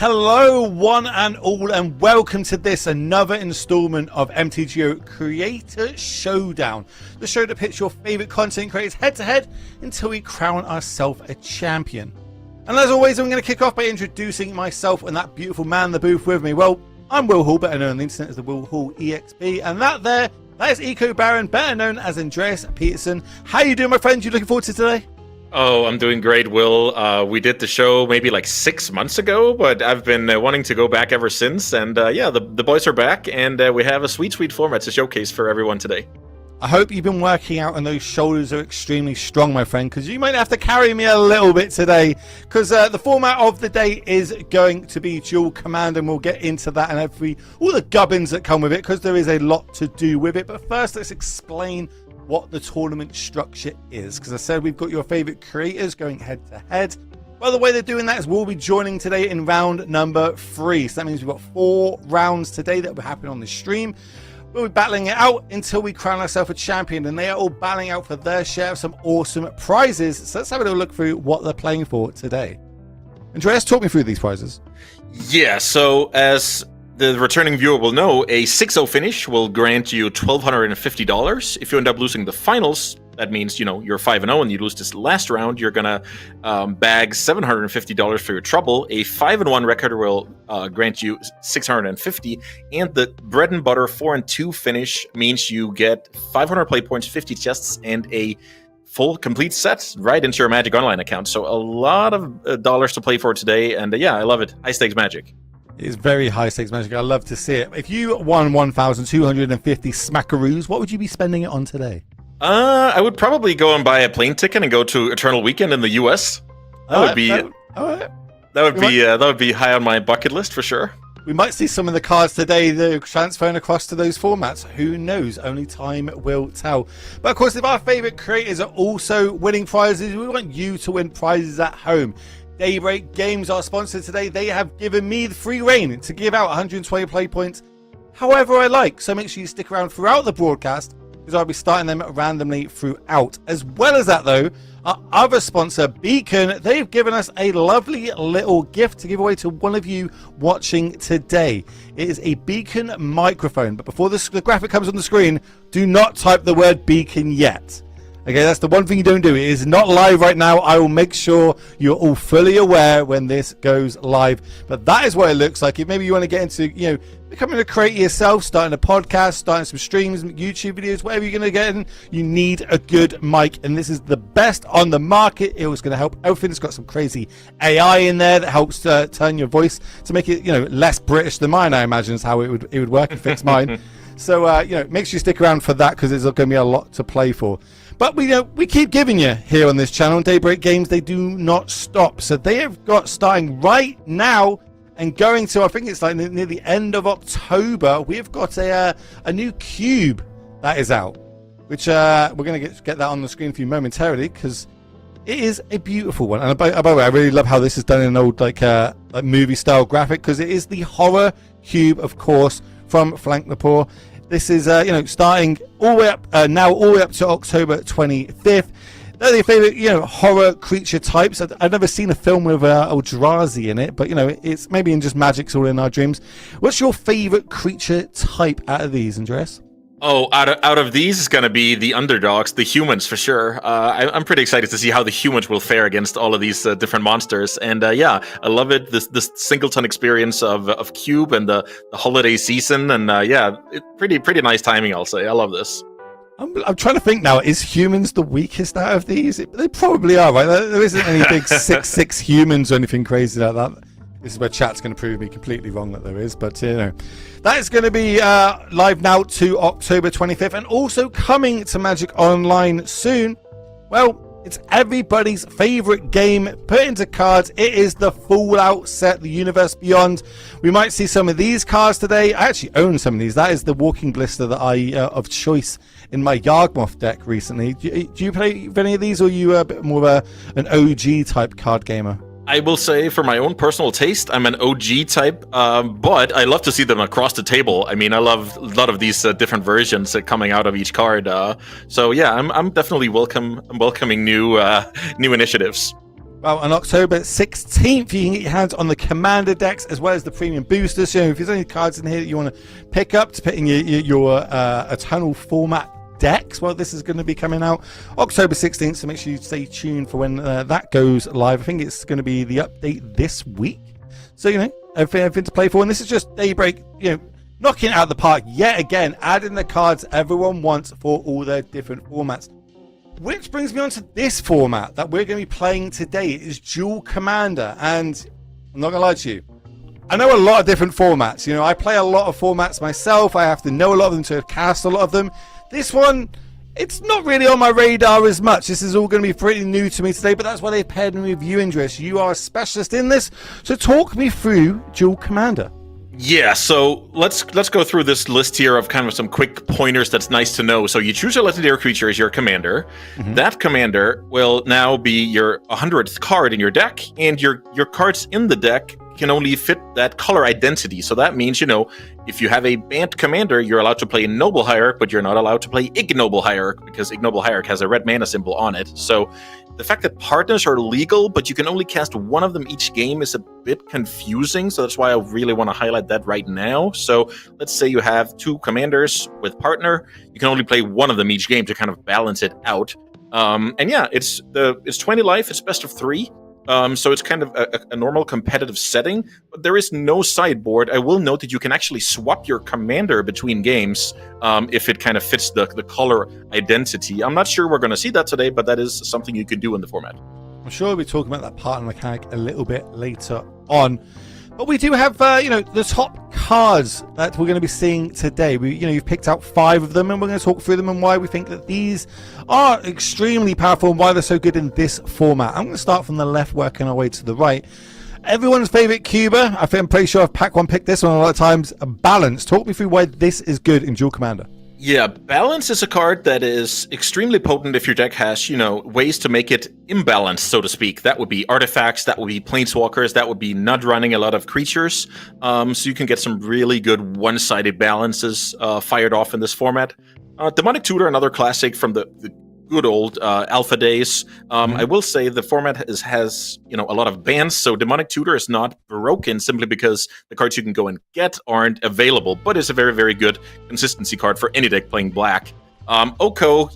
Hello one and all, and welcome to this another installment of MTGO Creator Showdown, the show that pits your favorite content creators head to head until we crown ourselves a champion. And as always, I'm going to kick off by introducing myself and that beautiful man in the booth with me. Well, I'm Will Hall, better known on the internet as the Will Hall EXP, and that is Eco Baron, better known as Andreas Peterson. How you doing, my friend? You looking forward to today? Oh, I'm doing great, Will. We did the show maybe like 6 months ago, but I've been wanting to go back ever since. And yeah, the boys are back, and we have a sweet format to showcase for everyone today. I hope you've been working out and those shoulders are extremely strong, my friend, because you might have to carry me a little bit today, because the format of the day is going to be dual command, and we'll get into that and all the gubbins that come with it, because there is a lot to do with it. But first, let's explain what the tournament structure is, because I said we've got your favorite creators going head to head. Well, the way they're doing that is we'll be joining today in round number 3. So that means we've got 4 rounds today that will happen on the stream. We'll be battling it out until we crown ourselves a champion, and they are all battling out for their share of some awesome prizes. So let's have a little look through what they're playing for today. Andreas, talk me through these prizes. Yeah, so as the returning viewer will know, a 6-0 finish will grant you $1,250. If you end up losing the finals, that means, you're 5-0 and you lose this last round, you're gonna bag $750 for your trouble. A 5-1 record will grant you $650, and the bread and butter 4-2 finish means you get 500 play points, 50 chests, and a full complete set right into your Magic Online account. So a lot of dollars to play for today, and yeah, I love it. High stakes Magic. It's very high stakes Magic. I love to see it. If you won 1,250 smackaroos, what would you be spending it on today? I would probably go and buy a plane ticket and go to Eternal Weekend in the US. That would be high on my bucket list for sure. We might see some of the cards today that are transferring across to those formats. Who knows? Only time will tell. But of course, if our favorite creators are also winning prizes, we want you to win prizes at home. Daybreak Games, our sponsor today, they have given me the free reign to give out 120 play points however I like. So make sure you stick around throughout the broadcast, because I'll be starting them randomly throughout. As well as that, though, our other sponsor, Beacon, they've given us a lovely little gift to give away to one of you watching today. It is a Beacon microphone. But before the graphic comes on the screen, do not type the word Beacon yet. Okay, that's the one thing you don't do. It is not live right now. I will make sure you're all fully aware when this goes live. But that is what it looks like. If maybe you want to get into, becoming a creator yourself, starting a podcast, starting some streams, YouTube videos, whatever you're going to get in, you need a good mic. And this is the best on the market. It was going to help everything. It's got some crazy AI in there that helps turn your voice to make it, less British than mine, I imagine is how it would work if it's mine. So, make sure you stick around for that, because there's going to be a lot to play for. But we keep giving you here on this channel, Daybreak Games, they do not stop. So they have got starting right now and going to, I think it's like near the end of October, we've got a new cube that is out, which we're going to get that on the screen for you momentarily, because it is a beautiful one. And by the way, I really love how this is done in an old like movie style graphic, because it is the horror cube, of course, from Flank the Poor. This is, starting all the way up now, all the way up to October 25th. They're your favorite, horror creature types. I've never seen a film with Eldrazi in it, but it's maybe in just Magic's all in our dreams. What's your favorite creature type out of these, Andreas? Oh, out of these is going to be the underdogs, the humans for sure. I'm pretty excited to see how the humans will fare against all of these different monsters. And yeah, I love it. This singleton experience of Cube and the holiday season. And yeah, pretty nice timing, I'll say. I love this. I'm trying to think now, is humans the weakest out of these? They probably are, right? There isn't any big 6/6 humans or anything crazy like that. This is where chat's going to prove me completely wrong that there is. But, that is going to be live now to October 25th. And also coming to Magic Online soon. Well, it's everybody's favorite game put into cards. It is the Fallout set, the Universe Beyond. We might see some of these cards today. I actually own some of these. That is the Walking Blister that I of choice in my Yawgmoth deck recently. Do you play any of these, or are you a bit more of an OG type card gamer? I will say, for my own personal taste, I'm an OG type, but I love to see them across the table. I mean, I love a lot of these different versions coming out of each card. So yeah, I'm definitely welcoming new initiatives. Well, on October 16th, you can get your hands on the Commander decks as well as the Premium Boosters. So if there's any cards in here that you want to pick up to put in your Eternal format decks. Well, this is going to be coming out October 16th, so make sure you stay tuned for when that goes live. I think it's going to be the update this week. So, everything to play for. And this is just Daybreak, knocking it out of the park yet again, adding the cards everyone wants for all their different formats. Which brings me on to this format that we're going to be playing today. It is Duel Commander. And I'm not going to lie to you, I know a lot of different formats. I play a lot of formats myself. I have to know a lot of them to cast a lot of them. This one, it's not really on my radar as much. This is all going to be pretty new to me today, but that's why they paired me with you, Yendrick. You are a specialist in this, so talk me through Duel Commander. Yeah, so let's go through this list here of kind of some quick pointers that's nice to know. So you choose a legendary creature as your commander. Mm-hmm. That commander will now be your 100th card in your deck, and your cards in the deck can only fit that color identity. So that means, if you have a banned commander, you're allowed to play Noble Hierarch, but you're not allowed to play Ignoble Hierarch because Ignoble Hierarch has a red mana symbol on it. So the fact that partners are legal, but you can only cast one of them each game is a bit confusing. So that's why I really want to highlight that right now. So let's say you have two commanders with partner. You can only play one of them each game to kind of balance it out. And yeah, it's 20 life. It's best of 3. So it's kind of a normal competitive setting, but there is no sideboard. I will note that you can actually swap your commander between games if it kind of fits the color identity. I'm not sure we're going to see that today, but that is something you could do in the format. I'm sure we'll be talking about that partner mechanic a little bit later on. But we do have, the top cards that we're going to be seeing today. You've picked out 5 of them, and we're going to talk through them and why we think that these are extremely powerful and why they're so good in this format. I'm going to start from the left, working our way to the right. Everyone's favorite Cuba. I'm pretty sure I've packed one, picked this one a lot of times. Balance. Talk me through why this is good in Duel Commander. Yeah, Balance is a card that is extremely potent if your deck has, ways to make it imbalanced, so to speak. That would be artifacts, that would be planeswalkers, that would be not running a lot of creatures. So you can get some really good one-sided balances fired off in this format. Demonic Tutor, another classic from the good old alpha days. I will say the format has a lot of bans, so Demonic Tutor is not broken simply because the cards you can go and get aren't available, but it's a very, very good consistency card for any deck playing black. Oko,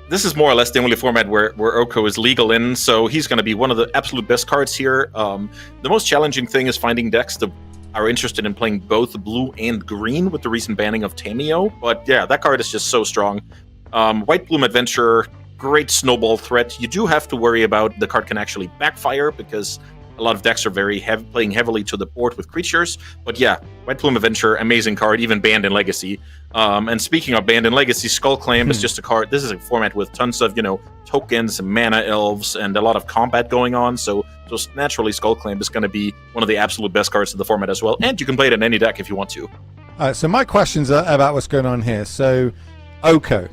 this is more or less the only format where Oko is legal in, so he's going to be one of the absolute best cards here. The most challenging thing is finding decks that are interested in playing both blue and green with the recent banning of Tameo, but yeah, that card is just so strong. White Bloom Adventurer, great snowball threat. You do have to worry about the card can actually backfire because a lot of decks are playing heavily to the board with creatures. But yeah, White Plume Adventurer, amazing card, even banned in Legacy. And speaking of banned in Legacy, Skullclaim is just a card. This is a format with tons of, tokens, mana elves, and a lot of combat going on. So just naturally, Skullclaim is going to be one of the absolute best cards in the format as well. And you can play it in any deck if you want to. All right, so my questions are about what's going on here. So, Oko.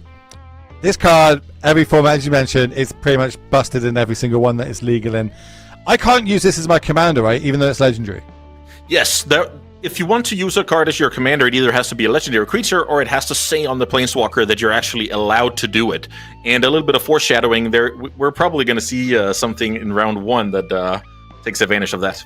This card, every format, as you mentioned, is pretty much busted in every single one that is legal in. I can't use this as my commander, right? Even though it's legendary. Yes, if you want to use a card as your commander, it either has to be a legendary creature or it has to say on the Planeswalker that you're actually allowed to do it. And a little bit of foreshadowing there, we're probably going to see something in round 1 that takes advantage of that.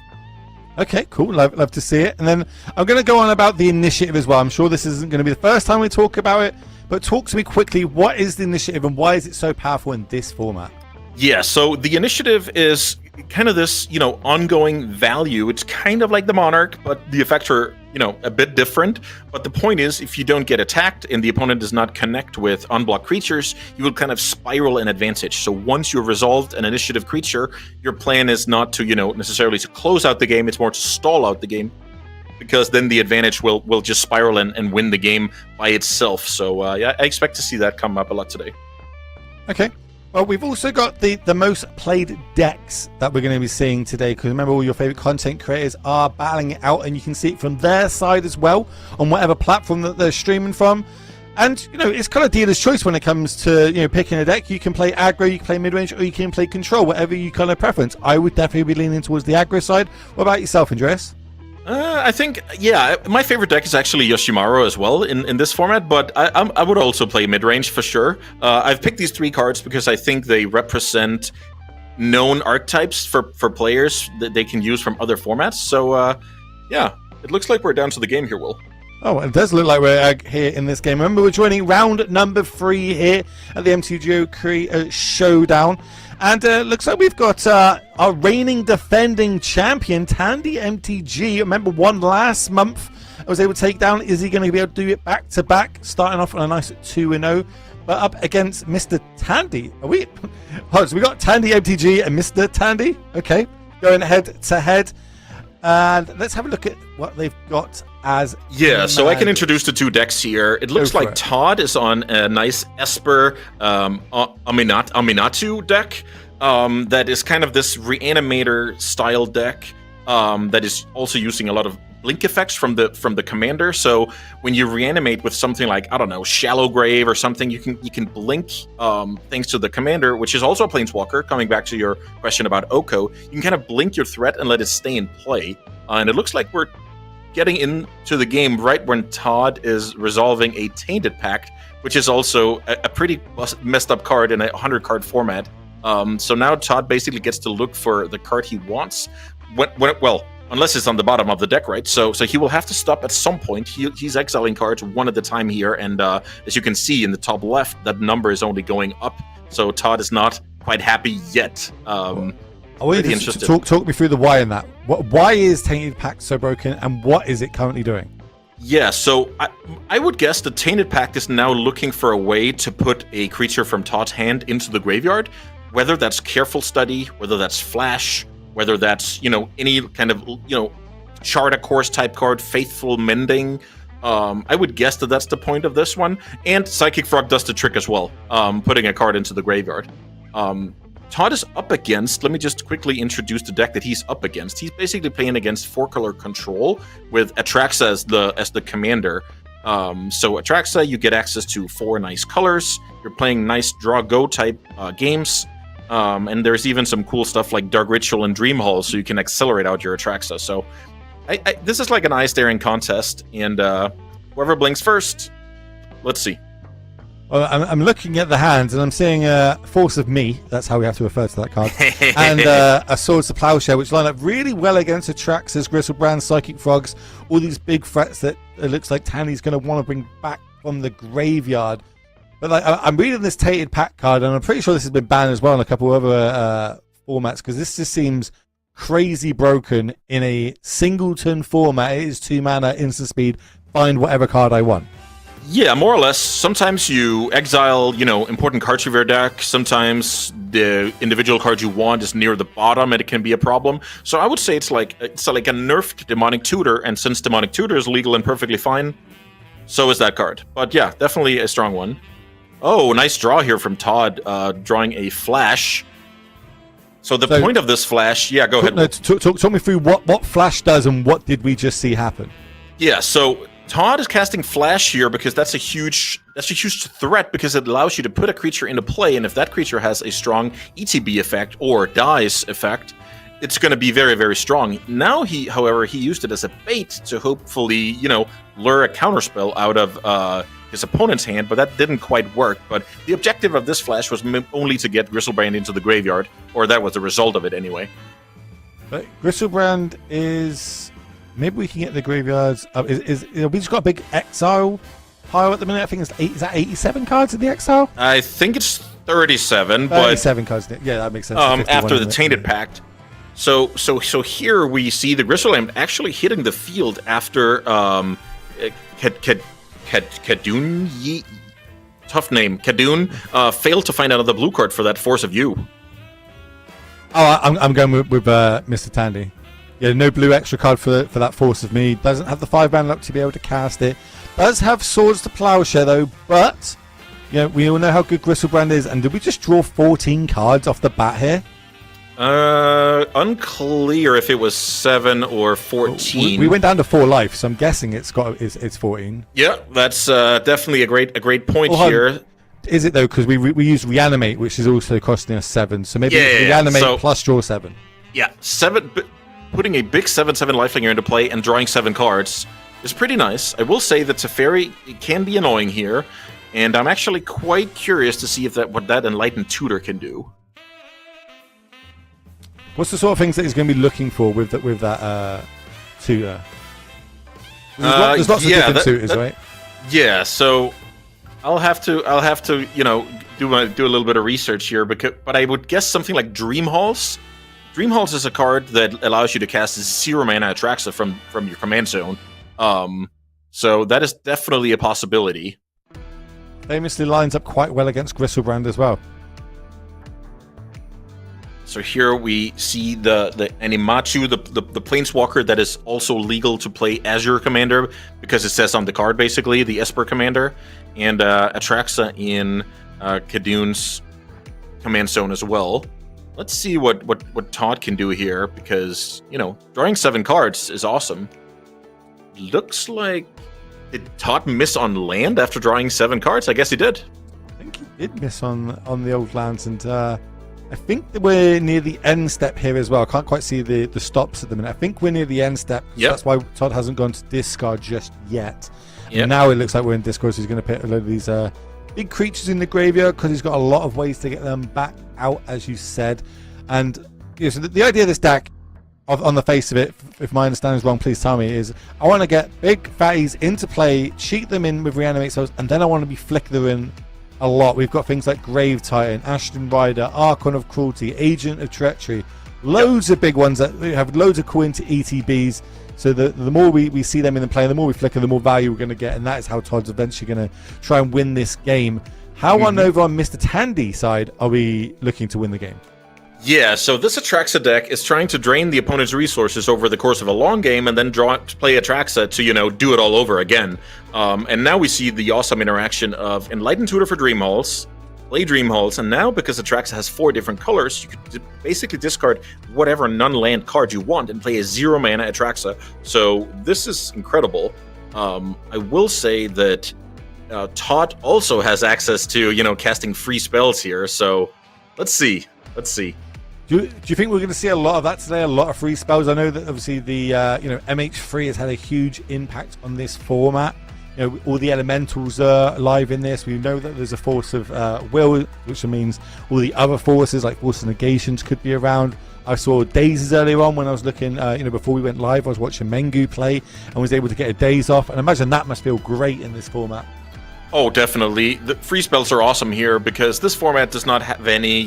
Okay, cool. Love to see it. And then I'm going to go on about the initiative as well. I'm sure this isn't going to be the first time we talk about it, but talk to me quickly. What is the initiative and why is it so powerful in this format? Yeah, so the initiative is kind of this, ongoing value. It's kind of like the Monarch, but the effects are, a bit different. But the point is, if you don't get attacked and the opponent does not connect with unblocked creatures, you will kind of spiral an advantage. So once you've resolved an initiative creature, your plan is not to, necessarily to close out the game. It's more to stall out the game, because then the advantage will just spiral and win the game by itself. So yeah, I expect to see that come up a lot today. Okay. Well, we've also got the most played decks that we're going to be seeing today, because remember, all your favorite content creators are battling it out, and you can see it from their side as well on whatever platform that they're streaming from. And, it's kind of dealer's choice when it comes to, picking a deck. You can play aggro, you can play mid-range, or you can play control, whatever you kind of preference. I would definitely be leaning towards the aggro side. What about yourself, Andreas? I think, yeah, my favorite deck is actually Yoshimaru as well in this format, but I would also play mid-range for sure. I've picked these 3 cards because I think they represent known archetypes for players that they can use from other formats. So, yeah, it looks like we're down to the game here, Will. Oh, it does look like we're here in this game. Remember, we're joining round number 3 here at the MTGO Showdown. And looks like we've got our reigning defending champion, Tandy MTG. Remember, won last month. I was able to take down. Is he going to be able to do it back-to-back? Starting off on a nice 2-0. But up against Mr. Tandy. Are we? Oh, so we got Tandy MTG and Mr. Tandy. Okay, going head-to-head. And let's have a look at what they've got as so I can introduce the 2 decks here. It looks like Todd is on a nice Esper Aminatu deck that is kind of this Reanimator style deck that is also using a lot of blink effects from the commander. So when you reanimate with something like, I don't know, Shallow Grave or something, you can blink thanks to the commander, which is also a planeswalker. Coming back to your question about Oko, you can kind of blink your threat and let it stay in play. And it looks like we're getting into the game right when Todd is resolving a Tainted Pact, which is also a pretty messed up card in a 100-card format. So now Todd basically gets to look for the card he wants. Well, unless it's on the bottom of the deck, right? So he will have to stop at some point. He's exiling cards one at a time here, and as you can see in the top left, that number is only going up. So Todd is not quite happy yet. I want you to talk me through the why in that. Why is Tainted Pact so broken, and what is it currently doing? Yeah, so I would guess the Tainted Pact is now looking for a way to put a creature from Todd's hand into the graveyard, whether that's Careful Study, whether that's Flash, whether that's, any kind of, Shard of Course type card, Faithful Mending. I would guess that that's the point of this one. And Psychic Frog does the trick as well, putting a card into the graveyard. Todd is up against, let me just quickly introduce the deck that he's up against. He's basically playing against 4-color control with Atraxa as the commander. So Atraxa, you get access to 4 nice colors. You're playing nice draw-go type games. And there's even some cool stuff like Dark Ritual and Dream Hall, so you can accelerate out your Atraxa. So this is like an eye-staring contest, and whoever blinks first, let's see. Well, I'm looking at the hands, and I'm seeing Force of Me, that's how we have to refer to that card, and a Swords to Plowshare, which line up really well against Atraxas, Gristlebrand, Psychic Frogs, all these big threats that it looks like Tandy's going to want to bring back from the graveyard. But I'm reading this Tainted Pact card, and I'm pretty sure this has been banned as well in a couple of other formats, because this just seems crazy broken in a singleton format. It is 2 mana, instant speed, find whatever card I want. Yeah, more or less. Sometimes you exile, important cards of your deck. Sometimes the individual card you want is near the bottom, and it can be a problem. So I would say it's like a nerfed Demonic Tutor, and since Demonic Tutor is legal and perfectly fine, so is that card. But yeah, definitely a strong one. Oh, nice draw here from Todd, drawing a Flash. So the point of this Flash, yeah, go ahead. No, talk me through what Flash does and what did we just see happen. Yeah, so Todd is casting Flash here because that's a huge threat, because it allows you to put a creature into play, and if that creature has a strong ETB effect or dies effect, it's going to be very, very strong. Now however, he used it as a bait to hopefully, lure a counterspell out of his opponent's hand, but that didn't quite work. But the objective of this Flash was only to get Gristlebrand into the graveyard, or that was the result of it anyway. But Gristlebrand is... Maybe we can get the graveyards up. We just got a big exile pile at the minute. I think is that 87 cards in the exile? I think it's 37, 37 cards. Yeah, that makes sense. After the Tainted Pact. So here we see the Gristlebrand actually hitting the field after Kadun, tough name, Kadun, failed to find another blue card for that Force of You. Oh, I'm going with Mr. Tandy. Yeah, no blue extra card for that Force of Me. Doesn't have the 5-man luck to be able to cast it. Does have Swords to Plowshare though, but we all know how good Gristlebrand is. And did we just draw 14 cards off the bat here? Unclear if it was 7 or 14. We went down to 4 life, so I'm guessing it's 14. Yeah, that's definitely a great point here. Is it though? Because we use Reanimate, which is also costing us 7. So maybe Reanimate plus draw 7. Yeah, 7. Putting a big 7/7 lifelinger into play and drawing 7 cards is pretty nice. I will say that Teferi can be annoying here, and I'm actually quite curious to see what that Enlightened Tutor can do. What's the sort of things that he's going to be looking for with that tutor? There's lots of different suitors, right? Yeah, so I'll have to do a little bit of research here, but I would guess something like Dream Halls. Dream Halls is a card that allows you to cast 0 mana Atraxa from your command zone. So that is definitely a possibility. Famously lines up quite well against Gristlebrand as well. So here we see the Animachu, the Planeswalker that is also legal to play as your commander, because it says on the card, basically, the Esper commander, and Atraxa in Kadoon's command zone as well. Let's see what Todd can do here, because, drawing 7 cards is awesome. Looks like... Did Todd miss on land after drawing 7 cards? I guess he did. I think he did miss on the old lands, and I think that we're near the end step here as well. I can't quite see the stops at the minute. I think we're near the end step. Yep. That's why Todd hasn't gone to discard just yet. Yep. And now it looks like we're in discord, so he's going to put a load of these big creatures in the graveyard, because he's got a lot of ways to get them back out, as you said. And so the idea of this deck, on the face of it, if my understanding is wrong, please tell me, is I want to get big fatties into play, cheat them in with Reanimate Souls, and then I want to be flickering a lot. We've got things like Grave Titan, Ashton Rider, Archon of Cruelty, Agent of Treachery, loads of big ones that have loads of cool into ETBs. So the more we see them in the play, the more we flicker, the more value we're going to get, and that is how Todd's eventually going to try and win this game. How on over on Mr. Tandy side are we looking to win the game? Yeah, so this Atraxa deck is trying to drain the opponent's resources over the course of a long game, and then play Atraxa to, do it all over again. And now we see the awesome interaction of Enlightened Tutor for Dream Halls, play Dream Halls, and now, because Atraxa has 4 different colors, you could basically discard whatever non-land card you want and play a 0 mana Atraxa. So this is incredible. I will say that Todd also has access to, casting free spells here, so let's see. Do you think we're going to see a lot of that today? A lot of free spells? I know that obviously the MH3 has had a huge impact on this format. All the elementals are live in this. We know that there's a force of will, which means all the other forces like force of negations could be around. I saw dazes earlier on when I was looking, before we went live. I was watching Mengu play and was able to get a daze off. And I imagine that must feel great in this format. Oh, definitely. The free spells are awesome here, because this format does not have any,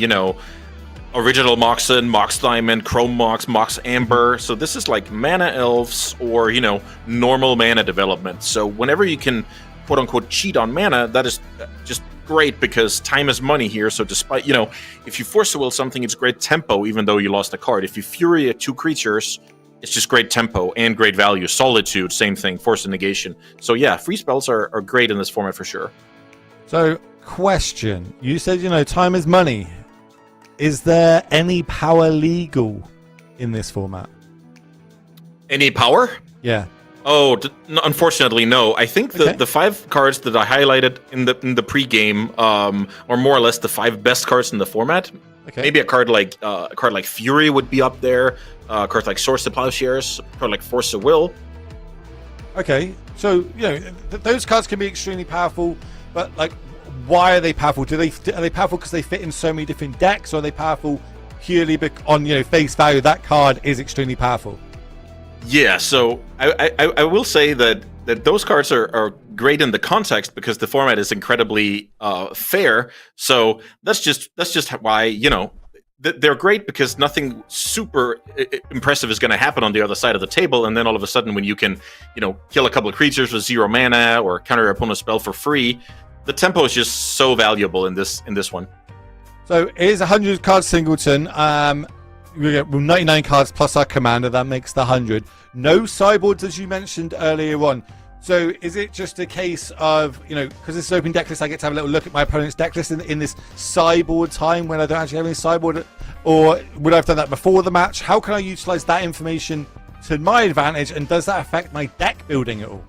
Original Moxen, Mox Diamond, Chrome Mox, Mox Amber. So this is like Mana Elves or, normal mana development. So whenever you can, quote-unquote, cheat on mana, that is just great, because time is money here. So despite, if you force to will something, it's great tempo, even though you lost a card. If you Fury at 2 creatures, it's just great tempo and great value. Solitude, same thing, Force of Negation. So yeah, free spells are great in this format for sure. So, question. You said, time is money. Is there any power legal in this format? Any power? Yeah. Oh, unfortunately, no. I think the 5 cards that I highlighted in the pregame are more or less the 5 best cards in the format. Okay. Maybe a card like Fury would be up there. A card like Source of Plowshares. A card like Force of Will. Okay, so those cards can be extremely powerful, but why are they powerful? Are they powerful because they fit in so many different decks, or are they powerful purely on face value? That card is extremely powerful. Yeah, so I will say that those cards are great in the context, because the format is incredibly fair. So that's just why they're great, because nothing super impressive is going to happen on the other side of the table, and then all of a sudden, when you can kill a couple of creatures with 0 mana or counter your opponent's spell for free, the tempo is just so valuable in this one. So it is 100 card singleton. We get 99 cards plus our commander. That makes the 100. No sideboards, as you mentioned earlier on. So is it just a case of, because this is open deck list, I get to have a little look at my opponent's deck list in this sideboard time when I don't actually have any sideboard? Or would I have done that before the match? How can I utilize that information to my advantage? And does that affect my deck building at all?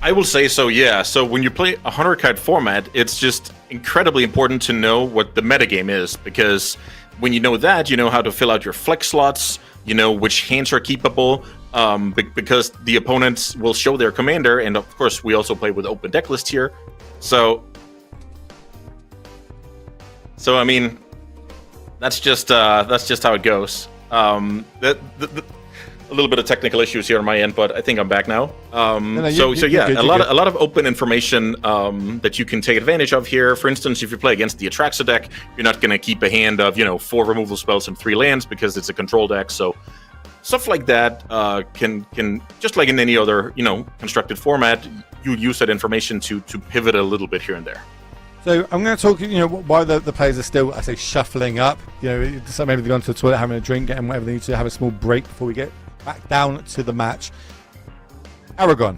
I will say so, yeah. So when you play a 100-card format, it's just incredibly important to know what the metagame is, because when you know that, you know how to fill out your flex slots, which hands are keepable, because the opponents will show their commander, and of course we also play with open deck list here. So I mean, that's just how it goes. a little bit of technical issues here on my end, but I think I'm back now. So yeah, good, a lot of open information that you can take advantage of here. For instance, if you play against the Atraxa deck, you're not going to keep a hand of 4 removal spells and 3 lands because it's a control deck. So stuff like that can just like in any other constructed format, you use that information to pivot a little bit here and there. So I'm going to talk, why the players are still, I say, shuffling up. So maybe they've gone to the toilet, having a drink, and whatever they need to have a small break before we get back down to the match. Aragon,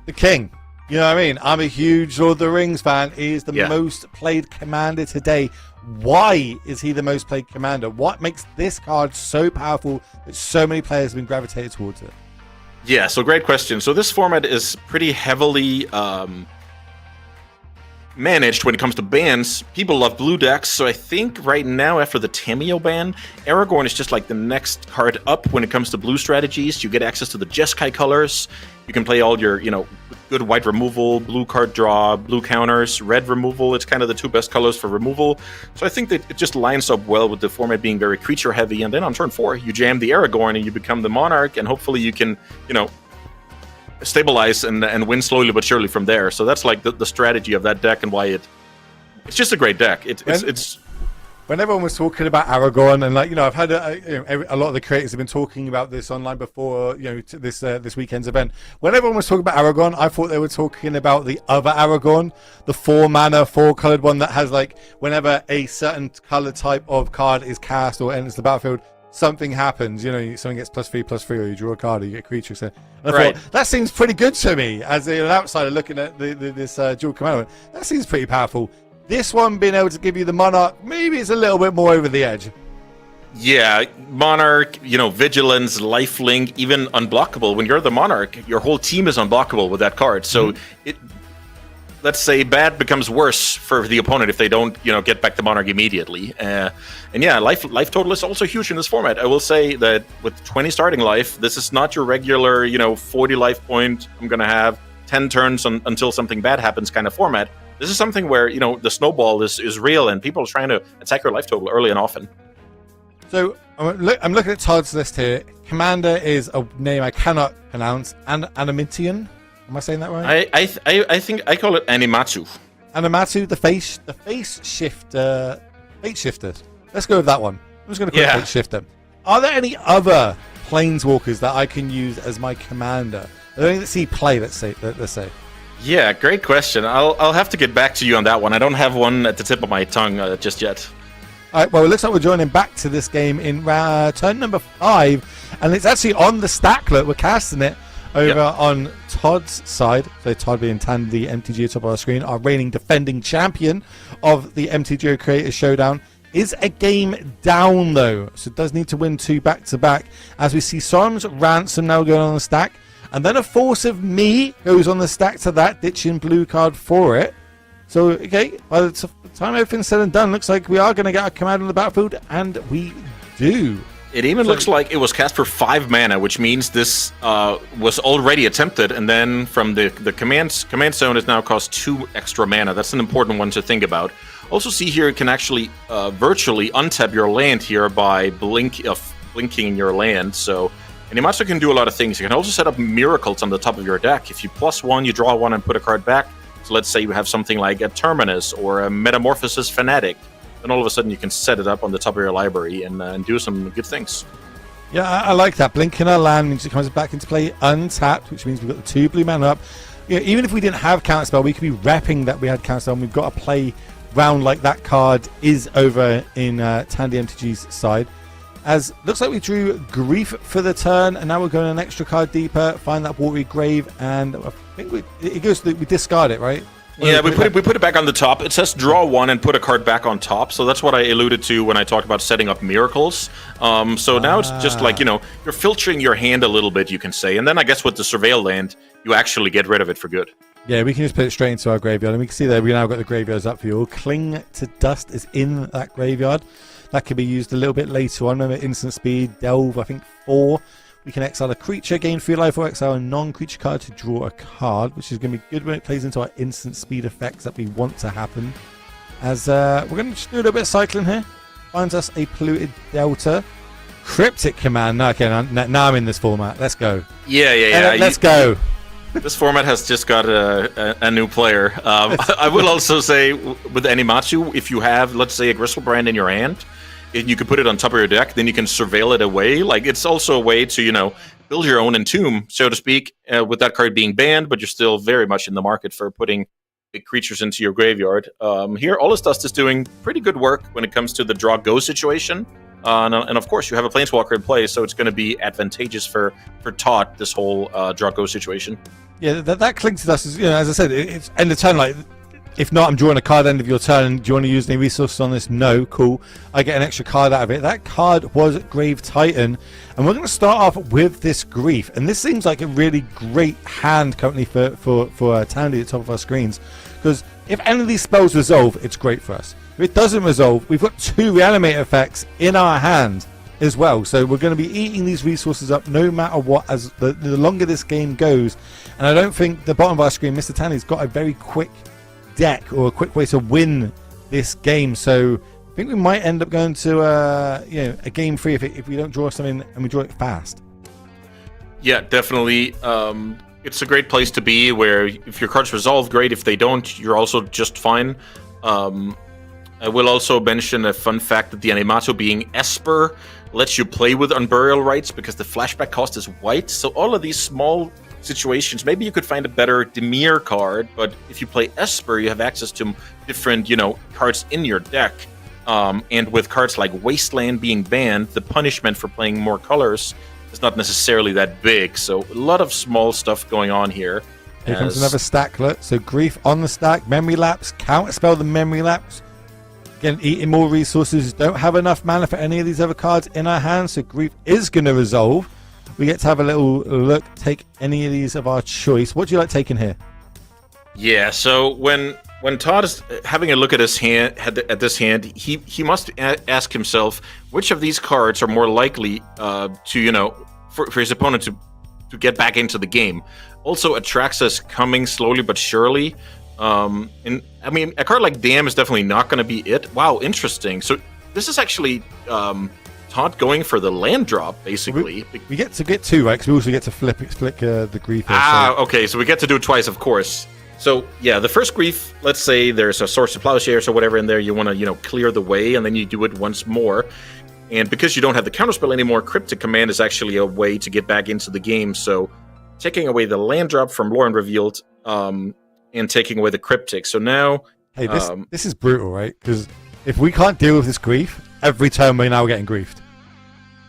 the king. You know what I mean? I'm a huge Lord of the Rings fan. He is the most played commander today. Why is he the most played commander? What makes this card so powerful that so many players have been gravitated towards it? Yeah, so great question. So this format is pretty heavily managed when it comes to bans. People love blue decks, so I think right now after the Tamiyo ban, Aragorn is just like the next card up when it comes to blue strategies. You get access to the Jeskai colors. You can play all your, good white removal, blue card draw, blue counters, red removal. It's kind of the 2 best colors for removal. So I think that it just lines up well with the format being very creature heavy. And then on turn 4, you jam the Aragorn and you become the Monarch, and hopefully you can, stabilize and win slowly but surely from there. So that's like the strategy of that deck and why it's just a great deck. It's when everyone was talking about Aragorn, and I've had a lot of the creators have been talking about this online before this weekend's event. When everyone was talking about Aragorn, I thought they were talking about the other Aragorn, the 4-mana 4-colored one that has whenever a certain color type of card is cast or enters the battlefield, something happens, something gets +3/+3, or you draw a card, or you get a creature. So I thought, that seems pretty good to me as an outsider looking at this dual commander. That seems pretty powerful. This one being able to give you the Monarch, maybe it's a little bit more over the edge. Yeah, Monarch, Vigilance, Lifelink, even unblockable. When you're the Monarch, your whole team is unblockable with that card. So let's say bad becomes worse for the opponent if they don't, get back the Monarch immediately. And yeah, life total is also huge in this format. I will say that with 20 starting life, this is not your regular, 40 life point, I'm going to have 10 turns until something bad happens kind of format. This is something where, the snowball is real and people are trying to attack your life total early and often. So I'm looking at Todd's list here. Commander is a name I cannot pronounce. Animitian? Am I saying that right? I think I call it Animatsu. Animatsu, the face shifter. Fate shifter. Let's go with that one. I'm just going to call it Fate shifter. Are there any other planeswalkers that I can use as my commander? I don't see play, let's say. Yeah, great question. I'll have to get back to you on that one. I don't have one at the tip of my tongue just yet. All right, well, it looks like we're joining back to this game in turn number 5, and it's actually on the stack. Look, we're casting it over on Todd's side. So Todd being Tandy, MTGO top of our screen, our reigning defending champion of the MTGO Creators Showdown, is a game down though, so it does need to win 2 back-to-back. As we see Sorum's Ransom now going on the stack, and then a Force of Me goes on the stack to that, ditching blue card for it. So, okay, by the time everything's said and done, looks like we are going to get a command on the battlefield, and we do. It even looks like it was cast for 5 mana, which means this was already attempted, and then from the command zone, it now costs 2 extra mana. That's an important one to think about. Also see here, it can actually virtually untap your land here by blinking your land, so Animatsu can do a lot of things. You can also set up miracles on the top of your deck. If you +1, you draw 1 and put a card back. So let's say you have something like a Terminus or a Metamorphosis Fanatic. Then all of a sudden you can set it up on the top of your library and do some good things. Yeah, I like that. Blinking our land means it comes back into play untapped, which means we've got the 2 blue mana up. Even if we didn't have Counterspell, we could be repping that we had Counterspell, and we've got to play round like that card is over in Tandy MTG's side. As looks like we drew Grief for the turn, and now we're going an extra card deeper, find that Watery Grave, and I think we discard it, right? Yeah, we put it back on the top. It says draw 1 and put a card back on top, so that's what I alluded to when I talked about setting up miracles. So now it's just like, you're filtering your hand a little bit, you can say, and then I guess with the Surveil land, you actually get rid of it for good. Yeah, we can just put it straight into our graveyard, and we can see that we now got the graveyards up for you all. Cling to Dust is in that graveyard. That can be used a little bit later on. Remember, instant speed, delve, I think 4. We can exile a creature, gain 3 life, or exile a non-creature card to draw a card, which is going to be good when it plays into our instant speed effects that we want to happen. As we're going to just do a little bit of cycling here. Finds us a Polluted Delta. Cryptic command. No, okay, now I'm in this format. Let's go. Yeah. Let's go. This format has just got a new player. I will also say, with Animatsu, if you have, let's say, a Griselbrand in your hand, you can put it on top of your deck, then you can surveil it away. Like, it's also a way to, build your own entomb, so to speak, with that card being banned, but you're still very much in the market for putting big creatures into your graveyard. Here, Olisdust is doing pretty good work when it comes to the draw-go situation. And of course, you have a Planeswalker in play, so it's going to be advantageous for Todd, this whole draw-go situation. Yeah, that clings to Dust is, as I said, it's end of turn. Like, if not, I'm drawing a card end of your turn. Do you want to use any resources on this? No, cool. I get an extra card out of it. That card was Grave Titan, and we're going to start off with this Grief. And this seems like a really great hand currently for Tandy at the top of our screens, because if any of these spells resolve, it's great for us. If it doesn't resolve, we've got 2 Reanimate effects in our hand as well, so we're going to be eating these resources up no matter what as the longer this game goes. And I don't think the bottom of our screen, MrTady's got a very quick deck or a quick way to win this game, so I think we might end up going to a game 3 if we don't draw something and we draw it fast. Yeah, definitely. It's a great place to be, where if your cards resolve, great. If they don't, you're also just fine. I will also mention a fun fact that the Animato being Esper lets you play with Unburial Rights because the flashback cost is white. So all of these small situations, maybe you could find a better Dimir card, but if you play Esper, you have access to different, cards in your deck. And with cards like Wasteland being banned, the punishment for playing more colors is not necessarily that big. So a lot of small stuff going on here. Here comes another stacklet. So Grief on the stack, Memory Lapse, counterspell the Memory Lapse. Again, eating more resources, don't have enough mana for any of these other cards in our hands, so Grief is going to resolve. We get to have a little look, take any of these of our choice. What do you like taking here? Yeah, so when Todd is having a look at his hand, he must ask himself which of these cards are more likely to, for his opponent to get back into the game. Also, Atraxas coming slowly but surely. And I mean, a card like Damn is definitely not going to be it. Wow, interesting. So this is actually Todd going for the land drop, basically. We get to get 2, right? Because we also get to flick the Grief. Okay, so we get to do it twice, of course. So yeah, the first Grief, let's say there's a Source of Plowshares or whatever in there, you want to, clear the way, and then you do it once more. And because you don't have the counterspell anymore, Cryptic Command is actually a way to get back into the game. So taking away the land drop from Lore Unrevealed, and taking away the Cryptic. So now... Hey, this is brutal, right? Because if we can't deal with this Grief, every turn we're now getting griefed.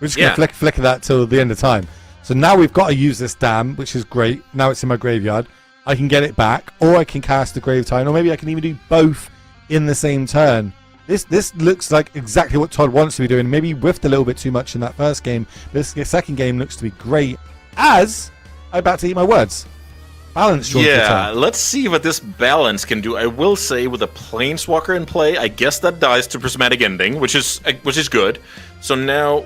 We're just going to flicker that till the end of time. So now we've got to use this Dam, which is great. Now it's in my graveyard. I can get it back, or I can cast the Grave Titan, or maybe I can even do both in the same turn. This looks like exactly what Todd wants to be doing. Maybe he whiffed a little bit too much in that first game. This second game looks to be great, as I'm about to eat my words. Balance. Yeah, let's see what this balance can do. I will say, with a Planeswalker in play, I guess that dies to Prismatic Ending, which is good. So now,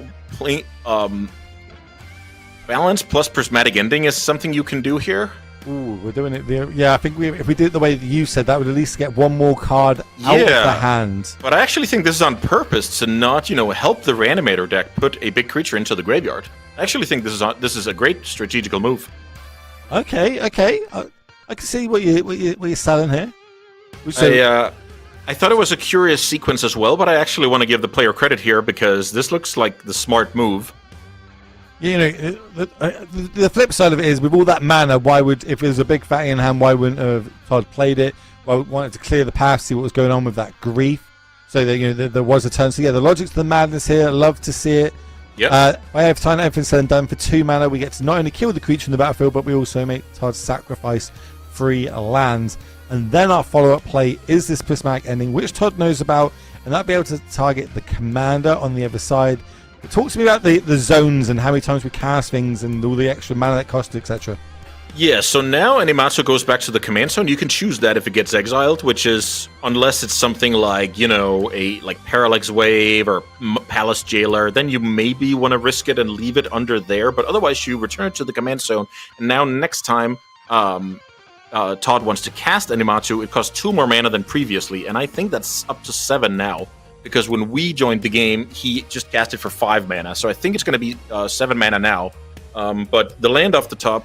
balance plus Prismatic Ending is something you can do here. Ooh, we're doing it there. Yeah, I think if we did it the way that you said, that would at least get one more card out of the hand. But I actually think this is on purpose to not, help the Reanimator deck put a big creature into the graveyard. I actually think this is a great strategical move. Okay. I can see what you're selling here. I thought it was a curious sequence as well, but I actually want to give the player credit here because this looks like the smart move. The flip side of it is, with all that mana, if there's a big fatty in hand, why wouldn't have Todd played it? Well, we wanted to clear the path, see what was going on with that Grief, so that there was a turn. So yeah, the logic's the madness here. Love to see it. Yep. By every time everything's said and done, for 2 mana, we get to not only kill the creature in the battlefield, but we also make Todd sacrifice 3 lands. And then our follow-up play is this Prismatic Ending, which Todd knows about, and that'll be able to target the commander on the other side. Talk to me about the zones and how many times we cast things and all the extra mana that cost, etc. Yeah, so now Animatsu goes back to the command zone. You can choose that if it gets exiled, which is, unless it's something like, a Parallax Wave or Palace Jailer, then you maybe want to risk it and leave it under there. But otherwise, you return it to the command zone. And now next time Todd wants to cast Animatsu, it costs 2 more mana than previously. And I think that's up to 7 now. because when we joined the game, he just cast it for 5 mana. So I think it's going to be 7 mana now. But the land off the top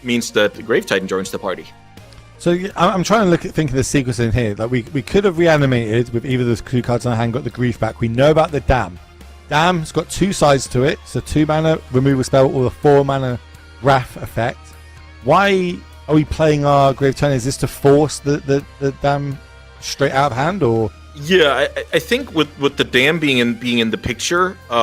means that the Grave Titan joins the party. So I'm trying to think of the sequence in here. Like we could have reanimated with either those 2 cards in our hand, got the Grief back. We know about the Dam. Dam's got 2 sides to it. So 2 mana removal spell or the 4 mana Wrath effect. Why are we playing our Grave Titan? Is this to force the Dam straight out of hand, or? Yeah, I think with the Dam being in the picture, we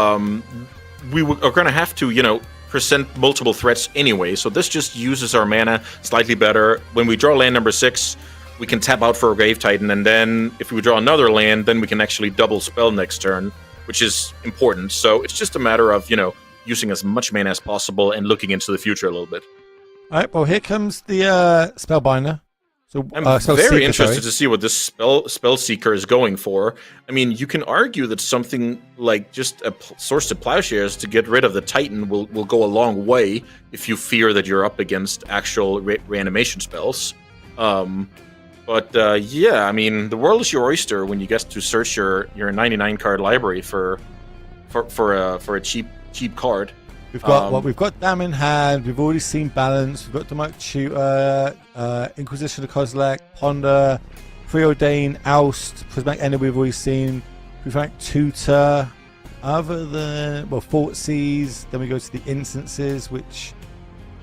are going to have to, present multiple threats anyway. So this just uses our mana slightly better. When we draw land number 6, we can tap out for a Grave Titan, and then if we draw another land, then we can actually double spell next turn, which is important. So it's just a matter of, using as much mana as possible and looking into the future a little bit. All right, well, here comes the Spellbinder. So I'm very interested to see what this spell seeker is going for. I mean, you can argue that something like just a source to plowshares to get rid of the Titan will go a long way if you fear that you're up against actual reanimation spells. Yeah, I mean, the world is your oyster when you get to search your 99 card library for a cheap card. We've got Dam in hand. We've already seen Balance. We've got Demonic Tutor, Inquisition of Kozilek, Ponder, Preordain, Oust, Prismatic Ender. We've already seen Prismatic Tutor. Other than Thoughtseize, then we go to the Instances, which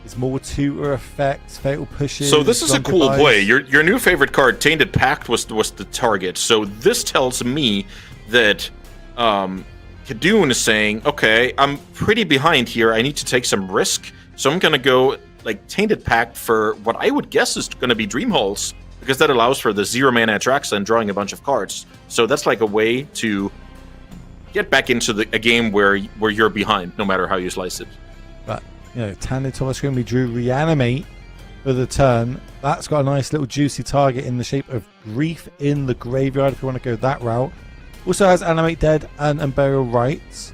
is more Tutor effects, Fatal Pushes. So this is a cool play. Your new favorite card, Tainted Pact, was the target. So this tells me that Khadun is saying, okay, I'm pretty behind here. I need to take some risk. So I'm going to go like Tainted Pact for what I would guess is going to be Dream Halls, because that allows for the 0 mana Atraxa and drawing a bunch of cards. So that's like a way to get back into a game where you're behind, no matter how you slice it. But, Tandy top of screen, we drew Reanimate for the turn. That's got a nice little juicy target in the shape of Grief in the graveyard, if you want to go that route. Also has Animate Dead and Burial Rites.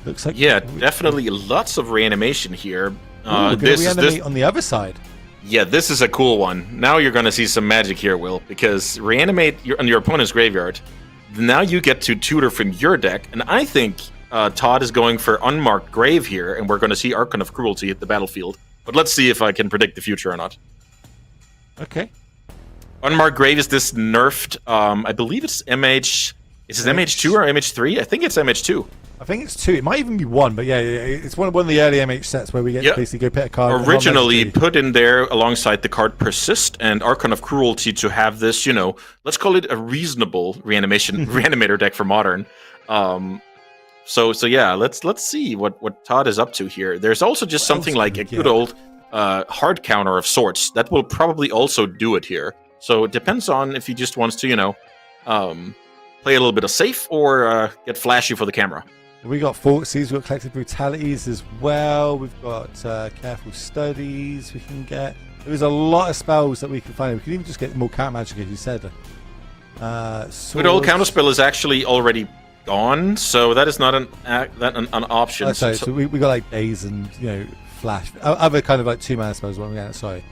Looks like definitely lots of reanimation here. This reanimate on the other side. Yeah, this is a cool one. Now you're going to see some magic here, Will, because reanimate on your opponent's graveyard. Now you get to tutor from your deck, and I think Todd is going for Unmarked Grave here, and we're going to see Archon of Cruelty hit the battlefield. But let's see if I can predict the future or not. Okay. Unmarked Grave is this nerfed, I believe it's MH... Is it MH2 or MH3? I think it's MH2. I think it's 2. It might even be 1, but yeah, it's one of the early MH sets where we get to basically go pick a card. Originally put in there alongside the card Persist and Archon of Cruelty to have this, let's call it a reasonable reanimator deck for Modern. So yeah, let's see what Todd is up to here. There's also just something like a good old hard counter of sorts that will probably also do it here. So it depends on if he just wants to, play a little bit of safe or get flashy for the camera. We got Thoughtseize, we've got Collective Brutalities as well. We've got Careful Studies we can get. There's a lot of spells that we can find. We can even just get more counter magic, as you said. Good old counterspell is actually already gone, so that is not an option. Oh, sorry, so we got like Daze and Flash, other kind of like 2 mana spells. What we got? Sorry.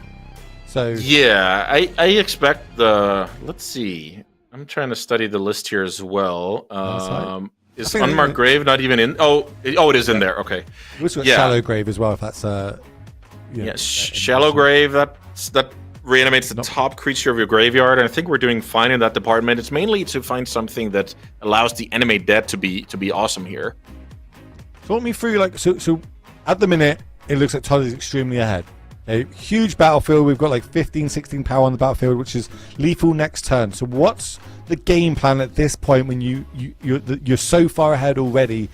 So yeah, I expect the. Let's see. I'm trying to study the list here as well. Is Unmarked Grave not even in? Oh, it is in there. Okay. We also got Shallow Grave as well. If that's Shallow Grave. That reanimates the top creature of your graveyard, and I think we're doing fine in that department. It's mainly to find something that allows the Animate Dead to be awesome here. Talk me through so at the minute it looks like Todd is extremely ahead. A huge battlefield. We've got like 15, 16 power on the battlefield, which is lethal next turn. So what's the game plan at this point when you're so far ahead already?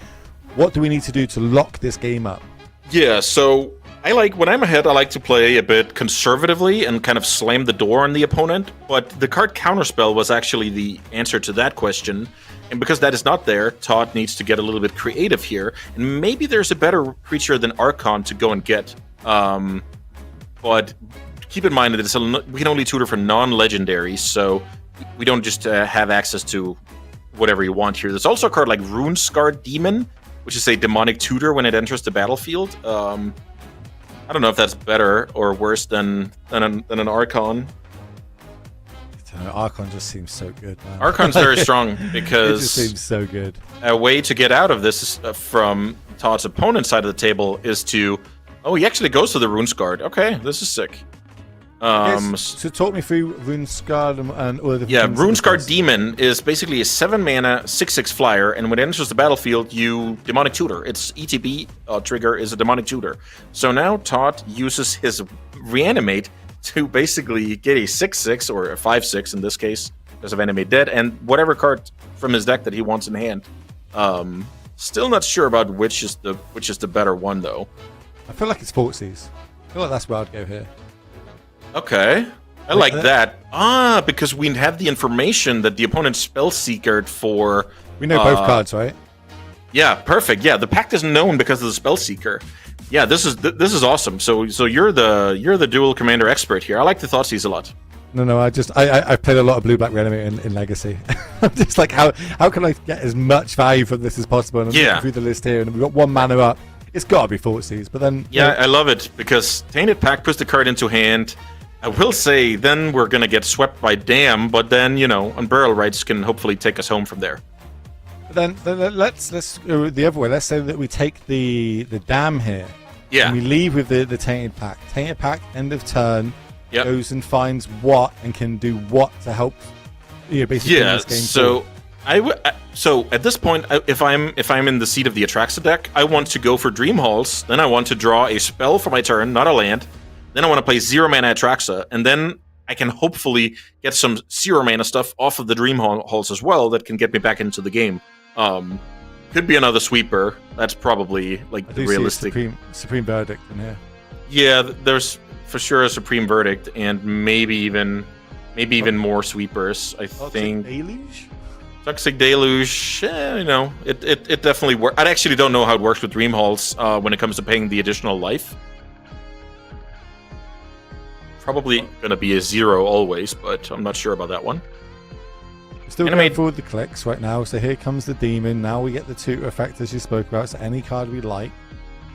What do we need to do to lock this game up? Yeah, so when I'm ahead, I like to play a bit conservatively and kind of slam the door on the opponent. But the card Counterspell was actually the answer to that question. And because that is not there, Todd needs to get a little bit creative here. And maybe there's a better creature than Archon to go and get. But keep in mind that we can only tutor for non-legendaries, so we don't just have access to whatever you want here. There's also a card like Runescarred Demon, which is a demonic tutor when it enters the battlefield. I don't know if that's better or worse than an Archon. No, Archon just seems so good, man. Archon's very strong It because just seems so good. a way to get out of this is, from Todd's opponent's side of the table is to... Oh, he actually goes to the Runescarred. Okay, this is sick. So talk me through Runescarred and all the Yeah, Runescarred Demon is basically a 7-mana 6/6 flyer, and when it enters the battlefield, you Demonic Tutor. Its ETB trigger is a Demonic Tutor. So now Todd uses his Reanimate to basically get a 6/6 or a 5/6 in this case, because of Animate Dead, and whatever card from his deck that he wants in hand. Still not sure about which is the better one though. I feel like it's Thoughtseize. I feel like that's where I'd go here. Okay, I like that. Because we have the information that the opponent spell seekered for. We know both cards, right? Yeah, perfect. Yeah, the pact is known because of the spell seeker. Yeah, this is awesome. So you're the dual commander expert here. I like the Thoughtseize a lot. No, I played a lot of blue black reanimate in Legacy. I'm just like, how can I get as much value from this as possible? And I'm looking through the list here, and we've got 1 mana up. It's got to be Thoughtseize, but then I love it because Tainted Pact puts the card into hand. I will say, then we're gonna get swept by Dam, but then Unburial Rights can hopefully take us home from there. Then let's go the other way. Let's say that we take the Dam here. Yeah. And we leave with the Tainted Pact. Tainted Pact, end of turn, goes and finds what and can do what to help. Basically. Yeah. This game So so at this point, if I'm in the seat of the Atraxa deck, I want to go for Dream Halls. Then I want to draw a spell for my turn, not a land. Then I want to play 0 mana Atraxa, and then I can hopefully get some 0 mana stuff off of the Dream Halls as well that can get me back into the game. Could be another sweeper. That's probably like the realistic. Supreme Verdict in here. Yeah, there's for sure a Supreme Verdict, and maybe even more sweepers. I think. Deluge? Toxic Deluge, it definitely works. I actually don't know how it works with Dream Halls when it comes to paying the additional life. Probably going to be a 0 always, but I'm not sure about that one. Still going forward the clicks right now, so here comes the Demon. Now we get the tutor effect as you spoke about, so any card we like.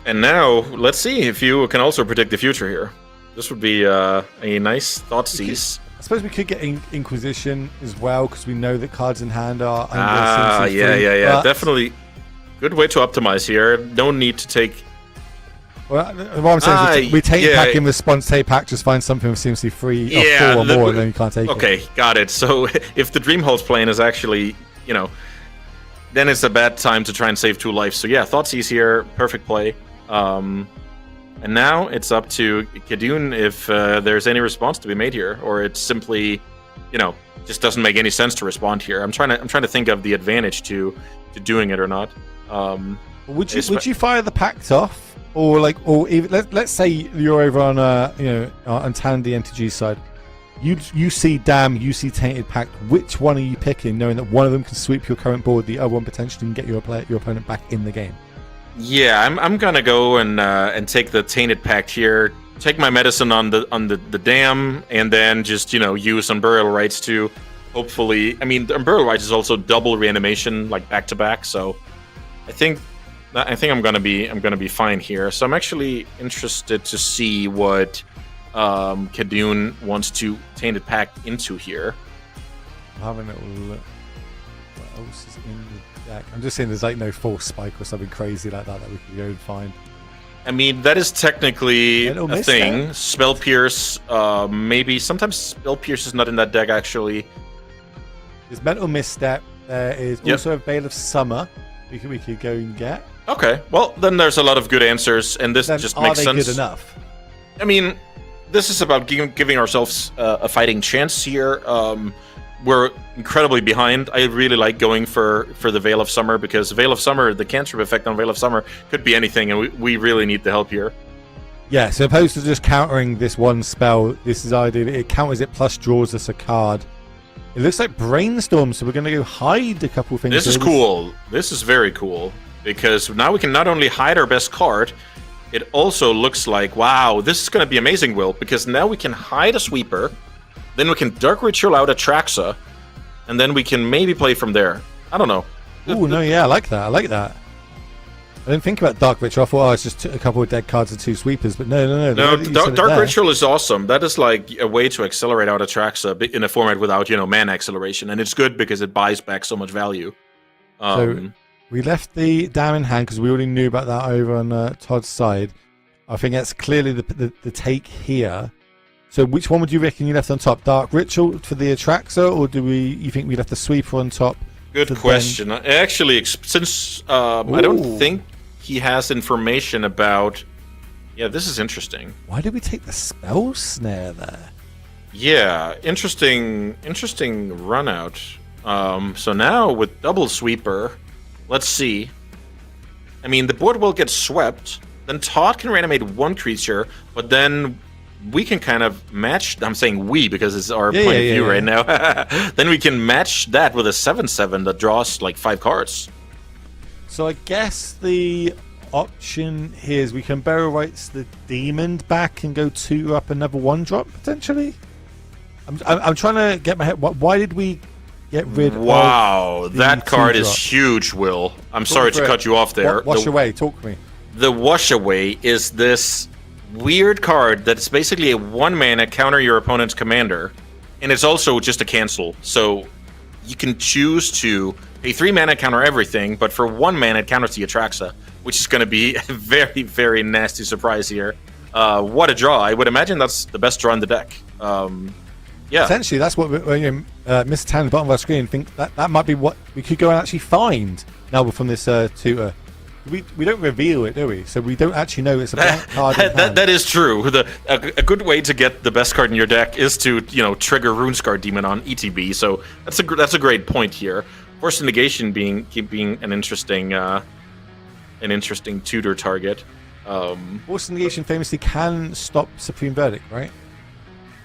And now, let's see if you can also predict the future here. This would be a nice Thoughtseize. I suppose we could get Inquisition as well, because we know that cards in hand are under yeah. Definitely. Good way to optimize here. No need to take... Well, what I'm saying is we take pack in response, take pack, just find something with CMC 3 or 4 or more, and then you can't take it. Okay, got it. So if the Dream Halls plane is actually, then it's a bad time to try and save 2 life. So yeah, Thoughtseize here, perfect play. And now it's up to Khadun if there's any response to be made here, or it's simply, just doesn't make any sense to respond here. I'm trying to think of the advantage to doing it or not. Would you fire the pact off? Or even let's say you're over on on Tandy MTG side. You see Dam, you see Tainted Pact. Which one are you picking, knowing that one of them can sweep your current board, the other one potentially can get your opponent back in the game? Yeah, I'm gonna go and take the Tainted Pact here. Take my medicine on the Dam, and then just use Unburial Rights to hopefully. I mean, the Unburial Rights is also double reanimation, like back to back. So I think I'm gonna be fine here. So I'm actually interested to see what Khadun wants to Tainted Pact into here. I'm having a little look. What else is in the deck? I'm just saying there's no Force Spike or something crazy like that we could go and find. I mean, that is technically a thing. Spell Pierce, maybe. Sometimes Spell Pierce is not in that deck actually. There's Mental Misstep. There is also a Veil of Summer we could go and get. Okay, well, then there's a lot of good answers, and this just makes sense. Are they good enough? I mean, this is about giving ourselves a fighting chance here. We're incredibly behind. I really like going for the Veil of Summer, because Veil of Summer, the cantrip effect on Veil of Summer could be anything, and we really need the help here. Yeah, so opposed to just countering this one spell, this is ideal. It counters it plus draws us a card. It looks like Brainstorm, so we're going to go hide a couple things. This is cool. This is very cool, because now we can not only hide our best card, it also looks like, wow, this is going to be amazing, Will, because now we can hide a sweeper, then we can Dark Ritual out Atraxa, and then we can maybe play from there. I don't know. Oh, no, yeah, I like that. I didn't think about Dark Ritual. I thought, oh, it's just a couple of dead cards and 2 sweepers. But no. Dark Ritual is awesome. That is like a way to accelerate out Atraxa in a format without, mana acceleration. And it's good because it buys back so much value. So we left the dam in hand because we already knew about that over on Todd's side. I think that's clearly the take here. So which one would you reckon you left on top? Dark Ritual for the Atraxa, or you think we left the sweeper on top? Good question. Actually, since I don't think he has information about... Yeah, this is interesting. Why did we take the spell snare there? Yeah, interesting run out. So now with double sweeper, let's see. I mean, the board will get swept. Then Todd can reanimate 1 creature, but then we can kind of match... I'm saying we because it's our point of view right now. Then we can match that with a 7/7 that draws like 5 cards. So I guess the option here is we can Burial Rites the Demon back and go 2 up another 1-drop, potentially? I'm trying to get my head... Why did we get rid of... Wow, that card is huge, Will. I'm sorry to cut you off there. Wash Away, talk to me. The Wash Away is this weird card that's basically a 1-mana counter your opponent's commander, and it's also just a cancel. So you can choose to pay 3 mana, counter everything, but for 1 mana it counters the Atraxa, which is going to be a very, very nasty surprise here. What a draw. I would imagine that's the best draw in the deck. Yeah. Essentially, that's what Mr. Tan at the bottom of our screen think that might be what we could go and actually find now from this tutor. We don't reveal it, do we? So we don't actually know it's a blank card. That is true. A good way to get the best card in your deck is to trigger Runescar Demon on ETB. So that's a great point here. Force Negation being an interesting tutor target. Force Negation famously can stop Supreme Verdict, right?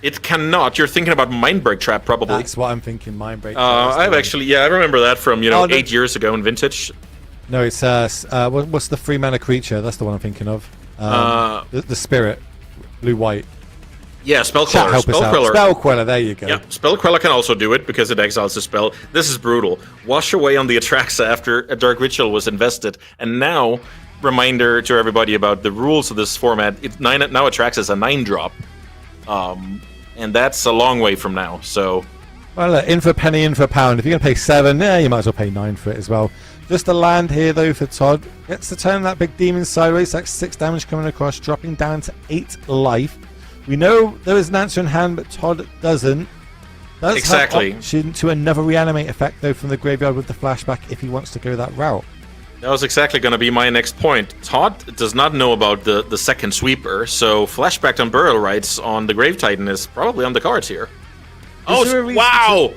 It cannot. You're thinking about Mindbreak Trap, probably. That's what I'm thinking. Mindbreak Trap. I remember that from 8 years ago in Vintage. No, it's what's the 3-mana creature? That's the one I'm thinking of. The spirit, blue-white. Yeah, Spell Queller. Spell Queller, there you go. Yeah, Spell Queller can also do it because it exiles a spell. This is brutal. Wash Away on the Atraxa after a Dark Ritual was invested, and now reminder to everybody about the rules of this format. Now Atraxa is a 9-drop, and that's a long way from now. So, well, in for a penny, in for a pound. If you're gonna pay 7, you might as well pay 9 for it as well. Just a land here, though, for Todd. Gets to turn that big demon sideways. That's 6 damage coming across, dropping down to 8 life. We know there is an answer in hand, but Todd doesn't. Does exactly. have option to another reanimate effect, though, from the graveyard with the flashback if he wants to go that route. That was exactly going to be my next point. Todd does not know about the second sweeper, so flashback on Burial Rites on the Grave Titan is probably on the cards here. Wow!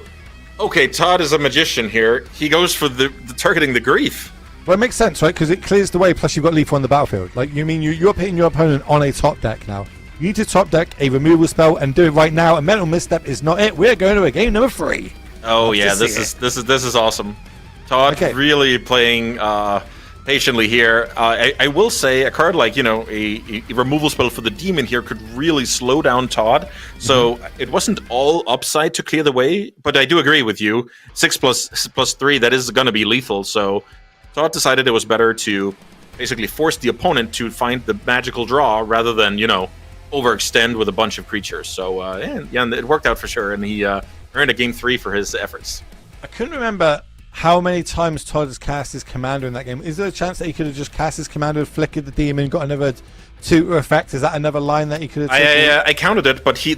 Okay, Todd is a magician here. He goes for the targeting the grief. Well, it makes sense, right? Because it clears the way, plus you've got lethal on the battlefield. Like, you're pitting your opponent on a top deck now. You need to top deck a removal spell and do it right now. A mental misstep is not it. We're going to a game number 3. Oh yeah, this is awesome. Todd really playing patiently here. I will say a card like a removal spell for the demon here could really slow down Todd. So it wasn't all upside to clear the way, but I do agree with you. 6 plus 3, that is going to be lethal. So Todd decided it was better to basically force the opponent to find the magical draw rather than overextend with a bunch of creatures. So and it worked out for sure, and he earned a game 3 for his efforts. I couldn't remember how many times Todd has cast his commander in that game. Is there a chance that he could have just cast his commander, flickered the demon, got another tutor effect? Is that another line that he could have I counted it, but the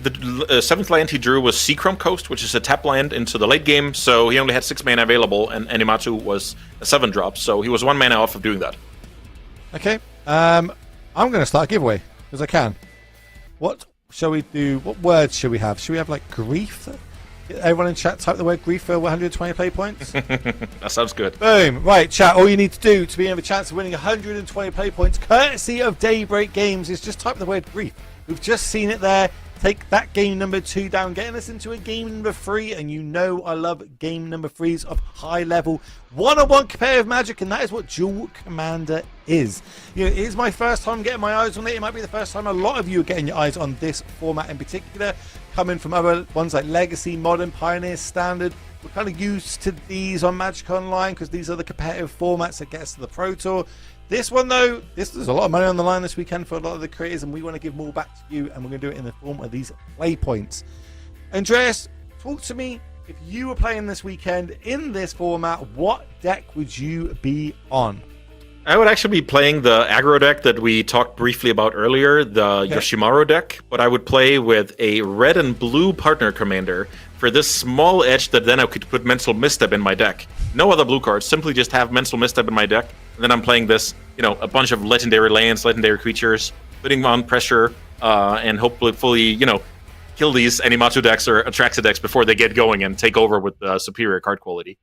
7th land he drew was Seachrome Coast, which is a tap land into the late game, so he only had 6 mana available, and Animatsu was a 7-drop, so he was 1 mana off of doing that. Okay, I'm going to start a giveaway, because I can. What shall we do? What words should we have? Should we have, like, grief? Everyone in chat type the word grief for 120 play points. That sounds good. Boom. Right, chat, all you need to do to be in a chance of winning 120 play points courtesy of Daybreak Games is just type the word grief. We've just seen it there. Take that game number 2 down, getting us into a game number 3, and I love game number 3s of high level one-on-one competitive Magic, and that is what Duel Commander is. It is my first time getting my eyes on it. It might be the first time a lot of you are getting your eyes on this format in particular, coming from other ones like Legacy, Modern, Pioneer, Standard. We're kind of used to these on Magic Online because these are the competitive formats that get us to the Pro Tour. This one, though, there's a lot of money on the line this weekend for a lot of the creators, and we want to give more back to you, and we're going to do it in the form of these play points. Andreas, talk to me. If you were playing this weekend in this format, what deck would you be on? I would actually be playing the aggro deck that we talked briefly about earlier, the Yoshimaru deck, but I would play with a red and blue partner commander for this small edge that then I could put Mental Misstep in my deck. No other blue cards, simply just have Mental Misstep in my deck, and then I'm playing this, a bunch of legendary lands, legendary creatures, putting on pressure, and hopefully, kill these Animatsu decks or Atraxa decks before they get going and take over with superior card quality.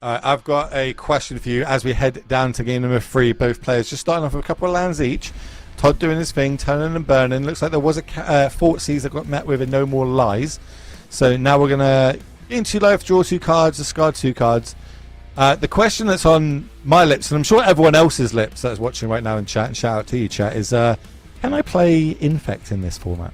I've got a question for you as we head down to game number 3. Both players just starting off with a couple of lands each. Todd doing his thing, turning and burning. Looks like there was a Fort Seas that got met with a No More Lies. So now we're going to into life, draw 2 cards, discard 2 cards. The question that's on my lips, and I'm sure everyone else's lips that's watching right now in chat, and shout out to you, chat, is can I play Infect in this format?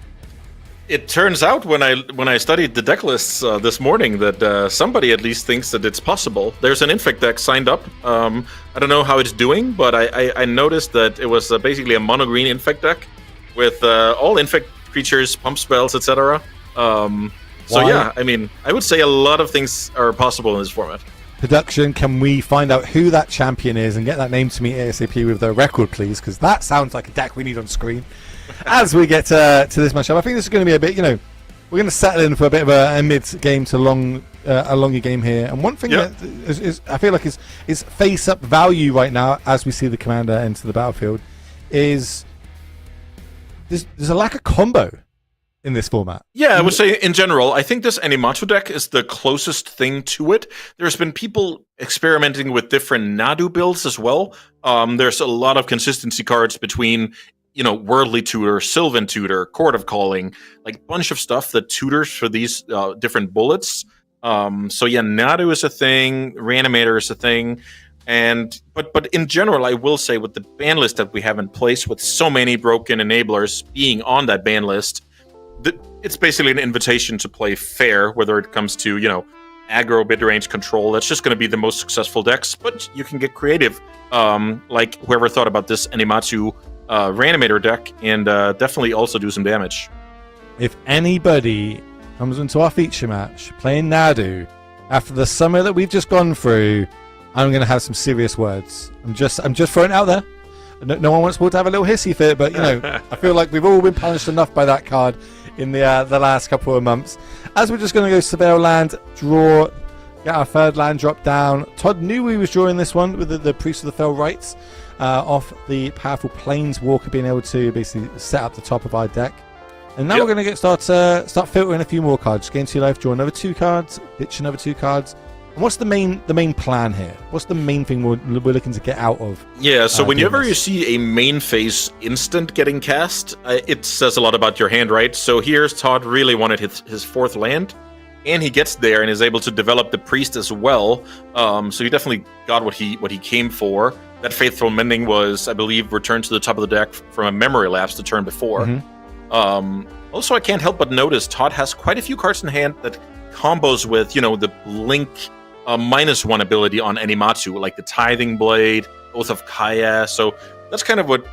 It turns out when I studied the deck lists this morning that somebody at least thinks that it's possible. There's an Infect deck signed up. I don't know how it's doing, but I noticed that it was basically a mono-green Infect deck with all Infect creatures, pump spells, etc. So yeah, I would say a lot of things are possible in this format. Production, can we find out who that champion is and get that name to me ASAP with the record, please? Because that sounds like a deck we need on screen. As we get to this matchup, I think this is going to be a bit, we're going to settle in for a bit of a mid-game to a longer game here. And one thing that is I feel like is face-up value right now, as we see the commander enter the battlefield, is there's a lack of combo in this format. Yeah, I would say in general, I think this Animatsu deck is the closest thing to it. There's been people experimenting with different Nadu builds as well. There's a lot of consistency cards between Worldly Tutor, Sylvan Tutor, Court of Calling, like bunch of stuff that tutors for these different bullets. So yeah, Nadu is a thing, Reanimator is a thing, but in general, I will say with the ban list that we have in place, with so many broken enablers being on that ban list, it's basically an invitation to play fair, whether it comes to aggro, mid-range control. That's just going to be the most successful decks, but you can get creative, like whoever thought about this Animatsu Reanimator deck, and definitely also do some damage. If anybody comes into our feature match playing Nadu after the summer that we've just gone through, I'm going to have some serious words. I'm just throwing it out there. No one wants to have a little hissy fit, but I feel like we've all been punished enough by that card in the last couple of months. As we're just going to go surveil land, draw, get our third land drop down. Todd knew he was drawing this one with the Priest of the Fell Rites off the powerful Planeswalker being able to basically set up the top of our deck. And now we're going to start filtering a few more cards. Gain 2 life, draw another 2 cards, ditch another 2 cards. And what's the main plan here? What's the main thing we're looking to get out of? Yeah, so whenever you see a main phase instant getting cast, it says a lot about your hand, right? So here's Todd really wanted his 4th land, and he gets there and is able to develop the Priest as well. So he definitely got what he came for. That Faithful Mending was, I believe, returned to the top of the deck from a memory lapse the turn before. Also, I can't help but notice Todd has quite a few cards in hand that combos with, the Blink -1 ability on Animatsu, like the Tithing Blade, Oath of Kaya. So that's kind of what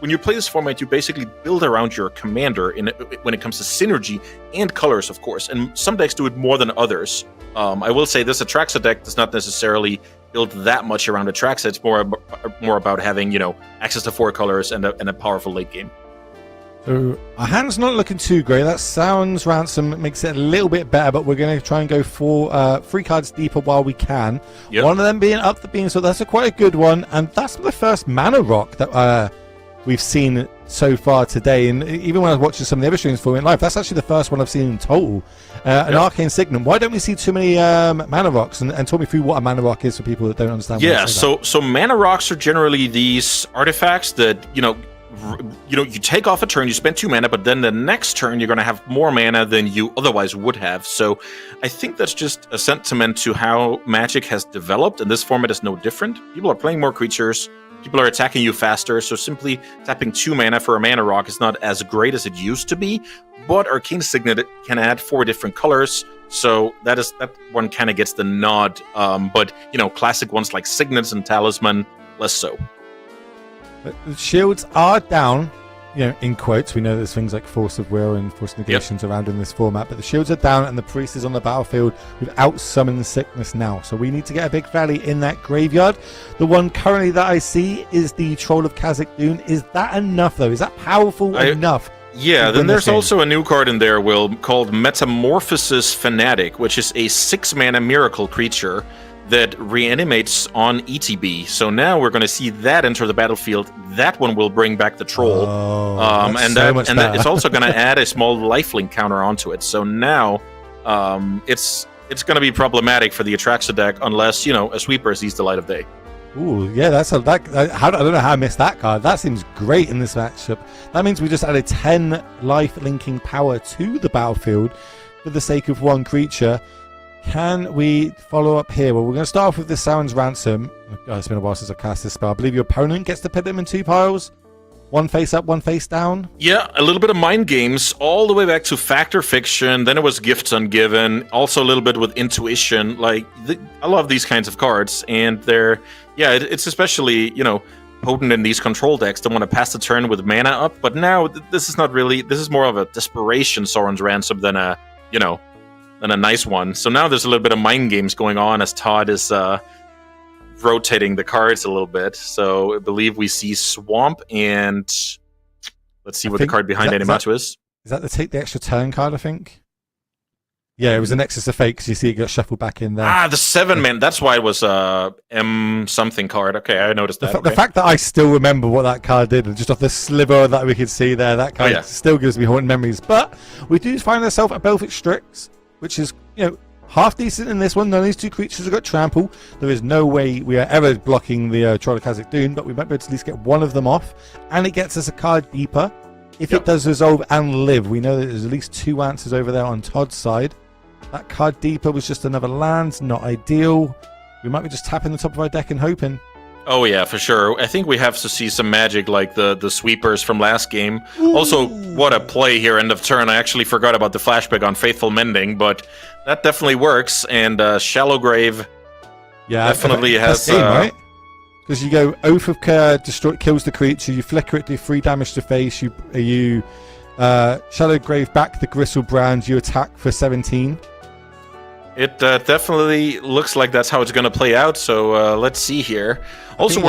when you play this format, you basically build around your commander when it comes to synergy and colors, of course. And some decks do it more than others. I will say this Atraxa deck does not necessarily build that much around Atraxa. It's more about having access to 4 colors and a powerful late game. So our hand's not looking too great. That sounds ransom, makes it a little bit better, but we're going to try and go for 3 cards deeper while we can. Yep. One of them being Up the Beam, so that's quite a good one. And that's the first mana rock that we've seen so far today. And even when I was watching some of the other streams for in live, that's actually the first one I've seen in total. An Arcane Signum. Why don't we see too many mana rocks? And talk me through what a mana rock is for people that don't understand. Yeah, so mana rocks are generally these artifacts that, you take off a turn, you spend 2 mana, but then the next turn you're going to have more mana than you otherwise would have. So I think that's just a sentiment to how Magic has developed, and this format is no different. People are playing more creatures, people are attacking you faster, so simply tapping 2 mana for a mana rock is not as great as it used to be, but Arcane Signet can add 4 different colors, so that one kind of gets the nod, but classic ones like Signets and Talisman, less so. But the shields are down, in quotes. We know there's things like Force of Will and Force Negations around in this format, but the shields are down and the priest is on the battlefield without Summon Sickness now. So we need to get a big valley in that graveyard. The one currently that I see is the Troll of Khazad-dûm. Is that enough, though? Is that powerful enough? Yeah, then there's also a new card in there, Will, called Metamorphosis Fanatic, which is a 6-mana miracle creature that reanimates on ETB. So now we're going to see that enter the battlefield. That one will bring back the troll, it's also going to add a small lifelink counter onto it. So now it's going to be problematic for the Atraxa deck unless a sweeper sees the light of day. Ooh, yeah, I don't know how I missed that card. That seems great in this matchup. That means we just added 10 life linking power to the battlefield for the sake of one creature. Can we follow up here? Well, we're going to start off with the Sauron's Ransom. It's been a while since I've cast this spell. I believe your opponent gets to put them in 2 piles. One face up, one face down. Yeah, a little bit of mind games, all the way back to Fact or Fiction. Then it was Gifts Ungiven. Also a little bit with Intuition. I love these kinds of cards. And it's especially, potent in these control decks that want to pass the turn with mana up. But now, this is not really... This is more of a desperation Sauron's Ransom than a nice one. So now there's a little bit of mind games going on as Todd is rotating the cards a little bit. So I believe we see Swamp and let's see what the card behind Animatu is. Is that the take the extra turn card, I think? Yeah, it was a Nexus of Fate because you see it got shuffled back in there. The 7-man. That's why it was M something card. Okay, I noticed that. The fact that I still remember what that card did, just off the sliver that we could see there, that card still gives me haunting memories. But we do find ourselves at Belfic Strix, which is, half decent in this one. None of these 2 creatures have got trample. There is no way we are ever blocking the Troll of Khazad-dûm, but we might be able to at least get one of them off. And it gets us a card deeper. If it does resolve and live, we know that there's at least 2 answers over there on Todd's side. That card deeper was just another land, not ideal. We might be just tapping the top of our deck and hoping. Oh yeah, for sure. I think we have to see some magic like the sweepers from last game. Ooh. Also, what a play here, end of turn. I actually forgot about the flashback on Faithful Mending, but that definitely works. And Shallow Grave definitely has... right? Because you go Oath of Care, kills the creature, you flicker it, do 3 damage to face, you Shallow Grave back the Gristlebrand, you attack for 17. It definitely looks like that's how it's going to play out, so let's see here. Also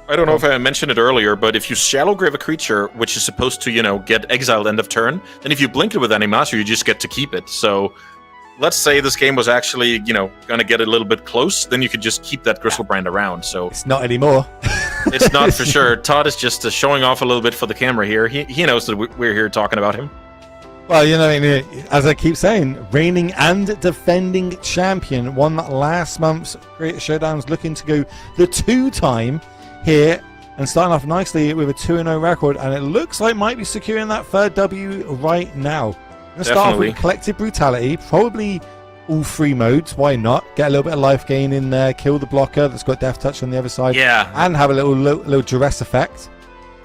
I don't know if I mentioned it earlier, but if you Shallow Grave a creature, which is supposed to, get exiled end of turn, then if you blink it with Animatu, you just get to keep it. So let's say this game was actually, going to get a little bit close, then you could just keep that Gristlebrand around. So it's not anymore. It's not for sure. Todd is just showing off a little bit for the camera here. He knows that we're here talking about him. Well, as I keep saying, reigning and defending champion, won last month's Great Showdown's looking to go the 2-time here and starting off nicely with a 2-0 record, and it looks like might be securing that 3rd W right now. We're going to start off with Collective Brutality, probably all 3 modes, why not? Get a little bit of life gain in there, kill the blocker that's got Death Touch on the other side, and have a little duress effect.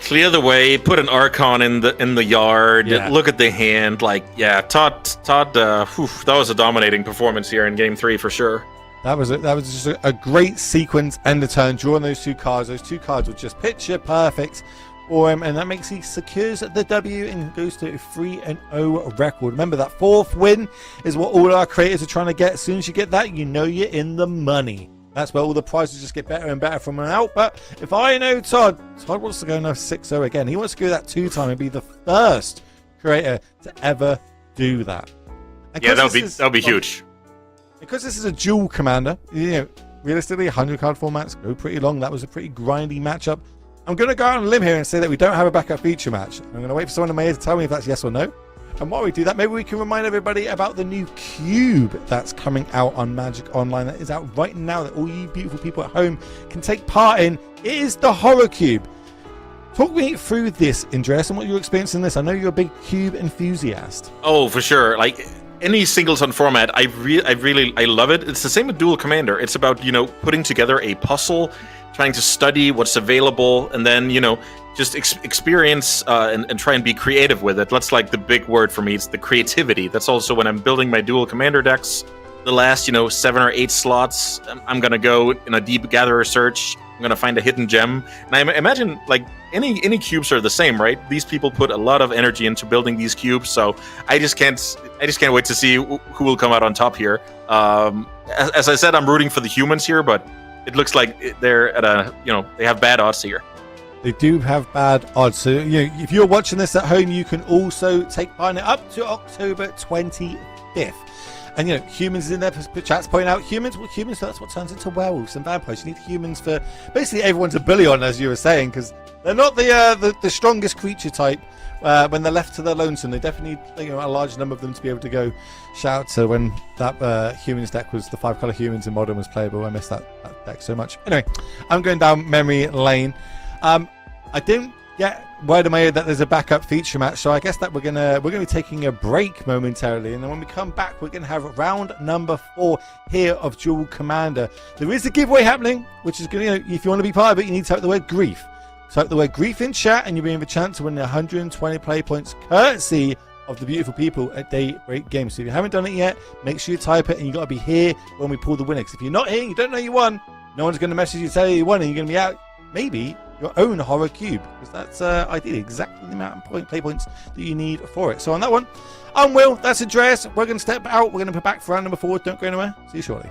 Clear the way, put an Archon in the yard, look at the hand, Todd, that was a dominating performance here in Game 3 for sure. That was just a great sequence, end of turn, drawing those 2 cards. Those 2 cards were just picture perfect for him, and that makes he secures the W and goes to a 3-0 record. Remember, that 4th win is what all our creators are trying to get. As soon as you get that, you're in the money. That's where all the prizes just get better and better from an out. But if I know Todd wants to go now 6-0 again. He wants to go that 2-time and be the first creator to ever do that. Yeah, that'll be huge. Because this is a dual commander, realistically, 100 card formats go pretty long. That was a pretty grindy matchup. I'm going to go out on a limb here and say that we don't have a backup feature match. I'm going to wait for someone in my ear to tell me if that's yes or no. And while we do that, maybe we can remind everybody about the new cube that's coming out on Magic Online. That is out right now, that all you beautiful people at home can take part in. It is the Horror Cube. Talk me through this, Andreas, and what you're experiencing this. I know you're a big cube enthusiast. Oh, for sure. Any singleton format, I love it. It's the same with Dual Commander. It's about, putting together a puzzle, trying to study what's available, and then, just experience and try and be creative with it. That's the big word for me. It's the creativity. That's also when I'm building my Dual Commander decks. The last, 7 or 8 slots, I'm going to go in a deep gatherer search, I'm gonna find a hidden gem. And I imagine like any cubes are the same, right? These people put a lot of energy into building these cubes, so I just can't wait to see who will come out on top here. As I said, I'm rooting for the humans here, but it looks like they're at a they have bad odds here. They do have bad odds. So if you're watching this at home, you can also take part in it up to October 25th. And humans in their chats point out humans. Well, humans, that's what turns into werewolves and vampires. You need humans for basically everyone's a bully on, as you were saying, because they're not the strongest creature type. When they're left to their lonesome, they definitely need a large number of them to be able to go. Shout out to when that humans deck was the 5-color humans in Modern was playable. I miss that deck so much. Anyway, I'm going down memory lane. I didn't get word in my ear that there's a backup feature match, so I guess that we're gonna be taking a break momentarily, and then when we come back, we're gonna have round number 4 here of Duel Commander. There is a giveaway happening, which is gonna, if you want to be part of it, you need to type the word grief. Type the word grief in chat, and you'll be in the chance to win 120 play points, courtesy of the beautiful people at Daybreak Games. So if you haven't done it yet, make sure you type it, and you got to be here when we pull the winner. 'Cause if you're not here, you don't know you won. No one's gonna message you to tell you won, and you're gonna be out. Maybe your own horror cube, because that's ideally exactly the amount of play points that you need for it. So on that one, I'm Will, that's Andreas. We're going to step out. We're going to put back for round number 4. Don't go anywhere. See you shortly.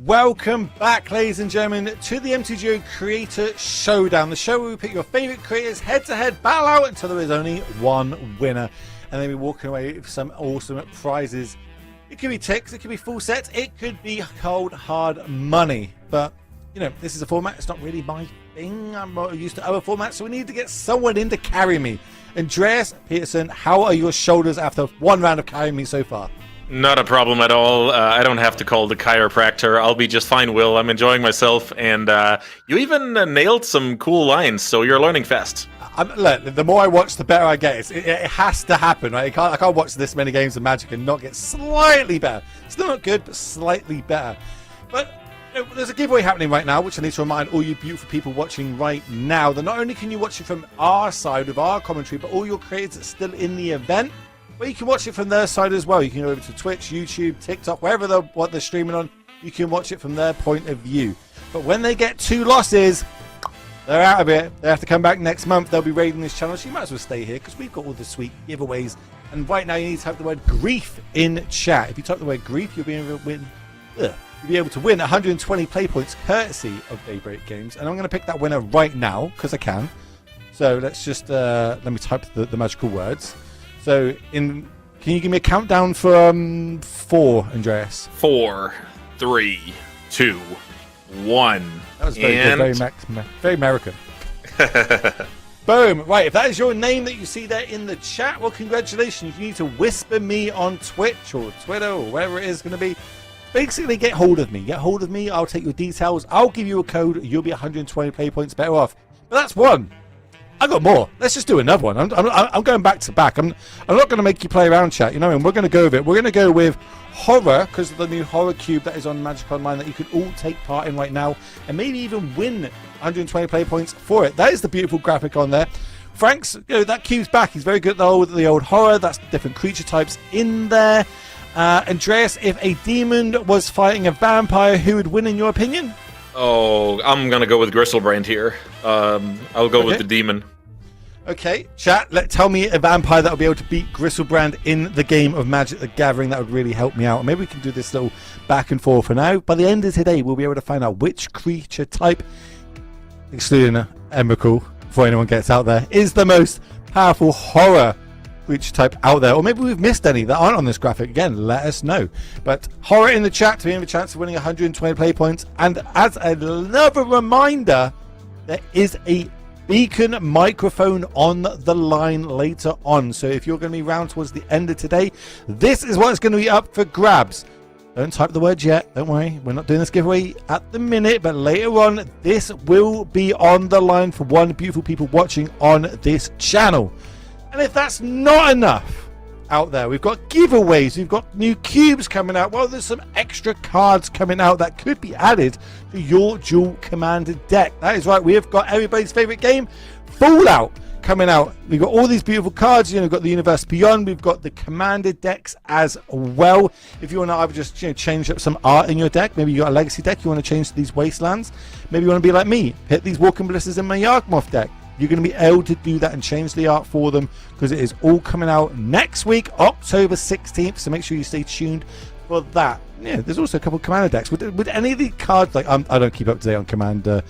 Welcome back, ladies and gentlemen, to the MTGO Creator Showdown, the show where we pick your favourite creators head-to-head, battle out until there is only one winner, and then we're walking away with some awesome prizes. It could be ticks, it could be full sets, it could be cold, hard money. But, you know, this is a format, it's not really my thing. I'm more used to other formats, so we need to get someone in to carry me. Andreas Peterson, how are your shoulders after one round of carrying me so far? Not a problem at all. I don't have to call the chiropractor. I'll be just fine, Will. I'm enjoying myself, and you even nailed some cool lines, so you're learning fast. Look, the more I watch, the better I get. It has to happen, right? I can't watch this many games of Magic and not get slightly better. Still not good, but slightly better. But there's a giveaway happening right now, which I need to remind all you beautiful people watching right now that not only can you watch it from our side with our commentary, but all your creators are still in the event. But you can watch it from their side as well. You can go over to Twitch, YouTube, TikTok, wherever what they're streaming on. You can watch it from their point of view. But when they get 2 losses, they're out of it. They have to come back next month. They'll be raiding this channel. So you might as well stay here because we've got all the sweet giveaways. And right now you need to type the word grief in chat. If you type the word grief, you'll be able to win. You'll be able to win 120 play points courtesy of Daybreak Games. And I'm going to pick that winner right now because I can. So let's just let me type the magical words. So, can you give me a countdown for 4, Andreas? 4, 3, 2, 1. That was very good, very American. Boom! Right, if that is your name that you see there in the chat, well, congratulations. You need to whisper me on Twitch or Twitter or wherever it is going to be. Basically, get hold of me. Get hold of me. I'll take your details. I'll give you a code. You'll be 120 play points better off. But that's one. I got more. Let's just do another one. I'm going back to back. I'm not going to make you play around, chat. You know, and we're going to go with it. We're going to go with horror because of the new horror cube that is on Magic Online that you can all take part in right now and maybe even win 120 play points for it. That is the beautiful graphic on there. Frank's, that cube's back. He's very good at the old horror. That's different creature types in there. Andreas, if a demon was fighting a vampire, who would win in your opinion? Oh, I'm going to go with Gristlebrand here. I'll go with the demon. Okay, chat, tell me a vampire that will be able to beat Gristlebrand in the game of Magic the Gathering. That would really help me out. Maybe we can do this little back and forth for now. By the end of today, we'll be able to find out which creature type, excluding Emrakul, before anyone gets out there, is the most powerful horror creature type out there. Or maybe we've missed any that aren't on this graphic. Again, let us know. But horror in the chat to be in the chance of winning 120 play points. And as another reminder, there is a beacon microphone on the line later on. So if you're going to be around towards the end of today, this is what's going to be up for grabs. Don't type the words yet. Don't worry. We're not doing this giveaway at the minute, but later on, this will be on the line for one beautiful people watching on this channel. And if that's not enough out there, we've got giveaways, we've got new cubes coming out. Well, there's some extra cards coming out that could be added to your Duel Commander deck. That is right, we have got everybody's favorite game, Fallout, coming out. We've got all these beautiful cards. We've got the Universe Beyond. We've got the Commander decks as well. If you want to either just change up some art in your deck, maybe you got a Legacy deck, you want to change to these Wastelands. Maybe you want to be like me, hit these Walking Ballistas in my Yawgmoth deck. You're going to be able to do that and change the art for them because it is all coming out next week, October 16th. So make sure you stay tuned for that. Yeah, there's also a couple of Commander decks. Would any of the cards, like I don't keep up to date on Commander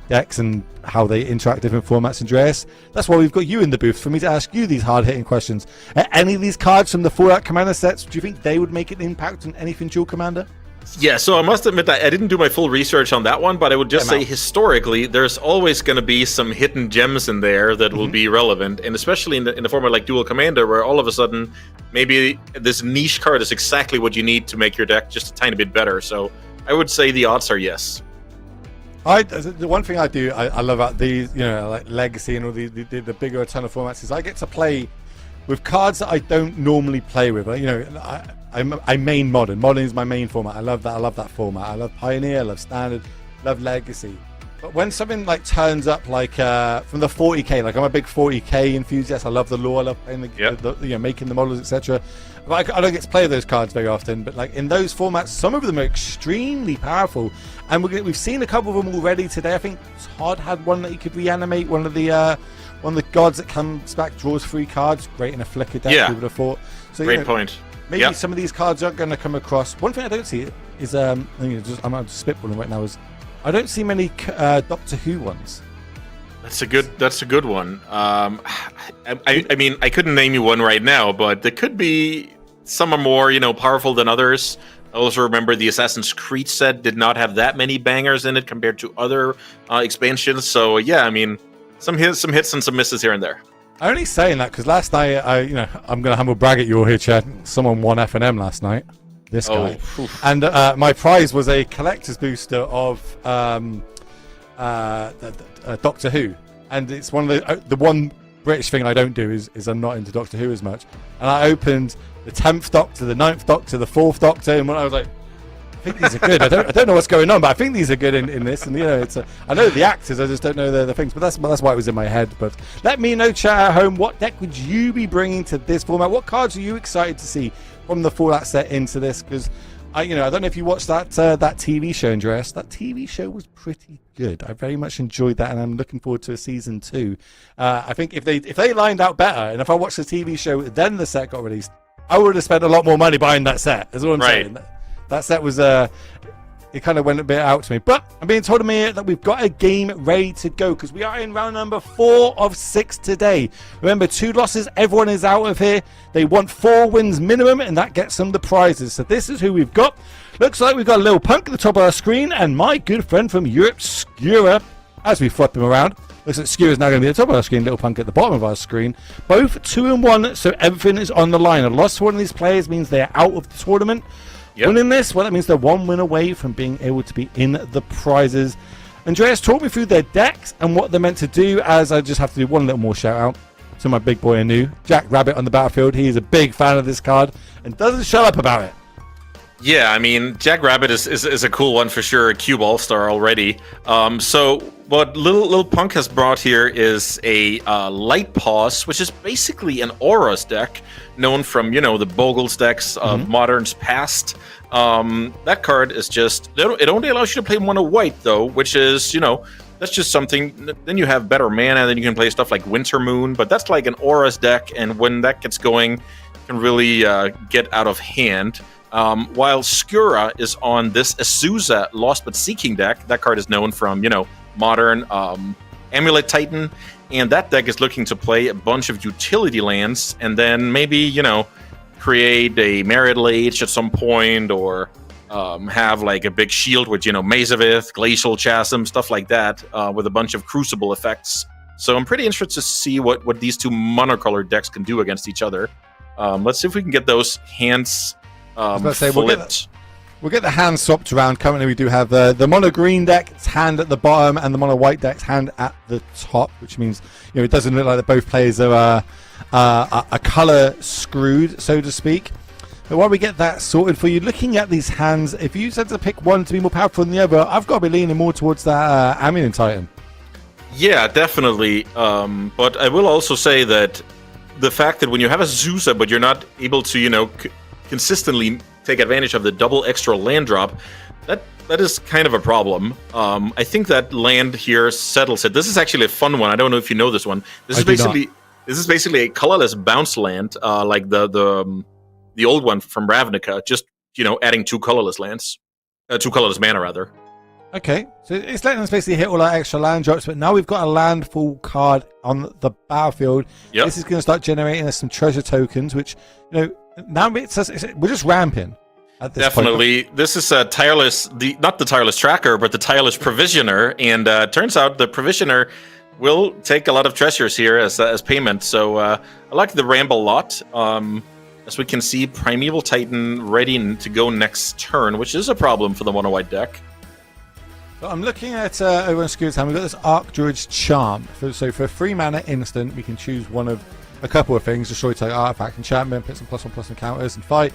decks and how they interact different formats, Andreas. That's why we've got you in the booth for me to ask you these hard-hitting questions. Any of these cards from the Fallout Commander sets, do you think they would make an impact on anything Duel Commander? Yeah, so I must admit that I didn't do my full research on that one, but I would just say historically, there's always going to be some hidden gems in there that will be relevant, and especially in the format like Duel Commander, where all of a sudden, maybe this niche card is exactly what you need to make your deck just a tiny bit better. So I would say the odds are yes. The one thing I love about these, like Legacy and all the bigger ton of formats is I get to play with cards that I don't normally play with. I main Modern. Modern is my main format. I love that format. I love Pioneer, I love Standard, love Legacy. But when something like turns up like from the 40k, like I'm a big 40k enthusiast. I love the lore. I love playing the making the models, etc. But I don't get to play those cards very often. But like in those formats, some of them are extremely powerful, and we've seen a couple of them already today. I think Todd had one that he could reanimate. One of the gods that comes back, draws 3 cards. Great in a flicker deck. Yeah. Who would have thought? So, great point. Maybe some of these cards aren't going to come across. One thing I don't see is I'm just spitballing right now, is I don't see many Doctor Who ones. That's a good one. I mean, I couldn't name you one right now, but there could be some are more powerful than others. I also remember the Assassin's Creed set did not have that many bangers in it compared to other expansions. So yeah, I mean, some hits and some misses here and there. Only saying that because last night, I'm going to humble brag at you all here, Chad. Someone won F&M last night. This guy. And my prize was a collector's booster of Doctor Who. And it's one of the one British thing I don't do is I'm not into Doctor Who as much. And I opened the 10th Doctor, the 9th Doctor, the 4th Doctor, and when I was like, I think these are good. I don't know what's going on, but I think these are good in this. And I know the actors, I just don't know the things. But that's why it was in my head. But let me know, chat at home, what deck would you be bringing to this format? What cards are you excited to see from the Fallout set into this? Because I don't know if you watched that TV show, Andreas. That TV show was pretty good. I very much enjoyed that, and I'm looking forward to a season 2. I think if they lined out better, and if I watched the TV show then the set got released, I would have spent a lot more money buying that set. Is what I'm saying. That set was it kind of went a bit out to me. But I'm being told here that we've got a game ready to go because we are in round number 4 of 6 today. Remember, 2 losses, everyone is out of here. They want 4 wins minimum, and that gets them the prizes. So this is who we've got. Looks like we've got a little punk at the top of our screen, and my good friend from Europe, Skura, as we flip him around. Looks like Skura's now going to be at the top of our screen, little punk at the bottom of our screen. Both 2 and 1, so everything is on the line. A loss for one of these players means they're out of the tournament. Yep. Winning this, well, that means they're 1 win away from being able to be in the prizes. Andreas, talk me through their decks and what they're meant to do, as I just have to do one little more shout out to my big boy Anu, Jack Rabbit on the battlefield. He is a big fan of this card and doesn't shut up about it. Yeah, I mean, Jack Rabbit is a cool one for sure, a Cube All-Star already. So what Lil Punk has brought here is a Light Pause, which is basically an Auras deck, known from, the Bogles decks of Modern's past. That card is just, it only allows you to play mono white, though, which is, that's just something. Then you have better mana, then you can play stuff like Winter Moon, but that's like an Auras deck, and when that gets going, it can really get out of hand. While Skura is on this Azusa Lost But Seeking deck, that card is known from, Modern Amulet Titan, and that deck is looking to play a bunch of utility lands, and then maybe, create a Marital Age at some point, or have like a big shield with, Mazavith, Glacial Chasm, stuff like that, with a bunch of Crucible effects. So I'm pretty interested to see what these 2 monocolored decks can do against each other. Let's see if we can get those hands flipped. We'll get the hand swapped around. Currently, we do have the mono green deck's hand at the bottom and the mono white deck's hand at the top, which means it doesn't look like that both players are color screwed, so to speak. But while we get that sorted for you, looking at these hands, if you said to pick one to be more powerful than the other, I've got to be leaning more towards that Amulet Titan. Yeah, definitely. But I will also say that the fact that when you have a Azusa, but you're not able to, consistently take advantage of the double extra land drop, that is kind of a problem. I think that land here settles it. This is actually a fun one. I don't know if you know this one. This is basically a colorless bounce land, like the old one from Ravnica. Just adding 2 colorless lands, 2 colorless mana rather. Okay, so it's letting us basically hit all our extra land drops, but now we've got a landfall card on the battlefield. Yep. This is going to start generating us some treasure tokens, which now we're just ramping. At this Definitely. Point. This is a not the tireless tracker, but the tireless provisioner. And turns out the provisioner will take a lot of treasures here as payment. So I like the ramp a lot. As we can see, Primeval Titan ready to go next turn, which is a problem for the mono white deck. So I'm looking at over on Skura's hand. We've got this Archdruid's Charm. So for 3 mana instant, we can choose one of a couple of things: destroy target artifact, enchantment, put some +1/+1 counters, and fight.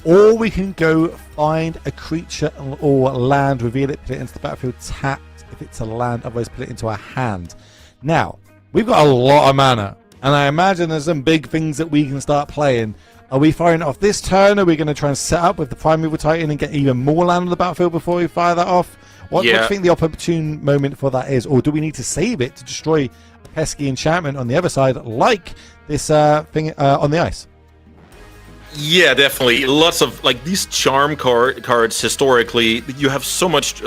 Or we can go find a creature or land, reveal it, put it into the battlefield tapped if it's a land, otherwise put it into our hand. Now, we've got a lot of mana, and I imagine there's some big things that we can start playing. Are we firing it off this turn? Are we going to try and set up with the Primeval Titan and get even more land on the battlefield before we fire that off? What do you think the opportune moment for that is? Or do we need to save it to destroy a pesky enchantment on the other side, like this thing on the ice? Yeah, definitely. Lots of these charm cards. Historically, you have so much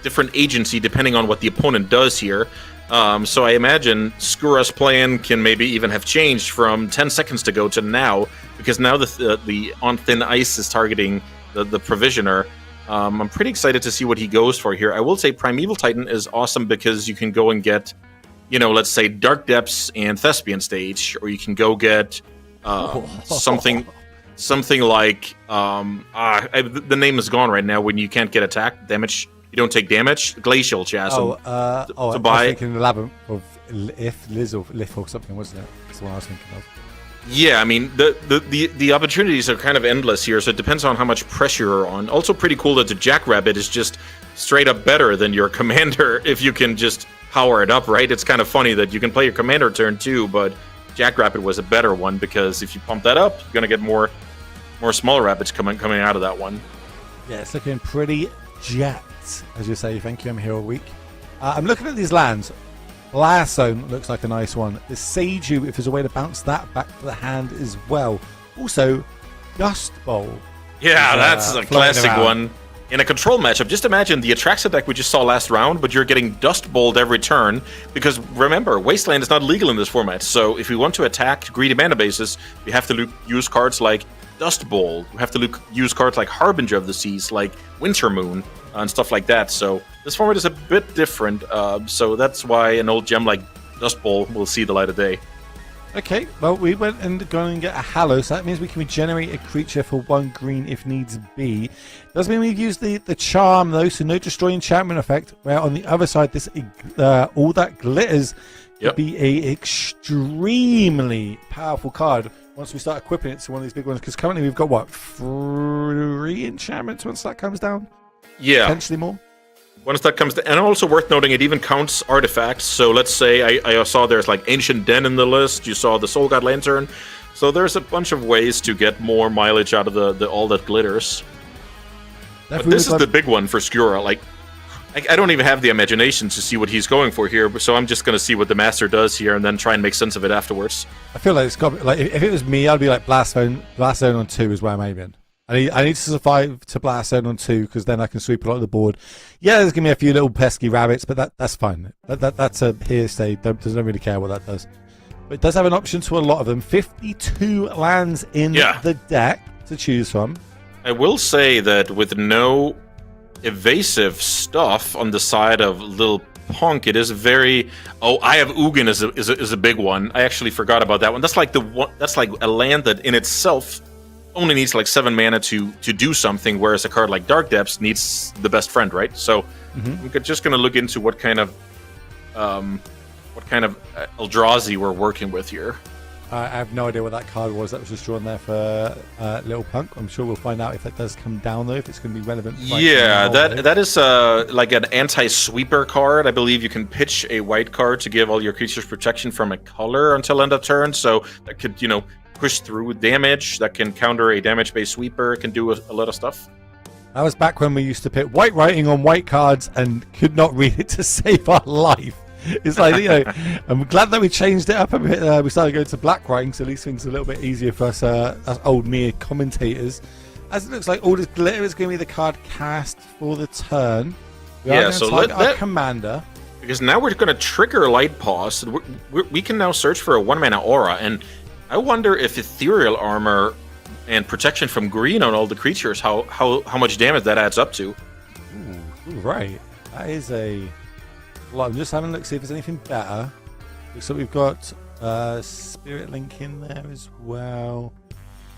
different agency depending on what the opponent does here. So I imagine Skura's plan can maybe even have changed from 10 seconds to go to now, because now the on thin ice is targeting the provisioner. I'm pretty excited to see what he goes for here. I will say Primeval Titan is awesome because you can go and get, let's say Dark Depths and Thespian Stage, or you can go get something like the name is gone right now when you can't get attack damage. You don't take damage. Glacial Chasm. I was thinking the Labyrinth of Liz or Lith or something, wasn't it? That's the one I was thinking of. Yeah, I mean, the opportunities are kind of endless here, so it depends on how much pressure you're on. Also pretty cool that the Jackrabbit is just straight up better than your commander if you can just power it up, right? It's kind of funny that you can play your commander turn 2, but Jackrabbit was a better one because if you pump that up, you're going to get more smaller rabbits coming out of that one. Yeah, it's looking pretty jacked, as you say. Thank you, I'm here all week. I'm looking at these lands. Blast Zone looks like a nice one. The Seiju, if there's a way to bounce that back to the hand as well. Also, Dust Bowl. Yeah, that's a classic one. In a control matchup, just imagine the Atraxa deck we just saw last round, but you're getting Dust Bowled every turn, because remember, Wasteland is not legal in this format, so if we want to attack greedy mana bases, we have to use cards like Dust Bowl, we have to use cards like Harbinger of the Seas, like Winter Moon, and stuff like that. So this format is a bit different, so that's why an old gem like Dust Bowl will see the light of day. Okay, well, we went and gone and get a Hallow, so that means we can regenerate a creature for 1 green if needs be. Doesn't mean we've used the charm, though, so no destroy enchantment effect, where on the other side, this all that glitters could be a extremely powerful card once we start equipping it to one of these big ones, because currently we've got, what, 3 enchantments once that comes down? Yeah. Potentially more? Once that comes down, and also worth noting, it even counts artifacts. So let's say I saw there's like Ancient Den in the list. You saw the Soul God Lantern. So there's a bunch of ways to get more mileage out of the all that glitters. But this is the big one for Skura. Like, I don't even have the imagination to see what he's going for here. So I'm just going to see what the Master does here and then try and make sense of it afterwards. I feel like it's got, like, if it was me, I'd be like Blast Zone on 2 is where I'm aiming. I need to survive to Blast Zone on 2 because then I can sweep a lot of the board. Yeah, there's going to be a few little pesky rabbits, but that's fine. That's a hearsay. Doesn't really care what that does. But it does have an option to a lot of them. 52 lands in the deck to choose from. I will say that with no evasive stuff on the side of Lil Punk, it is very... Oh, I have Ugin is a big one. I actually forgot about that one. That's like that's like a land that in itself only needs like 7 mana to do something, whereas a card like Dark Depths needs the best friend, right? So we're just going to look into what kind of Eldrazi we're working with here. I have no idea what that card was that was just drawn there for Little Punk. I'm sure we'll find out if that does come down, though, if it's going to be relevant. Yeah, that is like an anti-sweeper card. I believe you can pitch a white card to give all your creatures protection from a color until end of turn, so that could, push through damage, that can counter a damage-based sweeper, can do a lot of stuff. That was back when we used to put white writing on white cards and could not read it to save our life. It's like, I'm glad that we changed it up a bit. We started going to black writing, so at least things are a little bit easier for us old mere commentators. As it looks like all this glitter is going to be the card cast for the turn. So let our commander. Because now we're going to trigger Light Pause. We can now search for a 1-mana aura, and I wonder if Ethereal Armor and protection from green on all the creatures, how much damage that adds up to. Ooh, right. That is a lot. I'm just having a look, see if there's anything better. Looks like we've got Spirit Link in there as well.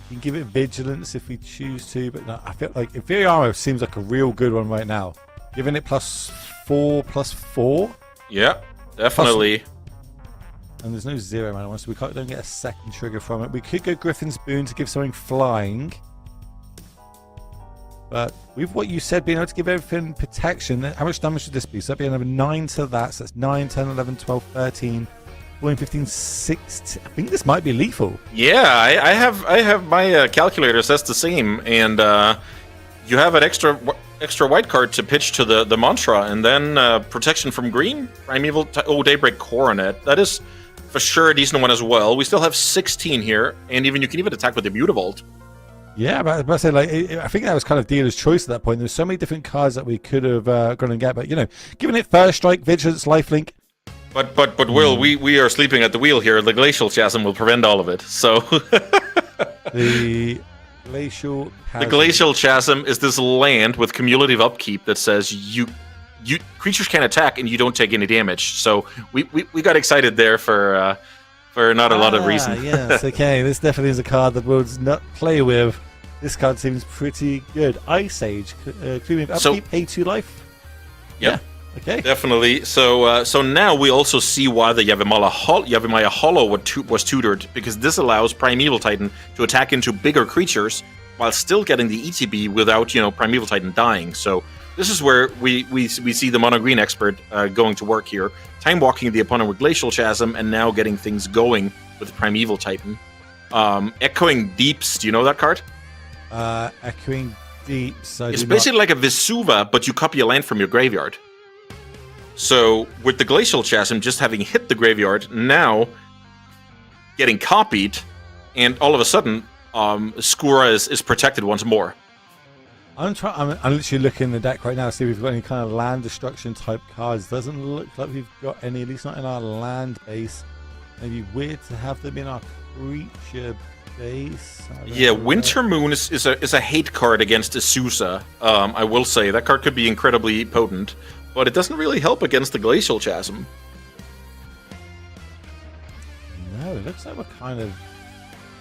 You can give it Vigilance if we choose to, but no, I feel like Ethereal Armor seems like a real good one right now. Giving it +4/+4. Yeah, definitely. And there's no 0 mana, so we don't get a second trigger from it. We could go Griffin's Boon to give something flying. But with what you said, being able to give everything protection, how much damage should this be? So that'd be another 9 to that. So that's 9, 10, 11, 12, 13, 14, 15, 16. I think this might be lethal. Yeah, I have my calculator says the same. And you have an extra white card to pitch to the mantra. And then protection from green, Primeval, Daybreak Coronet. That is for sure a decent one as well. We still have 16 here. And you can even attack with the Mutavault. Yeah, but I was about to say, like, I think that was kind of dealer's choice at that point. There's so many different cards that we could have gone and get, but giving it First Strike, Vigilance, Lifelink. But Will, we are sleeping at the wheel here. The Glacial Chasm will prevent all of it. So the Glacial Chasm. The Glacial Chasm is this land with cumulative upkeep that says creatures can attack and you don't take any damage. So we got excited there for not a lot of reason. Yes, okay. This definitely is a card that we'll not play with. This card seems pretty good. Ice Age, premium upkeep, pay 2 life. Yep. Yeah. Okay. Definitely. So now we also see why the Yavimaya Hollow was tutored, because this allows Primeval Titan to attack into bigger creatures while still getting the ETB without Primeval Titan dying. So this is where we see the mono green expert going to work here, time walking the opponent with Glacial Chasm, and now getting things going with Primeval Titan. Echoing Deeps. Do you know that card? Echoing Deeps. It's basically like a Vesuva, but you copy a land from your graveyard. So with the Glacial Chasm just having hit the graveyard, now getting copied, and all of a sudden, Skura is protected once more. I'm literally looking in the deck right now to see if we've got any kind of land destruction type cards. Doesn't look like we've got any, at least not in our land base. Maybe weird to have them in our creature base. Yeah, Winter Moon is a hate card against Azusa. I will say that card could be incredibly potent, but it doesn't really help against the Glacial Chasm. No, it looks like we're kind of...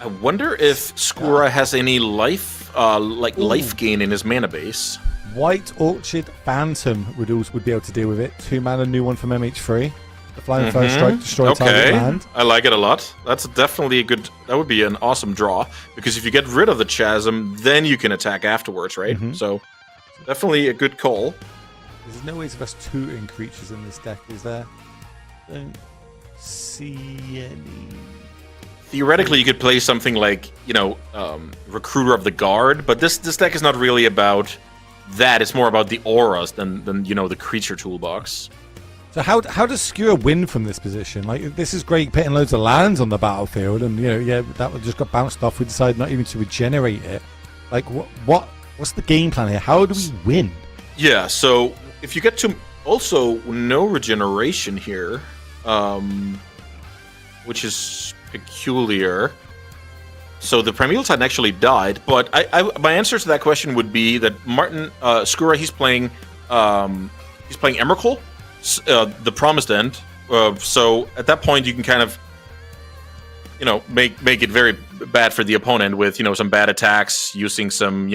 I wonder if Skura has any life, life gain in his mana base. White Orchid Phantom would be able to deal with it. 2 mana, new one from MH3. The Flying First Strike, destroy target land. I like it a lot. That's definitely a good... That would be an awesome draw, because if you get rid of the Chasm, then you can attack afterwards, right? So, definitely a good call. There's no ways of us tutoring creatures in this deck, is there? Don't see any... Theoretically, you could play something like, Recruiter of the Guard, but this deck is not really about that. It's more about the auras than the creature toolbox. So how does Skura win from this position? Like, this is great, putting loads of lands on the battlefield, and that just got bounced off. We decided not even to regenerate it. Like, what's the game plan here? How do we win? Yeah, so if you get to also no regeneration here, which is peculiar. So the Primeval Titan actually died, but my answer to that question would be that Skura, he's playing Emrakul, the Promised End. So at that point, you can kind of, make it very bad for the opponent with, some bad attacks, using some,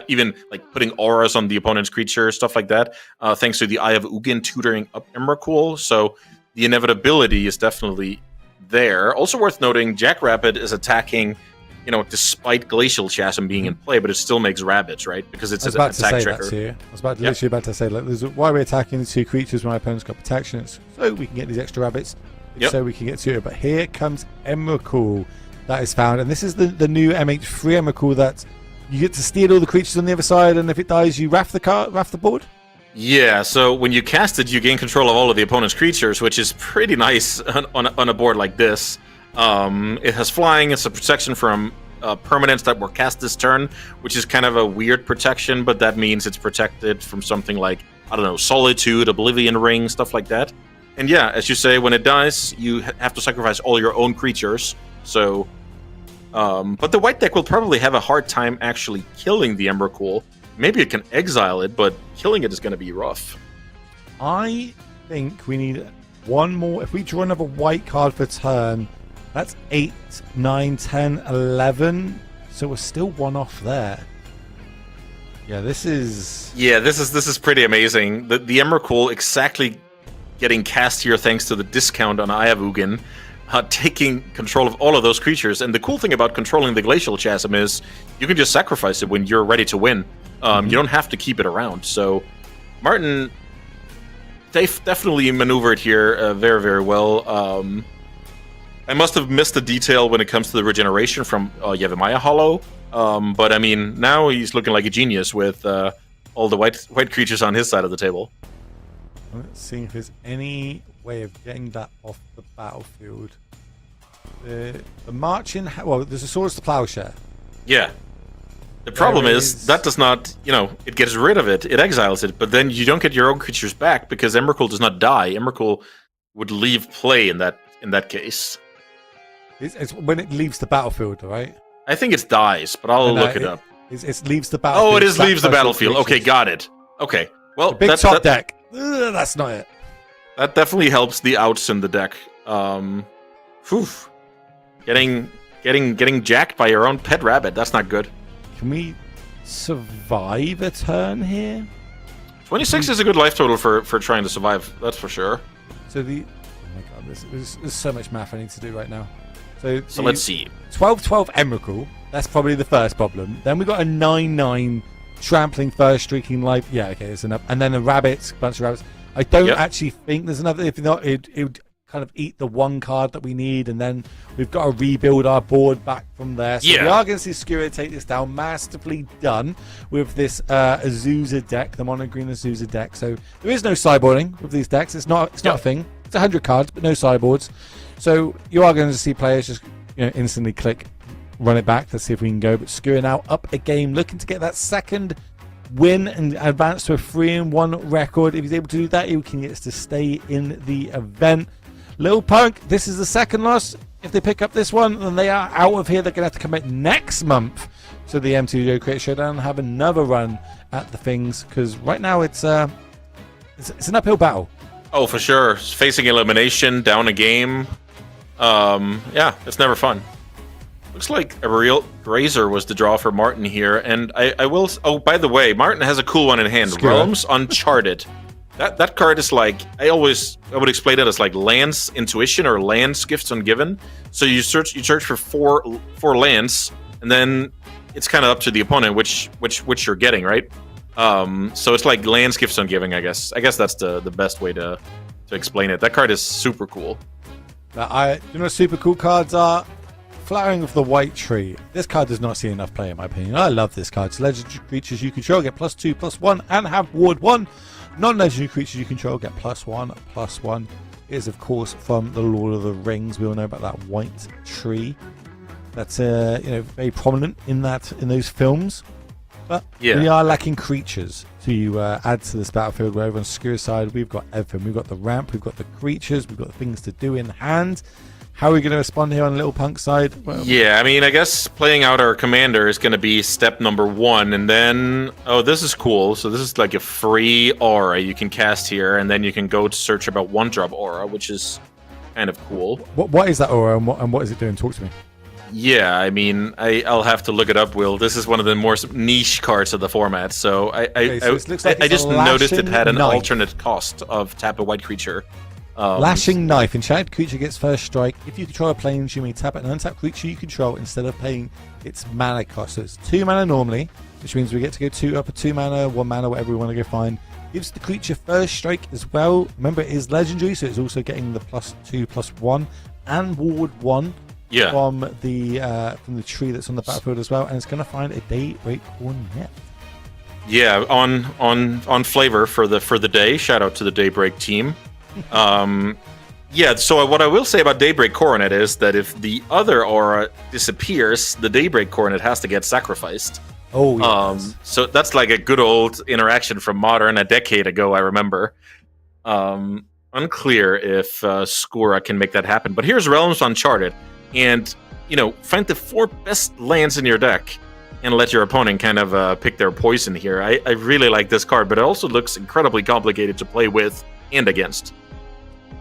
even like putting auras on the opponent's creature, stuff like that. Thanks to the Eye of Ugin tutoring up Emrakul. So the inevitability is definitely there. Also worth noting, Jackrabbit is attacking, despite Glacial Chasm being in play, but it still makes rabbits, right? Because it's an attack trigger. I was literally about to say, like, why we're attacking the 2 creatures when my opponent's got protection. It's so we can get these extra rabbits. So we can get to it. But here comes Emrakul that is found, and this is the new MH3 Emrakul that you get to steal all the creatures on the other side, and if it dies, you raff the board. Yeah, so when you cast it, you gain control of all of the opponent's creatures, which is pretty nice on a board like this. It has flying. It's a protection from permanents that were cast this turn, which is kind of a weird protection, but that means it's protected from something like, I don't know, Solitude, Oblivion Ring, stuff like that. And yeah, as you say, when it dies, you have to sacrifice all your own creatures. So, but the white deck will probably have a hard time actually killing the Emrakul. Maybe it can exile it, but killing it is going to be rough. I think we need one more. If we draw another white card for turn, that's 8, 9, 10, 11. So we're still 1 off there. Yeah, this is pretty amazing. The Emrakul exactly getting cast here thanks to the discount on Eye of Ugin, taking control of all of those creatures. And the cool thing about controlling the Glacial Chasm is you can just sacrifice it when you're ready to win. You don't have to keep it around. So Martin, they've definitely maneuvered here very, very well. I must have missed the detail when it comes to the regeneration from Yavimaya Hollow. But I mean, now he's looking like a genius with all the white creatures on his side of the table. Let's see if there's any way of getting that off the battlefield. The marching... Well, there's a Swords to Plowshare. Yeah. The problem is that does not, it gets rid of it, it exiles it, but then you don't get your own creatures back because Emrakul does not die. Emrakul would leave play in that case. It's when it leaves the battlefield, right? I think it dies, but I'll look it up. It leaves the battlefield. Oh, it leaves the battlefield. Okay, got it. Okay. Well, big top deck. That's not it. That definitely helps the outs in the deck. Whew. Getting jacked by your own pet rabbit. That's not good. Can we survive a turn here? 26 is a good life total for trying to survive. That's for sure. So oh my god, there's so much math I need to do right now. So let's see. 12-12 Emrakul. That's probably the first problem. Then we got a 9-9 trampling first streaking life. Yeah, okay, there's enough. And then a rabbit, bunch of rabbits. I don't actually think there's another. If not, it would kind of eat the one card that we need, and then we've got to rebuild our board back from there. So we are going to see Skura take this down. Masterfully done with this Azusa deck, the mono green Azusa deck. So there is no sideboarding with these decks. It's not a thing. It's 100 cards, but no sideboards. So you are going to see players just instantly click, run it back. Let's see if we can go. But Skura now up a game, looking to get that second win and advance to a 3-1 record. If he's able to do that, he can get us to stay in the event. Little Punk, this is the second loss. If they pick up this one, then they are out of here. They're going to have to come back next month to the MTGO Create Showdown and have another run at the things, because right now it's an uphill battle. Oh, for sure. Facing elimination, down a game. Yeah, it's never fun. Looks like a real Razor was the draw for Martin here, and I will. Oh, by the way, Martin has a cool one in hand. Skura. Realms Uncharted. That card is like, I would explain it as like lands intuition or lands gifts ungiven. So you search for four lands, and then it's kind of up to the opponent which you're getting, right? So it's like lands gifts ungiven, I guess. I guess that's the best way to explain it. That card is super cool. You know what super cool cards are? Flowering of the White Tree. This card does not see enough play in my opinion. I love this card. It's legendary creatures you control get +2/+1 and have ward 1. Non-legendary creatures you control get +1/+1. It is of course from the Lord of the Rings. We all know about that White Tree. That's very prominent in those films. But we are lacking creatures to add to this battlefield. Where over on Skura's side, we've got everything. We've got the ramp, we've got the creatures, we've got the things to do in hand. How are we going to respond here on Little Punk's side? Well, yeah, I mean, I guess playing out our commander is going to be step number 1. And then, this is cool. So this is like a free aura you can cast here. And then you can go to search about 1-drop aura, which is kind of cool. What is that aura and what is it doing? Talk to me. Yeah, I mean, I'll have to look it up, Will. This is one of the more niche cards of the format. So I just noticed it had an alternate cost of tap a white creature. Lashing Knife. Enchanted creature gets first strike. If you control a planes, you may tap an untapped creature you control instead of paying its mana cost. So it's 2 mana normally, which means we get to go 2 mana, 1 mana, whatever we want to go find. Gives the creature first strike as well. Remember, it is legendary, so it's also getting the +2/+1 and ward 1 from the tree that's on the battlefield as well. And it's going to find a Daybreak Cornet. Yeah, on flavor for the day. Shout out to the Daybreak team. So what I will say about Daybreak Coronet is that if the other aura disappears, the Daybreak Coronet has to get sacrificed. Oh, yes. So that's like a good old interaction from Modern a decade ago, I remember. Unclear if Skura can make that happen. But here's Realms Uncharted. And, find the 4 best lands in your deck and let your opponent kind of pick their poison here. I really like this card, but it also looks incredibly complicated to play with and against.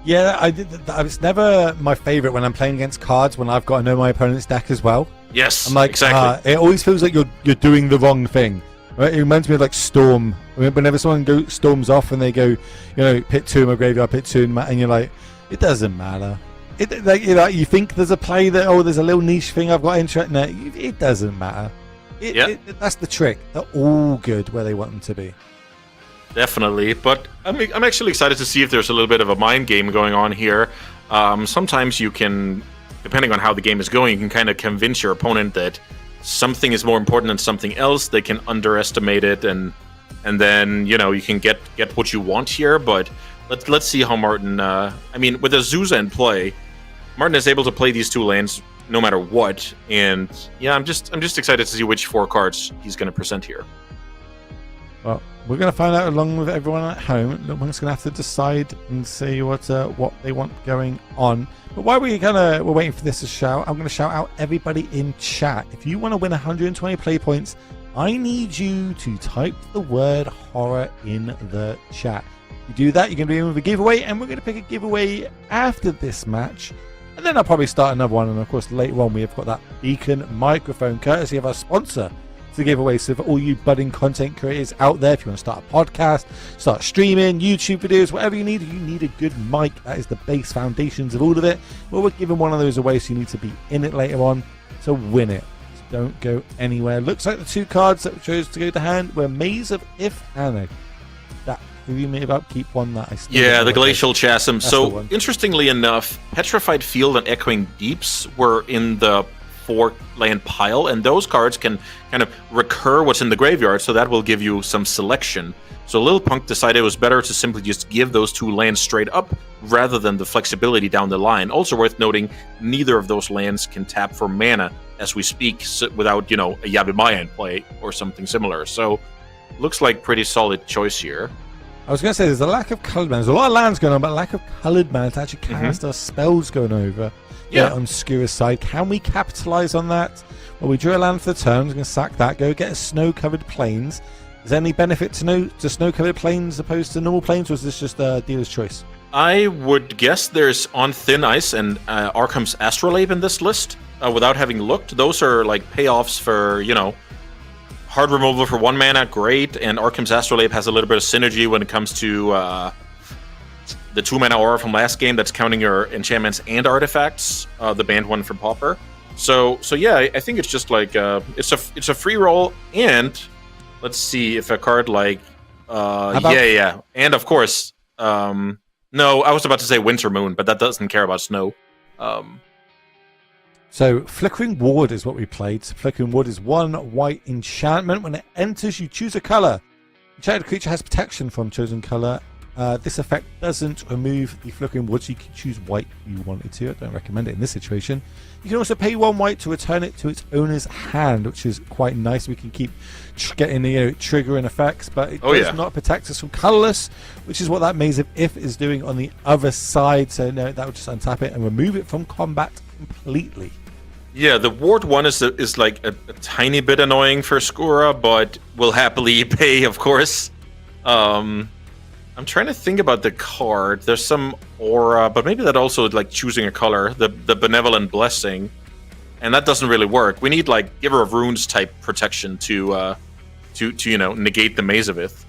Yeah, it's never my favorite when I'm playing against cards when I've got to know my opponent's deck as well. Yes, I'm like, exactly. It always feels like you're doing the wrong thing. Right? It reminds me of like Storm. Whenever someone storms off and they go, pit 2 in my graveyard, pit 2 and you're like, it doesn't matter. You think there's a play that there's a little niche thing I've got interest in. No, it doesn't matter. That's the trick. They're all good where they want them to be. Definitely, but I'm actually excited to see if there's a little bit of a mind game going on here. Sometimes you can, depending on how the game is going, you can kind of convince your opponent that something is more important than something else. They can underestimate it, and then you can get what you want here. But let's see how Martin. With Azusa in play, Martin is able to play these 2 lands no matter what, and I'm just excited to see which 4 cards he's going to present here. Well, we're going to find out along with everyone at home. We're going to have to decide and see what they want going on. But while we're waiting for this to shout, I'm going to shout out everybody in chat. If you want to win 120 play points, I need you to type the word horror in the chat. You do that, you're going to be in with a giveaway, and we're going to pick a giveaway after this match. And then I'll probably start another one. And of course, later on, we have got that Beacon microphone, courtesy of our sponsor, to give away. So for all you budding content creators out there, if you want to start a podcast, start streaming, YouTube videos, whatever you need a good mic. That is the base foundations of all of it. Well, we're giving one of those away, so you need to be in it later on to win it. So don't go anywhere. Looks like the two cards that we chose to go to hand were Maze of If and that Agreement of Upkeep one that I still Yeah, the Glacial Chasm. That's So, interestingly enough, Petrified Field and Echoing Deeps were in the 4-land pile, and those cards can kind of recur what's in the graveyard, so that will give you some selection. So Lil Punk decided it was better to simply just give those 2 lands straight up, rather than the flexibility down the line. Also worth noting, neither of those lands can tap for mana as we speak, without, a Yabimaya in play or something similar. So, looks like pretty solid choice here. I was going to say, there's a lack of coloured mana. There's a lot of lands going on, but a lack of coloured mana to actually cast our spells going over. Yeah. On Skura's side. Can we capitalise on that? Well, we drew a land for the turn. We're going to sack that. Go get a snow-covered plains. Is there any benefit to snow-covered plains opposed to normal plains, or is this just a dealer's choice? I would guess there's On Thin Ice and Arkham's Astrolabe in this list, without having looked. Those are like payoffs for, hard removal for 1 mana, great, and Arkham's Astrolabe has a little bit of synergy when it comes to the 2-mana aura from last game that's counting your enchantments and artifacts, the banned one from Pauper. So yeah, I think it's just like it's a free roll, and let's see if a card like and of course no, I was about to say Winter Moon, but that doesn't care about snow. So, Flickering Ward is what we played. So Flickering Ward is 1 white enchantment. When it enters, you choose a colour. Enchanted creature has protection from chosen colour. This effect doesn't remove the Flickering Ward, so you can choose white if you wanted to. I don't recommend it in this situation. You can also pay 1 white to return it to its owner's hand, which is quite nice. We can keep getting triggering effects, but it does not protect us from colourless, which is what that Maze of If is doing on the other side. So no, that will just untap it and remove it from combat completely. Yeah, the Ward 1 is like a tiny bit annoying for Skura, but will happily pay, of course. I'm trying to think about the card. There's some aura, but maybe that also like choosing a color, the Benevolent Blessing, and that doesn't really work. We need like Giver of Runes type protection to negate the Maze of Ith.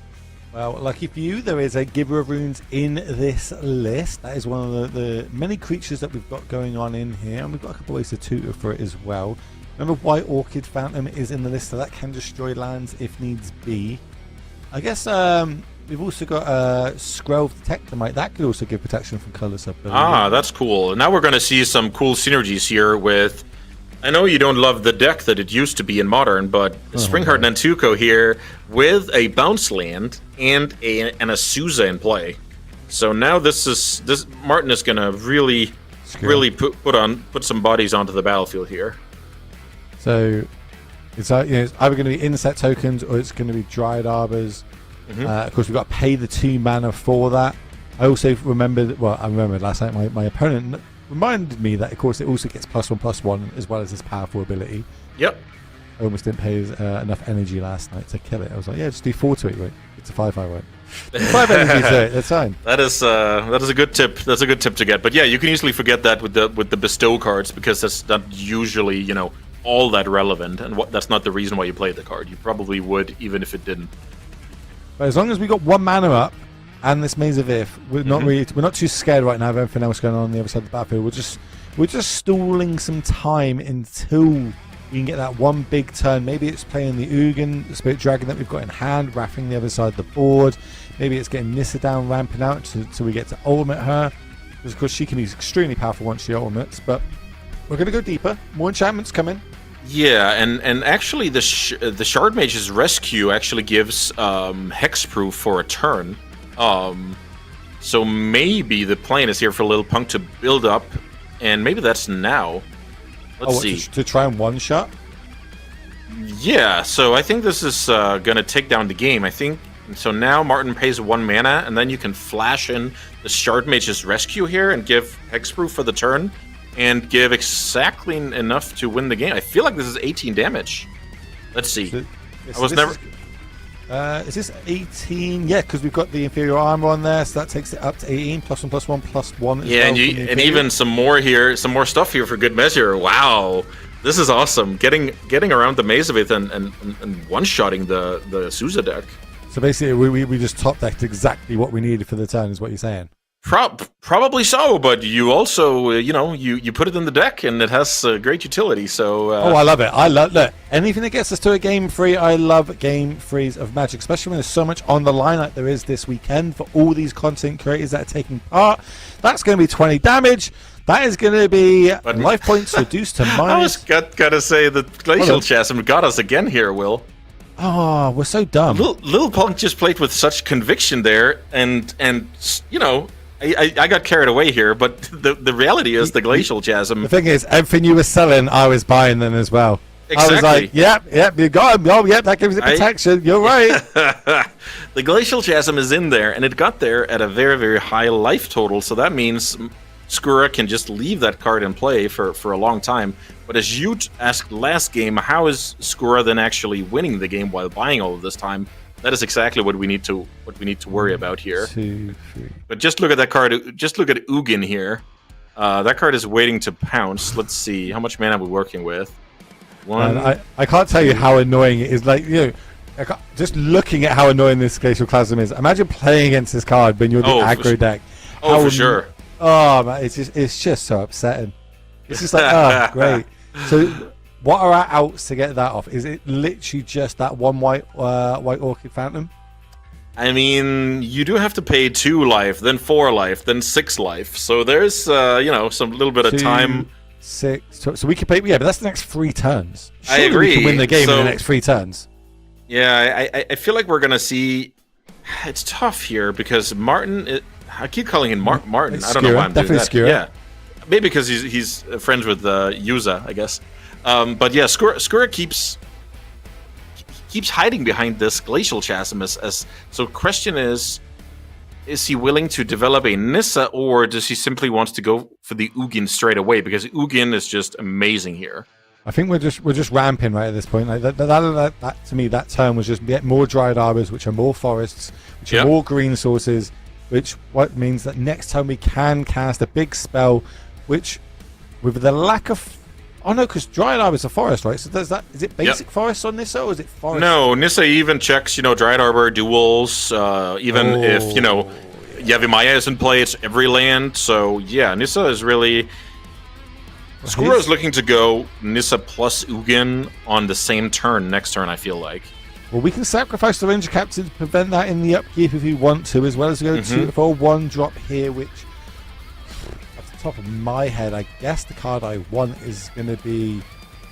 Well, lucky for you, there is a Giver of Runes in this list. That is one of the many creatures that we've got going on in here, and we've got a couple ways to tutor for it as well. Remember, White Orchid Phantom is in the list, so that can destroy lands if needs be. I guess we've also got Skrelv Tectomite. That could also give protection from colors up. That's cool. Now we're going to see some cool synergies here with... I know you don't love the deck that it used to be in Modern, but Springheart Nantuko here with a bounce land and an Azusa in play. So now this Martin is going to really put some bodies onto the battlefield here. So it's it's either going to be inset tokens or it's going to be Dryad Arbors. Of course, we've got to pay the 2 mana for that. I also remembered, I remembered last night my opponent reminded me that, of course, it also gets +1/+1 as well as this powerful ability. Yep. I almost didn't pay enough energy last night to kill it. I was like, yeah, just do 4 to it, right? It's a 5/5, right? 5 energy to it, that's fine. That is a good tip. That's a good tip to get. But yeah, you can easily forget that with the bestow cards, because that's not usually, all that relevant, and that's not the reason why you played the card. You probably would, even if it didn't. But as long as we got 1 mana up and this Maze of If, we're not too scared right now of everything else going on the other side of the battlefield. We're just stalling some time until we can get that one big turn. Maybe it's playing the Ugin, the Spirit Dragon that we've got in hand, wrapping the other side of the board. Maybe it's getting Nissa down, ramping out so we get to ultimate her. Because of course she can be extremely powerful once she ultimates. But we're going to go deeper. More enchantments coming. Yeah, and actually the Shard Mage's Rescue actually gives hexproof for a turn. So maybe the plan is here for Lil Punk to build up, and maybe that's now. Let's see. To try and one-shot? Yeah, so I think this is going to take down the game. I think so. Now Martin pays 1 mana, and then you can flash in the Shard Mage's Rescue here and give hexproof for the turn, and give exactly enough to win the game. I feel like this is 18 damage. Let's see. Is this 18? Yeah, because we've got the inferior armor on there, so that takes it up to 18. +1/+1/+1. Yeah, well and even some more here, some more stuff here for good measure. Wow, this is awesome. Getting around the maze of it and one-shotting the Sousa deck. So basically, we just top decked exactly what we needed for the turn, is what you're saying. Probably so, but you also, you put it in the deck and it has great utility. So I love it. Look, anything that gets us to a game 3. I love game 3s of Magic, especially when there's so much on the line like there is this weekend for all these content creators that are taking part. That's going to be 20 damage. That is going to be life points reduced to minus. I was gotta say the Glacial Chasm got us again here, Will. Oh, we're so dumb. Lil Punk just played with such conviction there, and I got carried away here, but the reality is the Glacial Chasm. The thing is, everything you were selling, I was buying them as well. Exactly. I was like, yep, you got them. Oh, yep, that gives it protection. You're right. The Glacial Chasm is in there, and it got there at a very, very high life total, so that means Skura can just leave that card in play for a long time. But as you asked last game, how is Skura then actually winning the game while buying all of this time? That is exactly what we need to worry about here. 2, 3. But just look at that card. Just look at Ugin here. That card is waiting to pounce. Let's see, how much mana are we working with? 1. I can't tell you how annoying it is. Like, just looking at how annoying this Glacial Chasm is. Imagine playing against this card when you're the aggro deck. Oh, for sure. Oh man, it's just so upsetting. It's just like, oh great. So what are our outs to get that off? Is it literally just that one white Orchid Phantom? I mean, you do have to pay 2 life, then 4 life, then 6 life. So there's some little bit of 2, time. 6. So we could pay. Yeah, but that's the next 3 turns. Surely I agree. We can win the game in the next 3 turns. Yeah, I feel like we're gonna see. It's tough here because Martin. I keep calling him Martin. I don't know why I'm doing that. Skura. Yeah, maybe because he's friends with Yuza, I guess. But yeah, Skura keeps hiding behind this Glacial Chasm. So question is he willing to develop a Nissa, or does he simply want to go for the Ugin straight away? Because Ugin is just amazing here. I think we're just ramping right at this point. Like that to me, that term was just get more Dryad Arbors, which are more forests, which are more green sources. Which means that next time we can cast a big spell, which with the lack of... Oh no, because Dryad Arbor is a forest, right? So is it basic forest on Nissa, or is it forest? No, Nissa even checks, Dryad Arbor, duels, even if, Yavimaya is in play, it's every land. So yeah, Nissa is really... Skura is looking to go Nissa plus Ugin on the same turn next turn, I feel like. Well, we can sacrifice the Ranger Captain to prevent that in the upkeep if we want to, as well as go for a 1-drop here, which, off the top of my head, I guess the card I want is going to be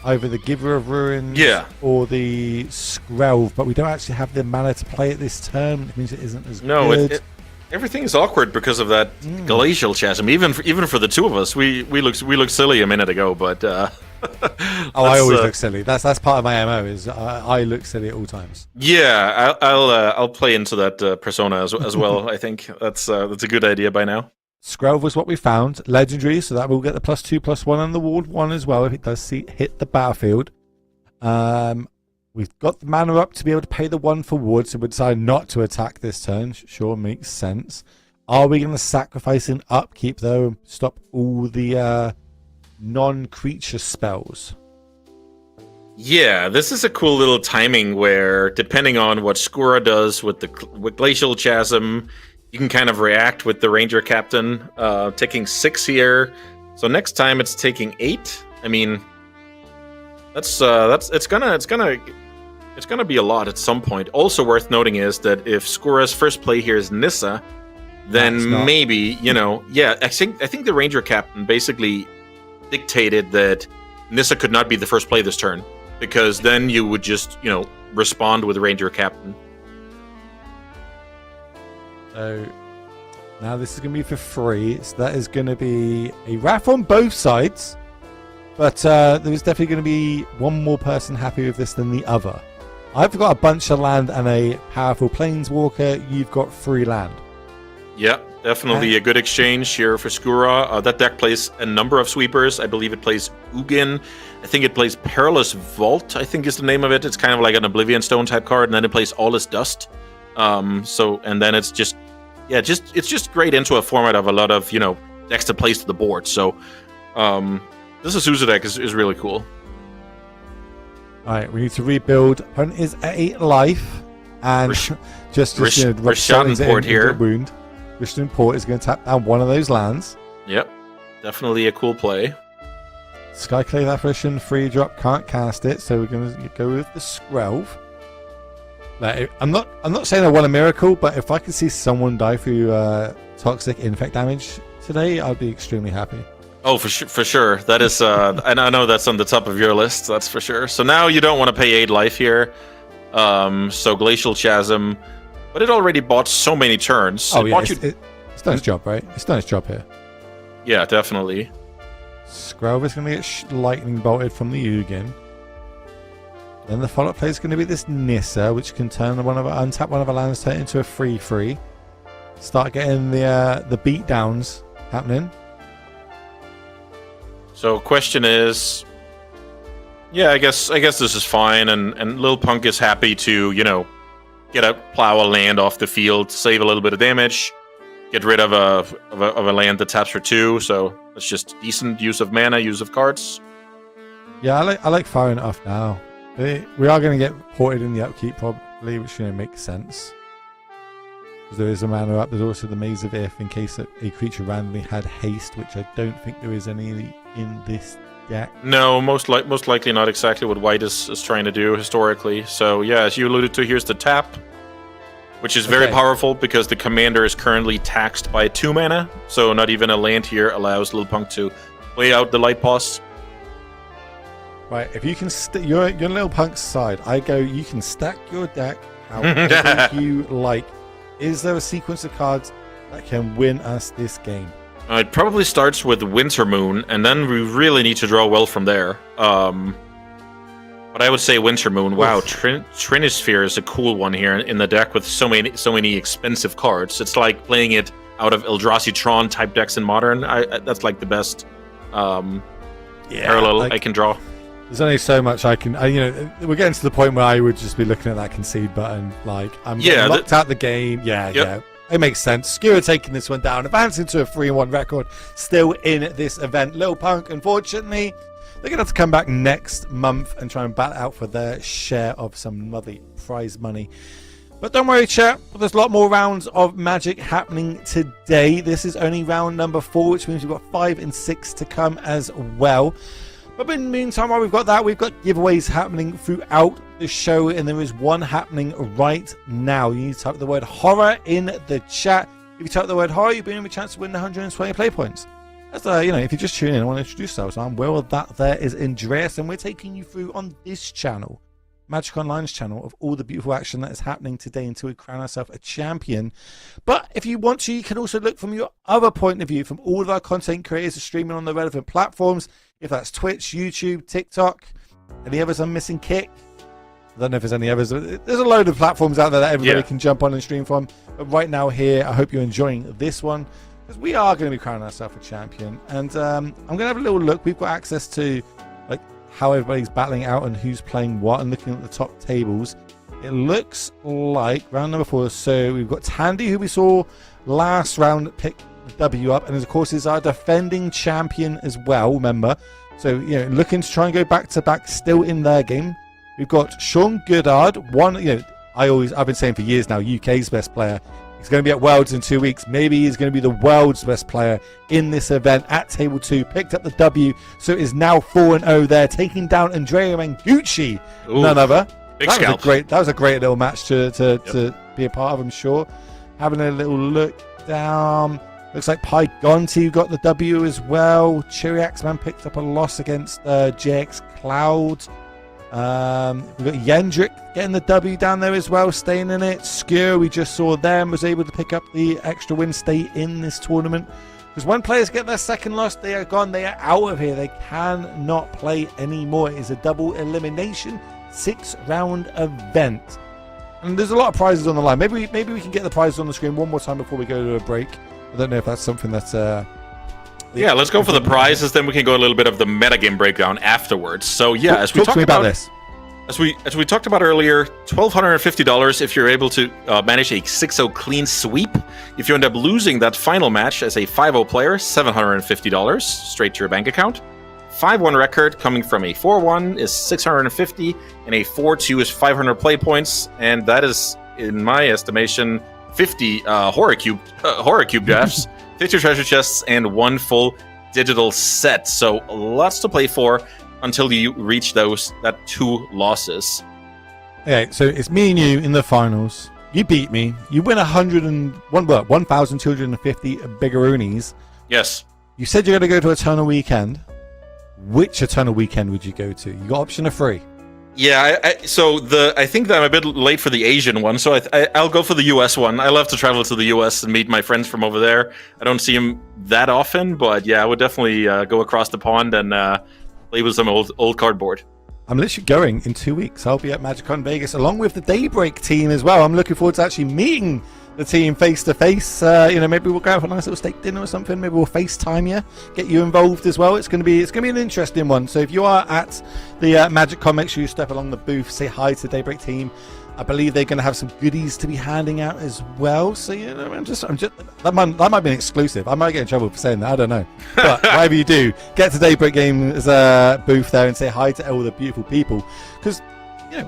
either the Giver of Ruins or the Skrelv, but we don't actually have the mana to play it this turn. It means it isn't as good. Everything is awkward because of that Glacial Chasm. Even for the two of us, we look silly a minute ago, but I always look silly. That's part of my MO. Is I look silly at all times. Yeah, I'll play into that persona as well. I think that's a good idea by now. Skrelv was what we found, legendary, so that will get the +2/+1 on the ward 1 as well if it does hit the battlefield. We've got the mana up to be able to pay the 1 for ward, so we decide not to attack this turn. Sure, makes sense. Are we going to sacrifice an upkeep, though, and stop all the non-creature spells? Yeah, this is a cool little timing where, depending on what Skura does with Glacial Chasm, you can kind of react with the Ranger Captain, taking 6 here. So next time it's taking 8. I mean, it's gonna be a lot at some point. Also worth noting is that if Skura's first play here is Nissa, then maybe I think the Ranger Captain basically dictated that Nissa could not be the first play this turn, because then you would just respond with Ranger Captain. So now this is going to be for free. So that is going to be a wrath on both sides, but there's definitely going to be one more person happy with this than the other. I've got a bunch of land and a powerful Planeswalker. You've got 3 land. Yep. Definitely a good exchange here for Skura. That deck plays a number of sweepers. I believe it plays Ugin. I think it plays Perilous Vault, I think is the name of it. It's kind of like an Oblivion Stone type card, and then it plays All-Is Dust. And then it's just great into a format of a lot of, decks to place to the board. So this Azusa deck is really cool. Alright, we need to rebuild. Opponent is at 8 life. And Rishon Port here. Wound. Rishon Port is going to tap down one of those lands. Yep. Definitely a cool play. Skyclave Apparition, free drop, can't cast it, so we're going to go with the Skrelv. Like, I'm not saying I want a miracle, but if I can see someone die through toxic infect damage today, I'd be extremely happy. Oh, for sure. That is, and I know that's on the top of your list. That's for sure. So now you don't want to pay 8 life here. So Glacial Chasm, but it already bought so many turns. Oh yeah, it's done its job, right? It's done its job here. Yeah, definitely. Skrelv is going to get lightning bolted from the Ugin. Then the follow-up play is going to be this Nissa, which can turn untap one of our lands, turn it into a 3/3. Start getting the beatdowns happening. So question is, yeah, I guess this is fine, and Lil Punk is happy to, plow a land off the field, save a little bit of damage, get rid of a land that taps for 2. So it's just decent use of mana, use of cards. Yeah, I like firing it off now. We are going to get ported in the upkeep probably, which makes sense. Because there is a mana up. There's also the Maze of If in case a creature randomly had haste, which I don't think there is any in this deck. No, most likely not exactly what White is trying to do historically. So yeah, as you alluded to, here's the tap, which is very powerful because the commander is currently taxed by 2 mana. So not even a land here allows Lil Punk to play out the Light Boss. Right, if you can you're Lil Punk's side, you can stack your deck however you like. Is there a sequence of cards that can win us this game? It probably starts with Winter Moon, and then we really need to draw well from there. But I would say Winter Moon. Wow, Trinisphere is a cool one here in the deck with so many expensive cards. It's like playing it out of Eldrazi Tron type decks in Modern. That's like the best parallel I can draw. There's only so much I can. We're getting to the point where I would just be looking at that concede button. Like, I'm locked out the game. Yeah. It makes sense. Skura taking this one down, advancing to a 3-1 record, still in this event. Lil Punk, unfortunately, they're going to have to come back next month and try and battle out for their share of some mother prize money. But don't worry, chat. There's a lot more rounds of Magic happening today. This is only round number 4, which means we've got 5 and 6 to come as well. But in the meantime, while we've got that, we've got giveaways happening throughout the show, and there is one happening right now. You need to type the word horror in the chat. If you type the word horror, you'll be in a chance to win 120 play points. That's if you just tune in, I want to introduce ourselves. I'm Will. That there is Andreas, and we're taking you through on this channel, Magic Online's channel, of all the beautiful action that is happening today until we crown ourselves a champion. But if you want to, you can also look from your other point of view, from all of our content creators are streaming on the relevant platforms. If that's Twitch, YouTube, TikTok, any others I'm missing, Kick. I don't know if there's any others. There's a load of platforms out there that everybody can jump on and stream from. But right now here, I hope you're enjoying this one, because we are going to be crowning ourselves a champion. And I'm going to have a little look. We've got access to how everybody's battling out and who's playing what, and looking at the top tables. It looks like round number 4. So we've got Tandy, who we saw last round, pick the W up, and of course is our defending champion as well, remember. So looking to try and go back to back, still in their game. We've got Sean Goodard, I've been saying for years now, UK's best player. He's going to be at Worlds in 2 weeks. Maybe he's going to be the world's best player in this event at Table 2. Picked up the W, so is now 4-0 there, taking down Andrea Mangucci, none other. That was a great little match to be a part of, I'm sure. Having a little look down. Looks like Pygonti got the W as well. Chiriaxman picked up a loss against XJCloud. We've got Yendrick getting the W down there as well, staying in it. Skura, we just saw them, was able to pick up the extra win, stay in this tournament. Because when players get their second loss, they are gone, they are out of here. They cannot play anymore. It is a double elimination 6-round event. And there's a lot of prizes on the line. Maybe we can get the prizes on the screen one more time before we go to a break. I don't know if that's something that's... yeah, let's go for the prizes, then we can go a little bit of the metagame breakdown afterwards. So yeah, as we talk talked to me about this. As we talked about earlier, $1,250 if you're able to manage a 6-0 clean sweep. If you end up losing that final match as a 5-0 player, $750 straight to your bank account. 5-1 record coming from a 4-1 is $650, and a 4-2 is 500 play points, and that is, in my estimation, 50 horror cube drafts, 50 treasure chests, and 1 full digital set. So lots to play for until you reach that 2 losses. Okay, so it's me and you in the finals. You beat me. You win 1,250 biggeroonies. Yes. You said you're going to go to Eternal Weekend. Which Eternal Weekend would you go to? You got option of 3. Yeah, I think that I'm a bit late for the Asian one, so I'll go for the US one. I love to travel to the US and meet my friends from over there. I don't see them that often, but yeah, I would definitely go across the pond and play with some old cardboard. I'm literally going in 2 weeks. I'll be at MagicCon Vegas along with the Daybreak team as well. I'm looking forward to actually meeting the team face to face. Maybe we'll go out for a nice little steak dinner or something. Maybe we'll FaceTime you, get you involved as well. It's going to be an interesting one. So if you are at the MagicCon, make sure you step along the booth, say hi to the Daybreak team. I believe they're going to have some goodies to be handing out as well. So I'm just that might be an exclusive. I might get in trouble for saying that. I don't know. But whatever you do, get to Daybreak Games booth there and say hi to all the beautiful people. Because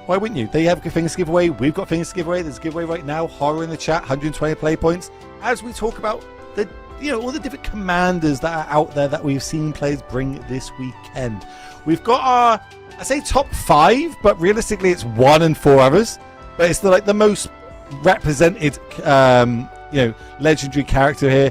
why wouldn't you? They have good things to give away. We've got things to give away. There's a giveaway right now. Horror in the chat, 120 play points. As we talk about all the different commanders that are out there that we've seen players bring this weekend. We've got our, I say top 5, but realistically it's 1 and 4 others. But it's the most represented, legendary character here.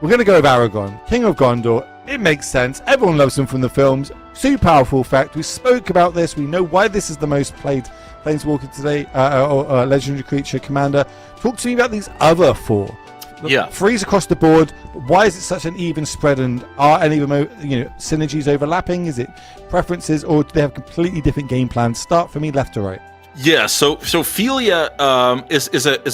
We're going to go with Aragorn, King of Gondor. It makes sense. Everyone loves him from the films. Super powerful fact. We spoke about this. We know why this is the most played Planeswalker today, or legendary creature commander. Talk to me about these other 4. Yeah. 3's across the board. But why is it such an even spread? And are any of them, synergies overlapping? Is it preferences, or do they have completely different game plans? Start for me, left to right. Yeah, so Philia is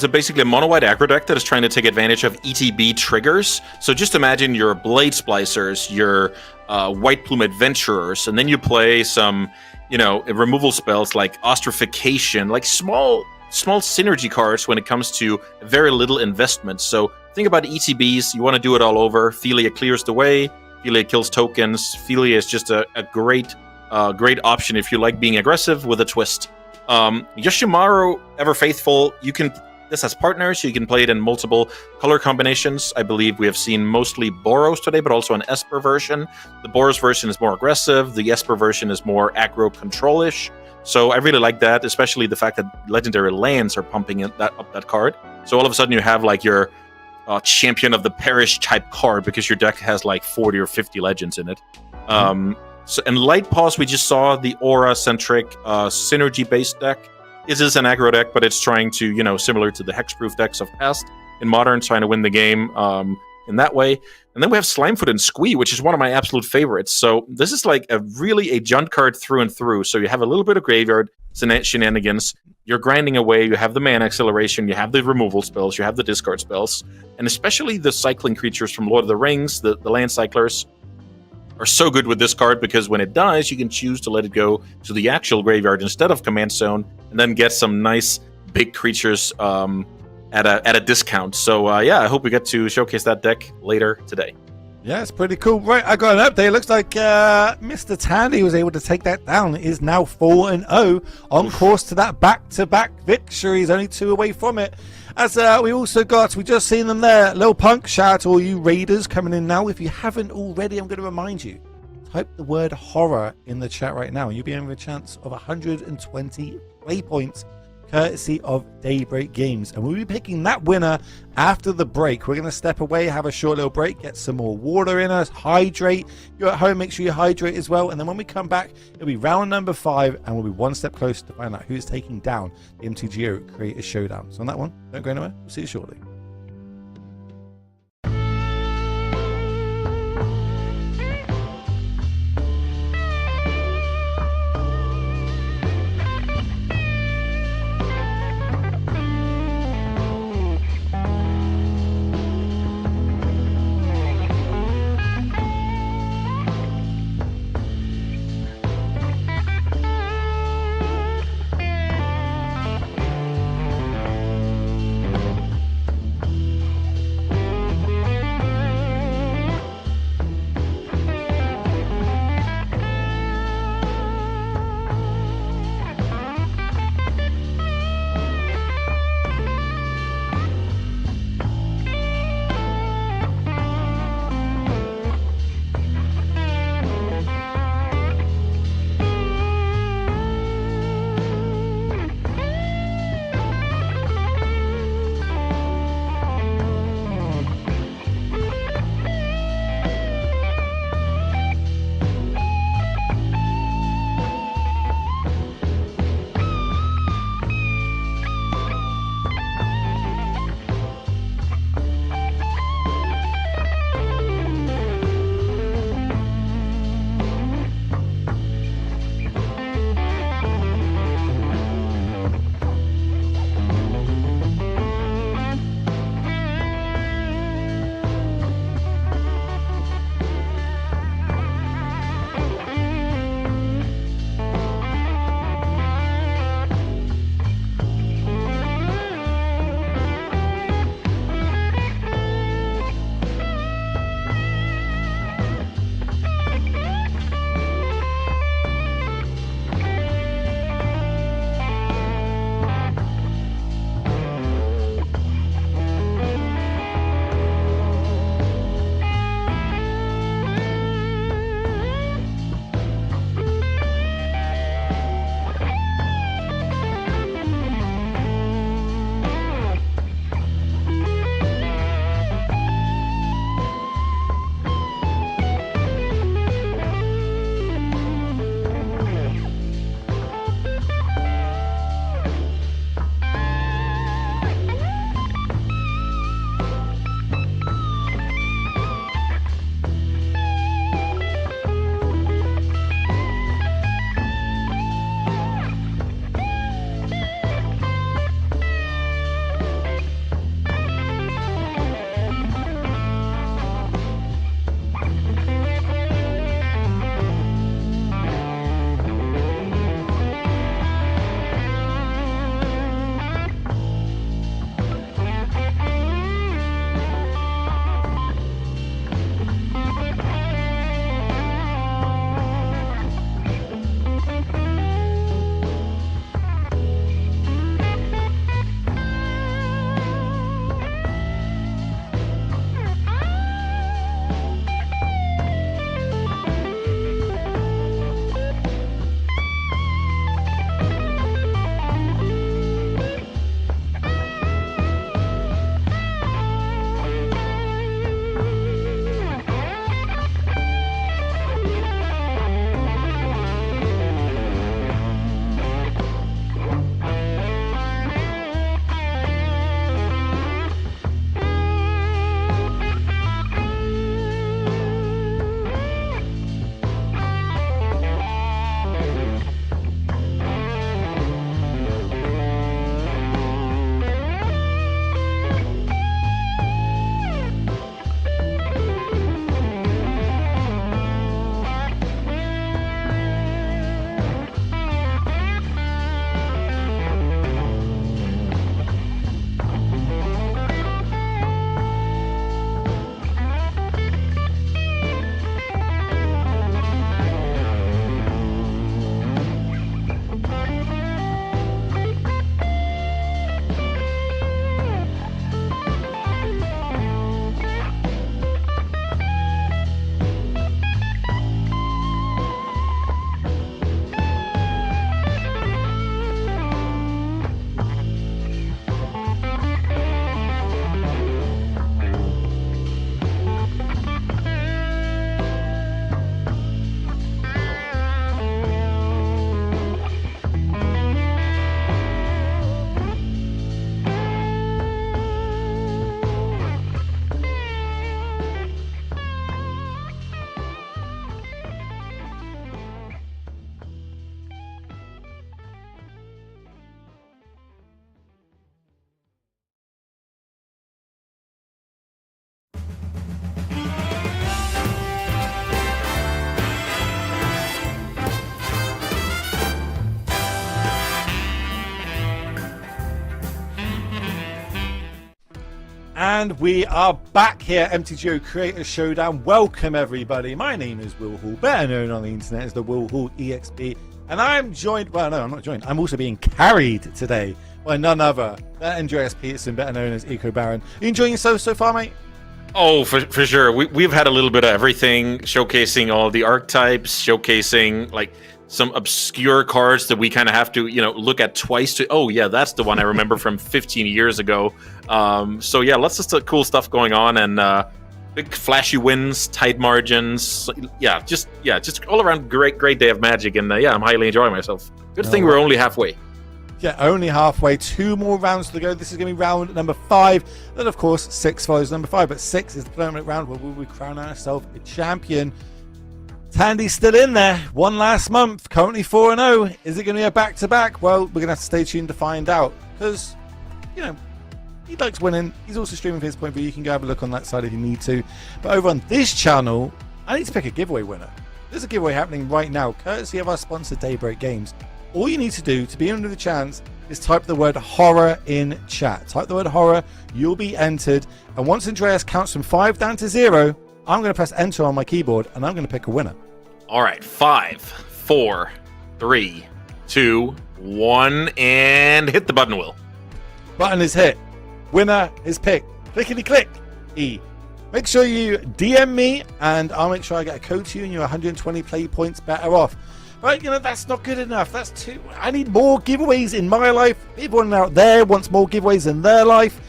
basically a mono-white aggro deck that is trying to take advantage of ETB triggers. So just imagine your Blade Splicers, your White Plume Adventurers, and then you play some, removal spells like Ostrification, like small synergy cards when it comes to very little investment. So think about ETBs. You want to do it all over. Philia clears the way. Philia kills tokens. Philia is just a great option if you like being aggressive with a twist. Yoshimaru, Ever Faithful, this has partners, so you can play it in multiple color combinations. I believe we have seen mostly Boros today, but also an Esper version. The Boros version is more aggressive, the Esper version is more aggro control-ish. So I really like that, especially the fact that legendary lands are pumping up that card. So all of a sudden you have like your Champion of the Parish type card because your deck has like 40 or 50 legends in it. So in Light Pause, we just saw the aura-centric, synergy-based deck. This is an aggro deck, but it's trying to, similar to the hexproof decks of past, in Modern, trying to win the game in that way. And then we have Slimefoot and Squee, which is one of my absolute favorites. So this is like a junt card through and through. So you have a little bit of graveyard shenanigans. You're grinding away. You have the mana acceleration. You have the removal spells. You have the discard spells. And especially the cycling creatures from Lord of the Rings, the land cyclers, are so good with this card because when it dies, you can choose to let it go to the actual graveyard instead of Command Zone, and then get some nice big creatures at a discount. So I hope we get to showcase that deck later today. Yeah, it's pretty cool. Right, I got an update. It looks like Mr. Tandy was able to take that down. It is now 4-0 on course to that back-to-back victory. He's only 2 away from it. As we just seen them there. Lil Punk, shout out to all you raiders coming in now. If you haven't already, I'm going to remind you, type the word horror in the chat right now, and you'll be in a chance of 120 play points, courtesy of Daybreak Games. And we'll be picking that winner after the break. We're going to step away, have a short little break, get some more water in us, hydrate. You're at home, make sure you hydrate as well. And then when we come back, it'll be round number 5, and we'll be one step closer to find out who's taking down the MTGO Creator Showdown. So on that one, don't go anywhere. We'll see you shortly. And we are back here, MTGO Creator Showdown. Welcome, everybody. My name is Will Hall, better known on the internet as the Will Hall EXP. And I'm joined, well, no, I'm not joined. I'm also being carried today by none other than Andreas Peterson, better known as Eco Baron. Are you enjoying yourself so far, mate? Oh, for sure. We've had a little bit of everything, showcasing all the archetypes, showcasing like some obscure cards that we kind of have to, look at twice to, oh yeah, that's the one I remember from 15 years ago. So yeah, lots of cool stuff going on, and big flashy wins, tight margins. Just all around great day of Magic, and I'm highly enjoying myself. Good thing we're only halfway. Yeah, only halfway. 2 more rounds to go. This is going to be round number 5. Then, of course, 6 follows number 5. But 6 is the permanent round where we will crown ourselves a champion. Tandy's still in there. One last month. Currently 4-0. Is it going to be a back-to-back? Well, we're going to have to stay tuned to find out. Because, he likes winning. He's also streaming for his point of view. You can go have a look on that side if you need to. But over on this channel, I need to pick a giveaway winner. There's a giveaway happening right now, courtesy of our sponsor, Daybreak Games. All you need to do to be in with the chance is type the word horror in chat. Type the word horror, you'll be entered. And once Andreas counts from 5 down to 0, I'm going to press enter on my keyboard and I'm going to pick a winner. All right, 5, 4, 3, 2, 1, and hit the button, Will. Button is hit. Winner is picked. Clickety click. E. Make sure you DM me and I'll make sure I get a code to you and you're 120 play points better off. But, that's not good enough. That's too... I need more giveaways in my life. Everyone out there wants more giveaways in their life.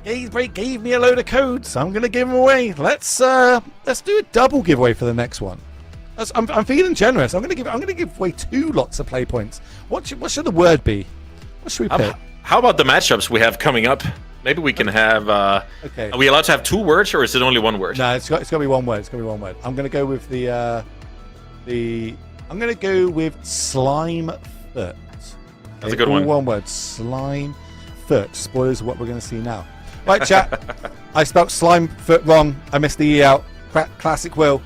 Daybreak gave me a load of codes, so I'm going to give them away. Let's do a double giveaway for the next one. I'm feeling generous. I'm going to give away 2 lots of play points. What should the word be? What should we pick? How about the matchups we have coming up? Maybe we can have... okay. Are we allowed to have 2 words, or is it only 1 word? No, it's got to be 1 word. It's got to be 1 word. I'm going to go with I'm going to go with slime foot. That's a good one. 1 word. Slime foot. Spoilers of what we're going to see now. Right, chat. I spelled slime foot wrong. I missed the E out. Classic Will.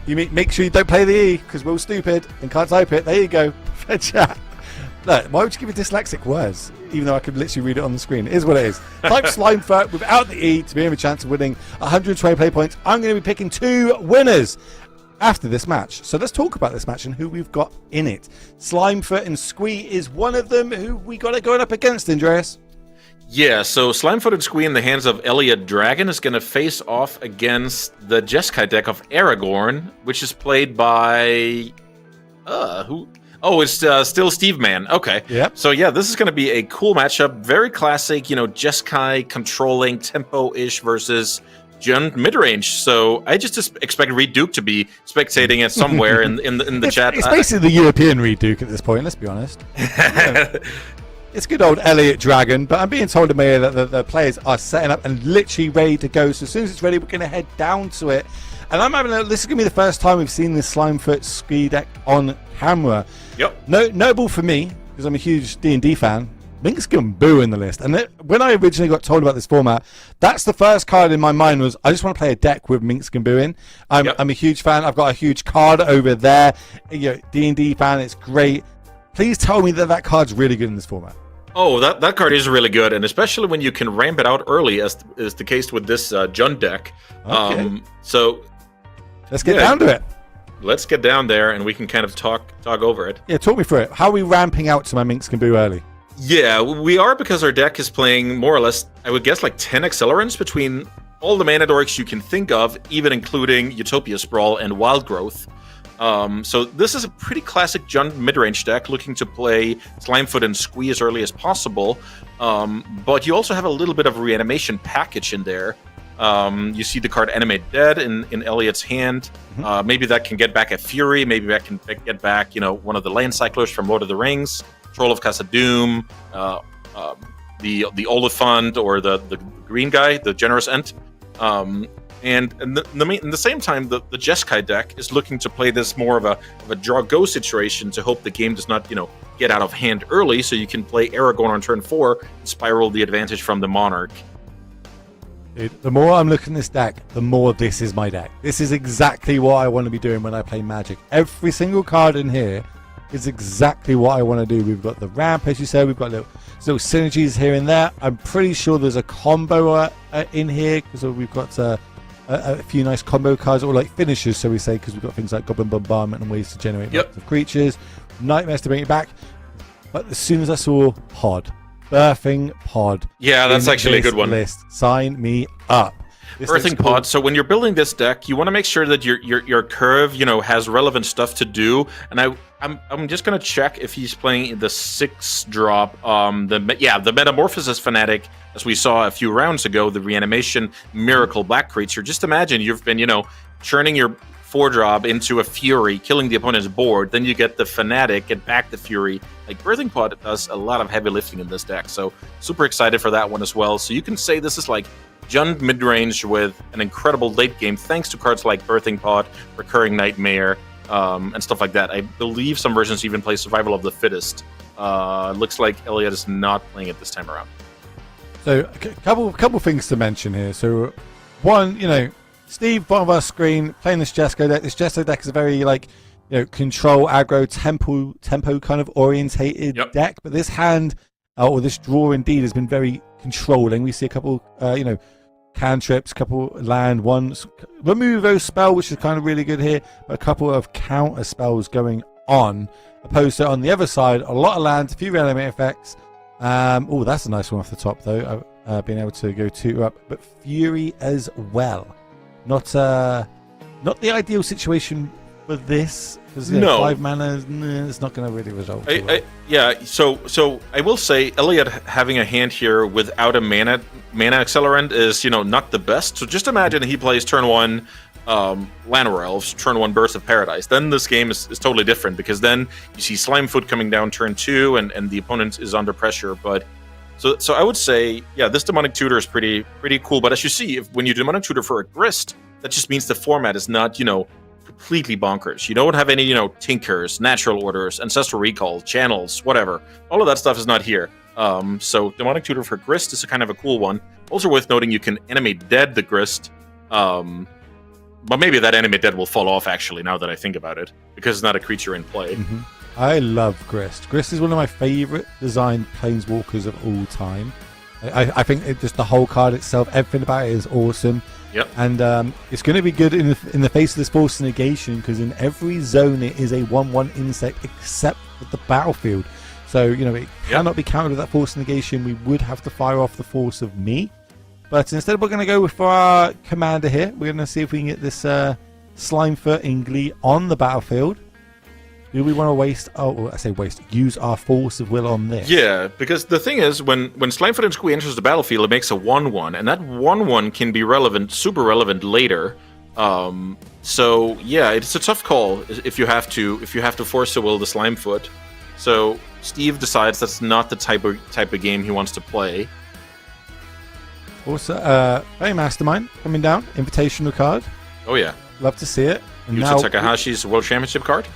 You make sure you don't play the E because Will's stupid and can't type it. There you go. Fair chat. Look, why would you give me dyslexic words? Even though I could literally read it on the screen. It is what it is. Type slime foot without the E to be in a chance of winning 120 play points. I'm going to be picking 2 winners after this match. So let's talk about this match and who we've got in it. Slimefoot and Squee is one of them. Who we got it going up against, Andreas? Yeah, so Slimefoot and Squee in the hands of Elliot Dragon is going to face off against the Jeskai deck of Aragorn, which is played by... who? Oh, it's still Steve Man. Okay. Yep. So yeah, this is going to be a cool matchup. Very classic, Jeskai controlling tempo-ish versus Jund mid-range. So I just expect Reed Duke to be spectating it somewhere in the chat. It's basically the European Reed Duke at this point, let's be honest. It's good old Elliot Dragon, but I'm being told in my ear that the players are setting up and literally ready to go. So as soon as it's ready, we're going to head down to it. And this is going to be the first time we've seen this Slimefoot Squee deck on camera. Yep. Notable for me, because I'm a huge D&D fan, Minx Gamboo in the list. And when I originally got told about this format, that's the first card in my mind was, I just want to play a deck with Minx Gamboo in. I'm a huge fan. I've got a huge card over there. D&D fan, it's great. Please tell me that card's really good in this format. Oh, that card is really good, and especially when you can ramp it out early, as is the case with this Jund deck. Okay. So let's get down to it. Let's get down there, and we can kind of talk over it. Yeah, talk me through it. How are we ramping out to my Minx Gamboo early? Yeah, we are, because our deck is playing more or less, I would guess, like 10 accelerants between all the mana dorks you can think of, even including Utopia Sprawl and Wild Growth. So this is a pretty classic Jund mid-range deck, looking to play Slimefoot and Squee as early as possible. But you also have a little bit of a reanimation package in there. You see the card Animate Dead in Elliot's hand. Maybe that can get back a Fury. Maybe that can get back, one of the land cyclers from Lord of the Rings. Troll of Khazad-dûm, the Oliphant, or the green guy, the Generous Ent. And at the same time, the Jeskai deck is looking to play this more of a draw-go situation to hope the game does not, get out of hand early, so you can play Aragorn on turn 4 and spiral the advantage from the Monarch. Dude, the more I'm looking at this deck, the more this is my deck. This is exactly what I want to be doing when I play Magic. Every single card in here is exactly what I want to do. We've got the ramp, as you said. We've got So synergies here and there. I'm pretty sure there's a combo in here because we've got a few nice combo cards, or like finishers, so we say, because we've got things like Goblin Bombardment and ways to generate lots of creatures, nightmares to bring it back. But as soon as I saw Birthing Pod, yeah, that's actually a good one. List, sign me up. Birthing Pod. So when you're building this deck, you want to make sure that your curve, has relevant stuff to do. And I'm just gonna check if he's playing the 6-drop. The Metamorphosis Fanatic, as we saw a few rounds ago, the Reanimation Miracle Black Creature. Just imagine you've been, churning your 4-drop into a Fury, killing the opponent's board. Then you get the Fanatic, get back the Fury. Like, Birthing Pod does a lot of heavy lifting in this deck. So super excited for that one as well. So you can say this is like Jund mid-range with an incredible late game, thanks to cards like Birthing Pod, Recurring Nightmare, and stuff like that. I believe some versions even play Survival of the Fittest. Looks like Elliot is not playing it this time around. So a couple things to mention here. So one, Steve, bottom of our screen, playing this Jesco deck. This Jesco deck is a very control, aggro, tempo kind of orientated deck. But this hand, or this draw indeed, has been very controlling. We see a couple, cantrips, a couple land ones, Removo spell, which is kind of really good here, but a couple of counter spells going on. Opposed to on the other side, a lot of lands, a few reanimate effects. That's a nice one off the top though. Being able to go 2 up, but Fury as well. Not the ideal situation for this, because 5 mana, it's not going to really resolve. So I will say, Elliot having a hand here without a mana accelerant is, not the best. So just imagine he plays turn 1 Llanowar Elves, turn 1 Burst of Paradise. Then this game is totally different, because then you see Slimefoot coming down turn 2, and the opponent is under pressure. But so I would say, this Demonic Tutor is pretty cool. But as you see, when you Demonic Tutor for a Grist, that just means the format is not, completely bonkers. You don't have any, Tinkers, Natural Orders, Ancestral Recall, Channels, whatever. All of that stuff is not here. So Demonic Tutor for Grist is a kind of a cool one. Also worth noting, you can animate dead the Grist. But maybe that animate dead will fall off, actually, now that I think about it, because it's not a creature in play. Mm-hmm. I love Grist. Grist is one of my favorite designed planeswalkers of all time. I think just the whole card itself, everything about it is awesome. Yep. And it's going to be good in the face of this Force Negation, because in every zone it is a 1/1 insect except for the battlefield. So, it cannot be countered with that Force Negation. We would have to fire off the Force of Me. But instead, we're going to go for our commander here. We're going to see if we can get this Slimefoot Inglee on the battlefield. Do we want to use our Force of Will on this? Yeah, because the thing is, when Slimefoot and Squee enters the battlefield, it makes a 1/1, and that 1/1 can be super relevant later. So yeah, it's a tough call if you have to Force to Will the Slimefoot. So Steve decides that's not the type of game he wants to play. Also, very Mastermind coming down, invitational card. Oh yeah, love to see it. And now Takahashi's World Championship card.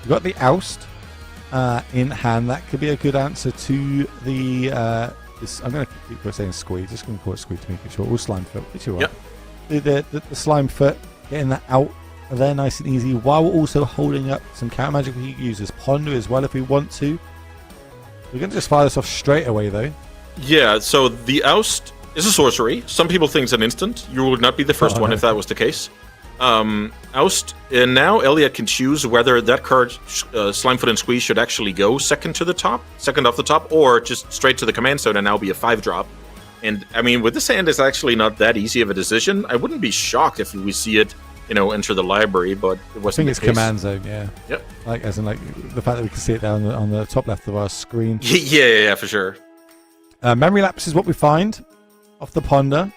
We've got the Oust in hand. That could be a good answer to the. I'm going to keep saying Squee. Just going to call it Squee to make it short. Or Slimefoot, which you want. The Slimefoot, getting that out there nice and easy, while also holding up some counter magic. We can use as Ponder as well if we want to. We're going to just fire this off straight away though. Yeah. So the Oust is a sorcery. Some people think it's an instant. You would not be the first one if that was the case. Oust, and now Elliot can choose whether that card, Slimefoot and Squeeze, should actually go second off the top, or just straight to the command zone and now be a 5-drop. And I mean, with this hand, it's actually not that easy of a decision. I wouldn't be shocked if we see it, enter the library, but it wasn't. I think it's command zone, yeah. Yep. As in the fact that we can see it down on the top left of our screen. Yeah, for sure. Memory lapse is what we find off the Ponder.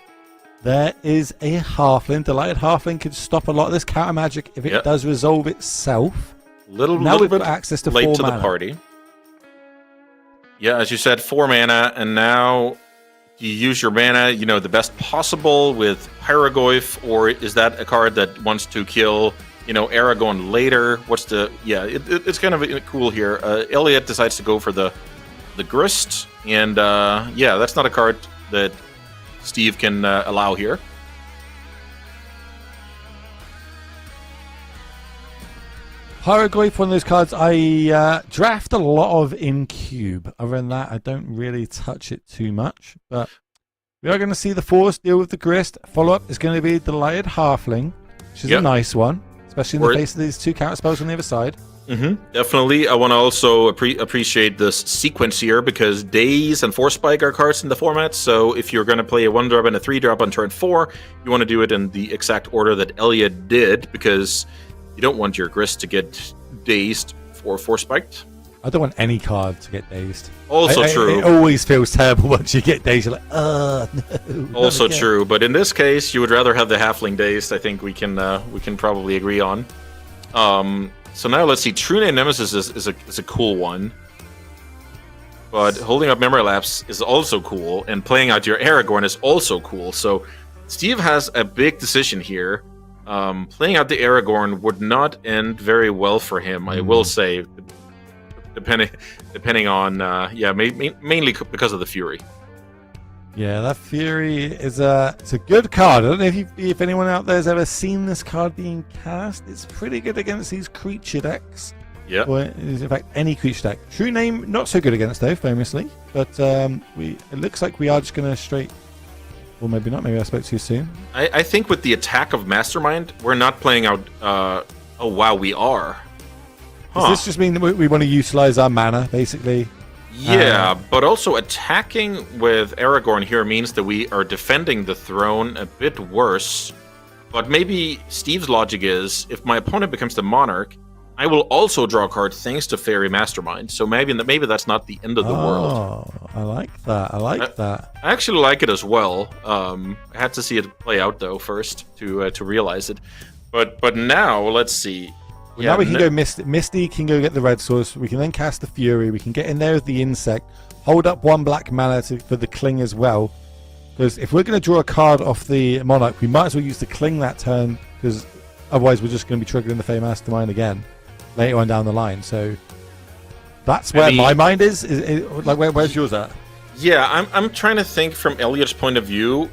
There is a Halfling. Delighted Halfling can stop a lot of this counter magic if it does resolve itself. Little we've bit got access to late 4 to mana. The party. Yeah, as you said, 4 mana, and now you use your mana, the best possible with Hieroglyph, or is that a card that wants to kill, Aragorn later? What's the... Yeah, it's kind of cool here. Elliot decides to go for the Grist, and that's not a card that Steve can allow here. Pyrogoyf, one of those cards I draft a lot of in Cube. Other than that, I don't really touch it too much. But we are going to see the Force deal with the Grist. Follow-up is going to be Delighted Halfling, which is a nice one, especially in the face of these 2 counter spells on the other side. Definitely. I want to also appreciate this sequence here, because Daze and Force Spike are cards in the format. So if you're going to play a 1-drop and a 3-drop on turn 4, you want to do it in the exact order that Elliot did, because you don't want your Grist to get dazed for Force Spiked. I don't want any card to get dazed. Also true. It always feels terrible once you get dazed. You're like, no. Also true, but in this case, you would rather have the Halfling dazed. I think we can probably agree on. So now let's see. True Name Nemesis is a cool one, but holding up Memory Lapse is also cool, and playing out your Aragorn is also cool. So Steve has a big decision here. Playing out the Aragorn would not end very well for him, I will say, depending on mainly because of the Fury. Yeah, that Fury is it's a good card. I don't know if anyone out there has ever seen this card being cast. It's pretty good against these creature decks. Yeah. Or in fact, any creature deck. True Name, not so good against though, famously. But it looks like we are just going to straight. Or maybe not. Maybe I spoke too soon. I think with the attack of Mastermind, we're not playing out. Oh wow, we are. Does this just mean that we want to utilize our mana, basically? Yeah, but also attacking with Aragorn here means that we are defending the throne a bit worse. But maybe Steve's logic is, if my opponent becomes the Monarch, I will also draw a card thanks to Fairy Mastermind. So maybe that's not the end of the world. Oh, I like that. I like that. I actually like it as well. I had to see it play out though first to realize it. But now let's see. Well, now we can go Misty. Misty can go get the red source. We can then cast the Fury. We can get in there with the Insect. Hold up 1 black mana for the Cling as well. Because if we're going to draw a card off the Monarch, we might as well use the Cling that turn. Because otherwise we're just going to be triggering the Fey Mastermind again later on down the line. So that's where my mind is. Like, where's yours at? Yeah, I'm trying to think from Elliot's point of view.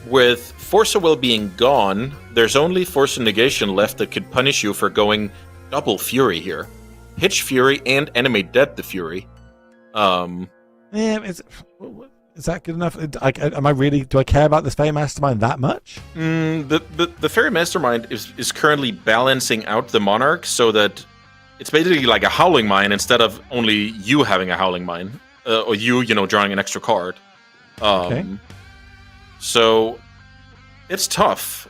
With Force of Will being gone, there's only Force of Negation left that could punish you for going double Fury here. Pitch Fury and animate dead the Fury. Is that good enough? Do I care about this Fairy Mastermind that much? The Fairy Mastermind is currently balancing out the Monarch so that it's basically like a Howling Mine instead of only you having a Howling Mine. Or you drawing an extra card. Okay. So it's tough.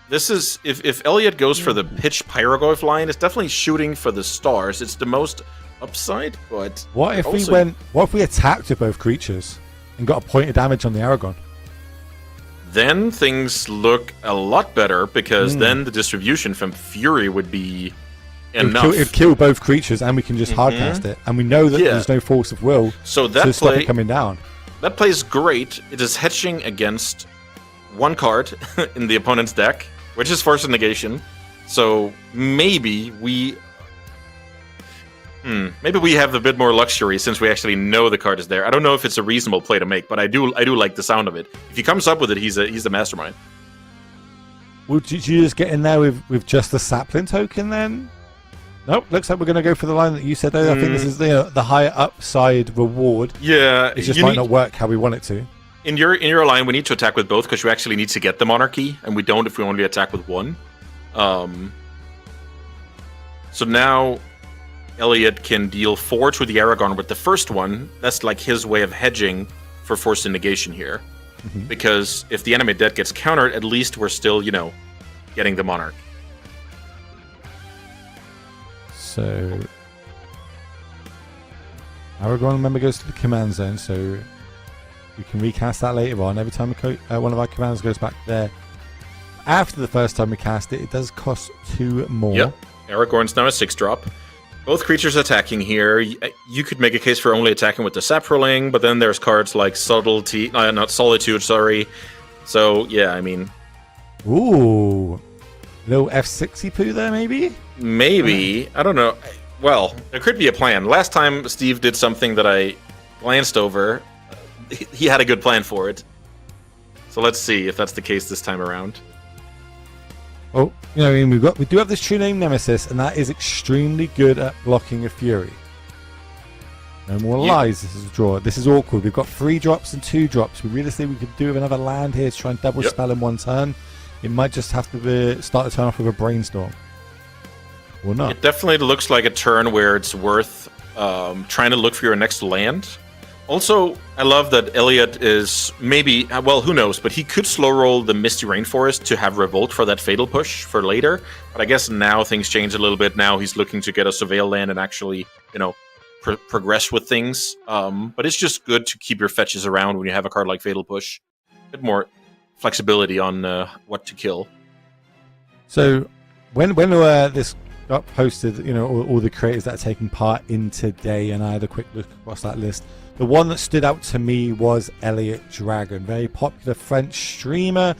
This is if Elliot goes for the pitch Pyrogoyf line, it's definitely shooting for the stars. It's the most upside, but what if we attacked with both creatures and got a point of damage on the Aragorn? Then things look a lot better, because then the distribution from Fury would be enough. It'd kill both creatures, and we can just hardcast it, and we know that there's no Force of Will to stop it coming down. That plays great. It is hedging against 1 card in the opponent's deck, which is Force of Negation. So maybe we have a bit more luxury since we actually know the card is there. I don't know if it's a reasonable play to make, but I do like the sound of it. If he comes up with it, he's the mastermind. Well, did you just get in there with just the sapling token then? Nope, looks like we're going to go for the line that you said. I think this is the higher upside reward. Yeah, it just might not work how we want it to. In your line, we need to attack with both, because you actually need to get the Monarchy, and we don't if we only attack with 1. So now Elliot can deal 4 to the Aragorn with the first one. That's like his way of hedging for Force of Negation here. Because if the enemy dead gets countered, at least we're still, getting the Monarch. So Aragorn, remember, goes to the command zone, so we can recast that later on. Every time one of our commands goes back there, after the first time we cast it, it does cost 2 more. Yep. Aragorn's now a 6-drop. Both creatures attacking here. You could make a case for only attacking with the Saproling, but then there's cards like Subtlety, not Solitude, sorry. So, yeah, I mean... Ooh. Little F60 poo there, maybe? Maybe. I don't know. Well, there could be a plan. Last time Steve did something that I glanced over, he had a good plan for it. So let's see if that's the case this time around. Oh, You know, I mean, we do have this true name Nemesis, and that is extremely good at blocking a Fury. No more lies. This is a draw. This is awkward. We've got 3 drops and 2 drops. We realistically could do with another land here to try and double spell in one turn. It might just have to start the turn off with a brainstorm, or not. It definitely looks like a turn where it's worth trying to look for your next land. Also, I love that Elliot is maybe, well, who knows, but he could slow roll the Misty Rainforest to have Revolt for that Fatal Push for later. But I guess now things change a little bit. Now he's looking to get a Surveil land and actually, progress with things. But it's just good to keep your fetches around when you have a card like Fatal Push. A bit more flexibility on what to kill. So when this got posted, all the creators that are taking part in today, and I had a quick look across that list. The one that stood out to me was Elliot Dragon, very popular French streamer,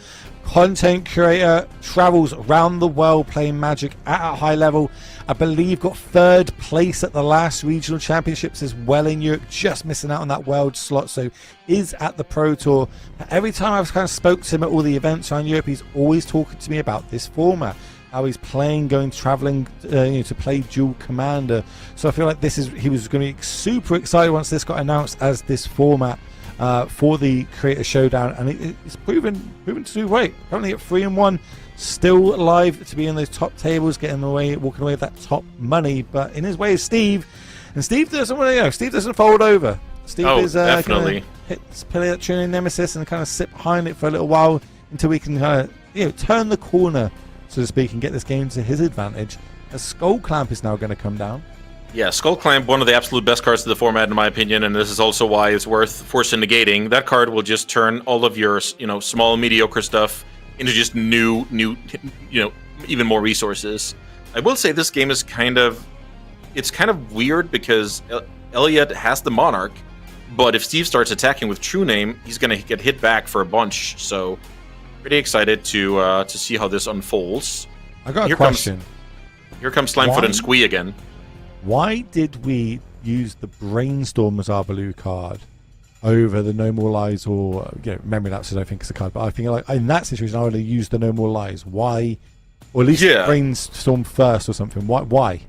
content creator, travels around the world playing Magic at a high level. I believe got 3rd place at the last regional championships as well in Europe, just missing out on that world slot, so is at the Pro Tour. Every time I've kind of spoke to him at all the events around Europe, he's always talking to me about this format. How he's playing, traveling, to play Duel Commander. So I feel like he was going to be super excited once this got announced as this format for the Creator Showdown, and it's proven to do great. Currently at 3-1, still alive to be in those top tables, walking away with that top money. But in his way is Steve, and Steve doesn't Steve doesn't fold over. Steve is definitely play that tuning Nemesis and kind of sit behind it for a little while until we can kind of turn the corner, so to speak, and get this game to his advantage. A Skull Clamp is now going to come down. Yeah, Skull Clamp, one of the absolute best cards of the format, in my opinion, and this is also why it's worth forcing negating. That card will just turn all of your, small, mediocre stuff into just new, even more resources. I will say this game is kind of weird because Elliot has the Monarch, but if Steve starts attacking with True Name, he's going to get hit back for a bunch, so pretty excited to see how this unfolds. I got a question. Here comes Slimefoot and Squee again. Why did we use the Brainstorm as our blue card over the No More Lies or Memory Lapses? I think is a card, but I think like in that situation I would have used the No More Lies. Why? Or at least Brainstorm first or something. Why?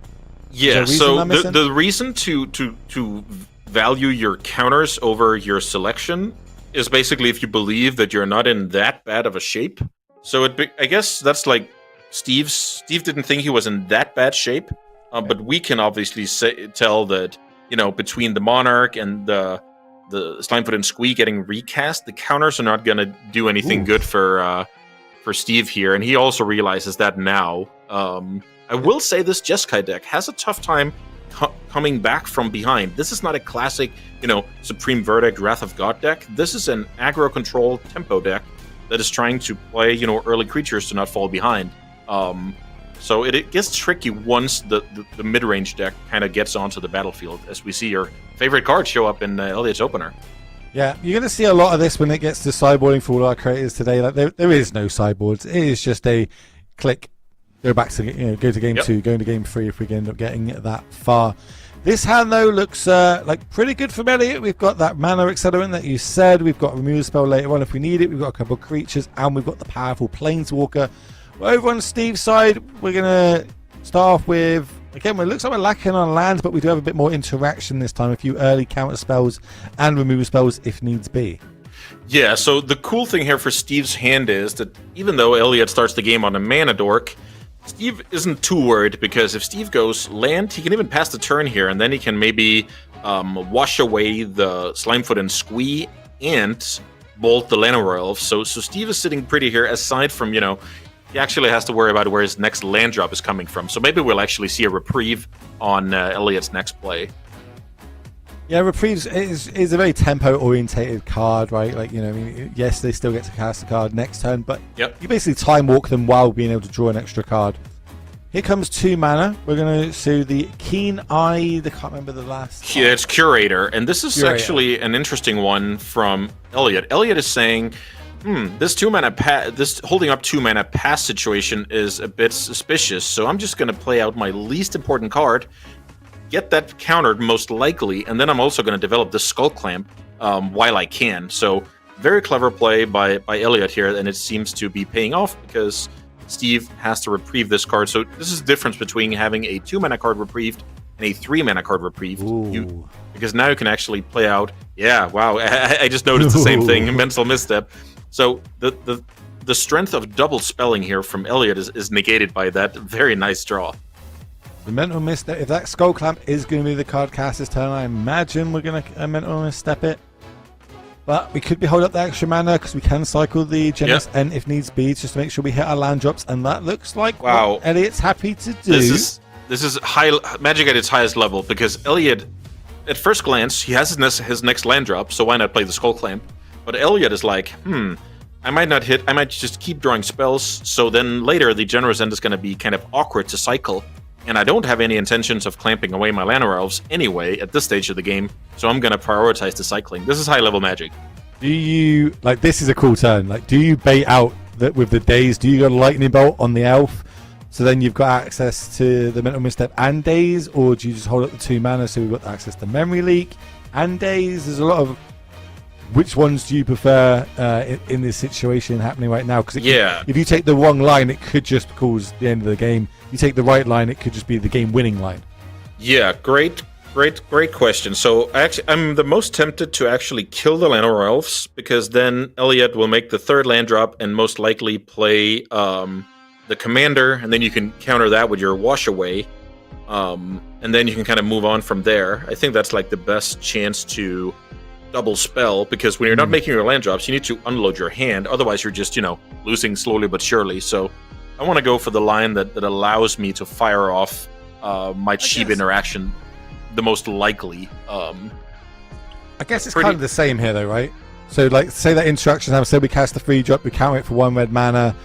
Yeah. So the reason to value your counters over your selection is basically if you believe that you're not in that bad of a shape. So I guess that's like Steve didn't think he was in that bad shape, but we can obviously tell that between the Monarch and the Slimefoot and Squee getting recast, the counters are not going to do anything good for Steve here, and he also realizes that now. I will say this Jeskai deck has a tough time coming back from behind. This is not a classic, Supreme Verdict, Wrath of God deck. This is an aggro control tempo deck that is trying to play, early creatures to not fall behind. So it gets tricky once the mid-range deck kind of gets onto the battlefield, as we see your favorite card show up in Elliot's opener. Yeah, you're going to see a lot of this when it gets to sideboarding for all our creators today. Like there is no sideboards. It is just a click, go back to go to game 2, go into game 3 if we end up getting that far. This hand though looks like pretty good from Elliot. We've got that mana accelerant that you said. We've got a remove spell later on if we need it. We've got a couple of creatures, and we've got the powerful Planeswalker. Well, over on Steve's side, we're going to start off with, again, it looks like we're lacking on lands, but we do have a bit more interaction this time. A few early counter spells and remove spells if needs be. Yeah, so the cool thing here for Steve's hand is that even though Elliot starts the game on a mana dork, Steve isn't too worried, because if Steve goes land, he can even pass the turn here, and then he can maybe wash away the Slimefoot and Squee and bolt the Llanowar Elf. So Steve is sitting pretty here, aside from, he actually has to worry about where his next land drop is coming from. So maybe we'll actually see a reprieve on Elliot's next play. Yeah, reprieve is a very tempo-orientated card, right? Like, yes, they still get to cast a card next turn, but you basically time walk them while being able to draw an extra card. Here comes 2 mana. We're going to see the Keen Eye. I can't remember the last. Yeah, it's Curator, and this is actually an interesting one from Elliot. Elliot is saying, this 2 mana this holding up 2 mana pass situation is a bit suspicious, so I'm just going to play out my least important card, get that countered most likely, and then I'm also going to develop the Skull Clamp while I can. So very clever play by Elliot here, and it seems to be paying off, because Steve has to reprieve this card. So this is the difference between having a 2-mana card reprieved and a 3-mana card reprieved. Because now you can actually play out. Yeah, wow. I just noticed the same thing. Mental misstep. So the strength of double spelling here from Elliot is negated by that very nice draw. The mental misstep. If that Skull Clamp is going to be the card caster's turn, I imagine we're going to mental misstep it. But we could be holding up the extra mana because we can cycle the Genesis N if needs be, just to make sure we hit our land drops. And that looks like what Elliot's happy to do. This is high Magic at its highest level, because Elliot, at first glance, he has his next land drop, so why not play the Skull Clamp? But Elliot is like, I might not hit, I might just keep drawing spells, so then later the Generous End is going to be kind of awkward to cycle. And I don't have any intentions of clamping away my Llanowar Elves anyway at this stage of the game, so I'm going to prioritize the cycling. This is high-level Magic. Do you, like, this is a cool turn, like, do you bait out that with the Daze? Do you go Lightning Bolt on the Elf, so then you've got access to the Mental Misstep and Daze, or do you just hold up the 2 mana so we've got access to Memory Leak and Daze? There's a lot of... Which ones do you prefer in this situation happening right now? Because if you take the wrong line, it could just cause the end of the game. You take the right line, it could just be the game-winning line. Yeah, great question. So I'm the most tempted to actually kill the Llanowar Elves, because then Elliot will make the 3rd land drop and most likely play the Commander, and then you can counter that with your Wash Away, and then you can kind of move on from there. I think that's like the best chance to double spell, because when you're not making your land drops, you need to unload your hand. Otherwise, you're just, losing slowly but surely. So I want to go for the line that allows me to fire off my cheap interaction the most likely. I guess it's kind of the same here, though, right? So, like, say that instruction time, say we cast the 3-drop, we counter it for 1 red mana,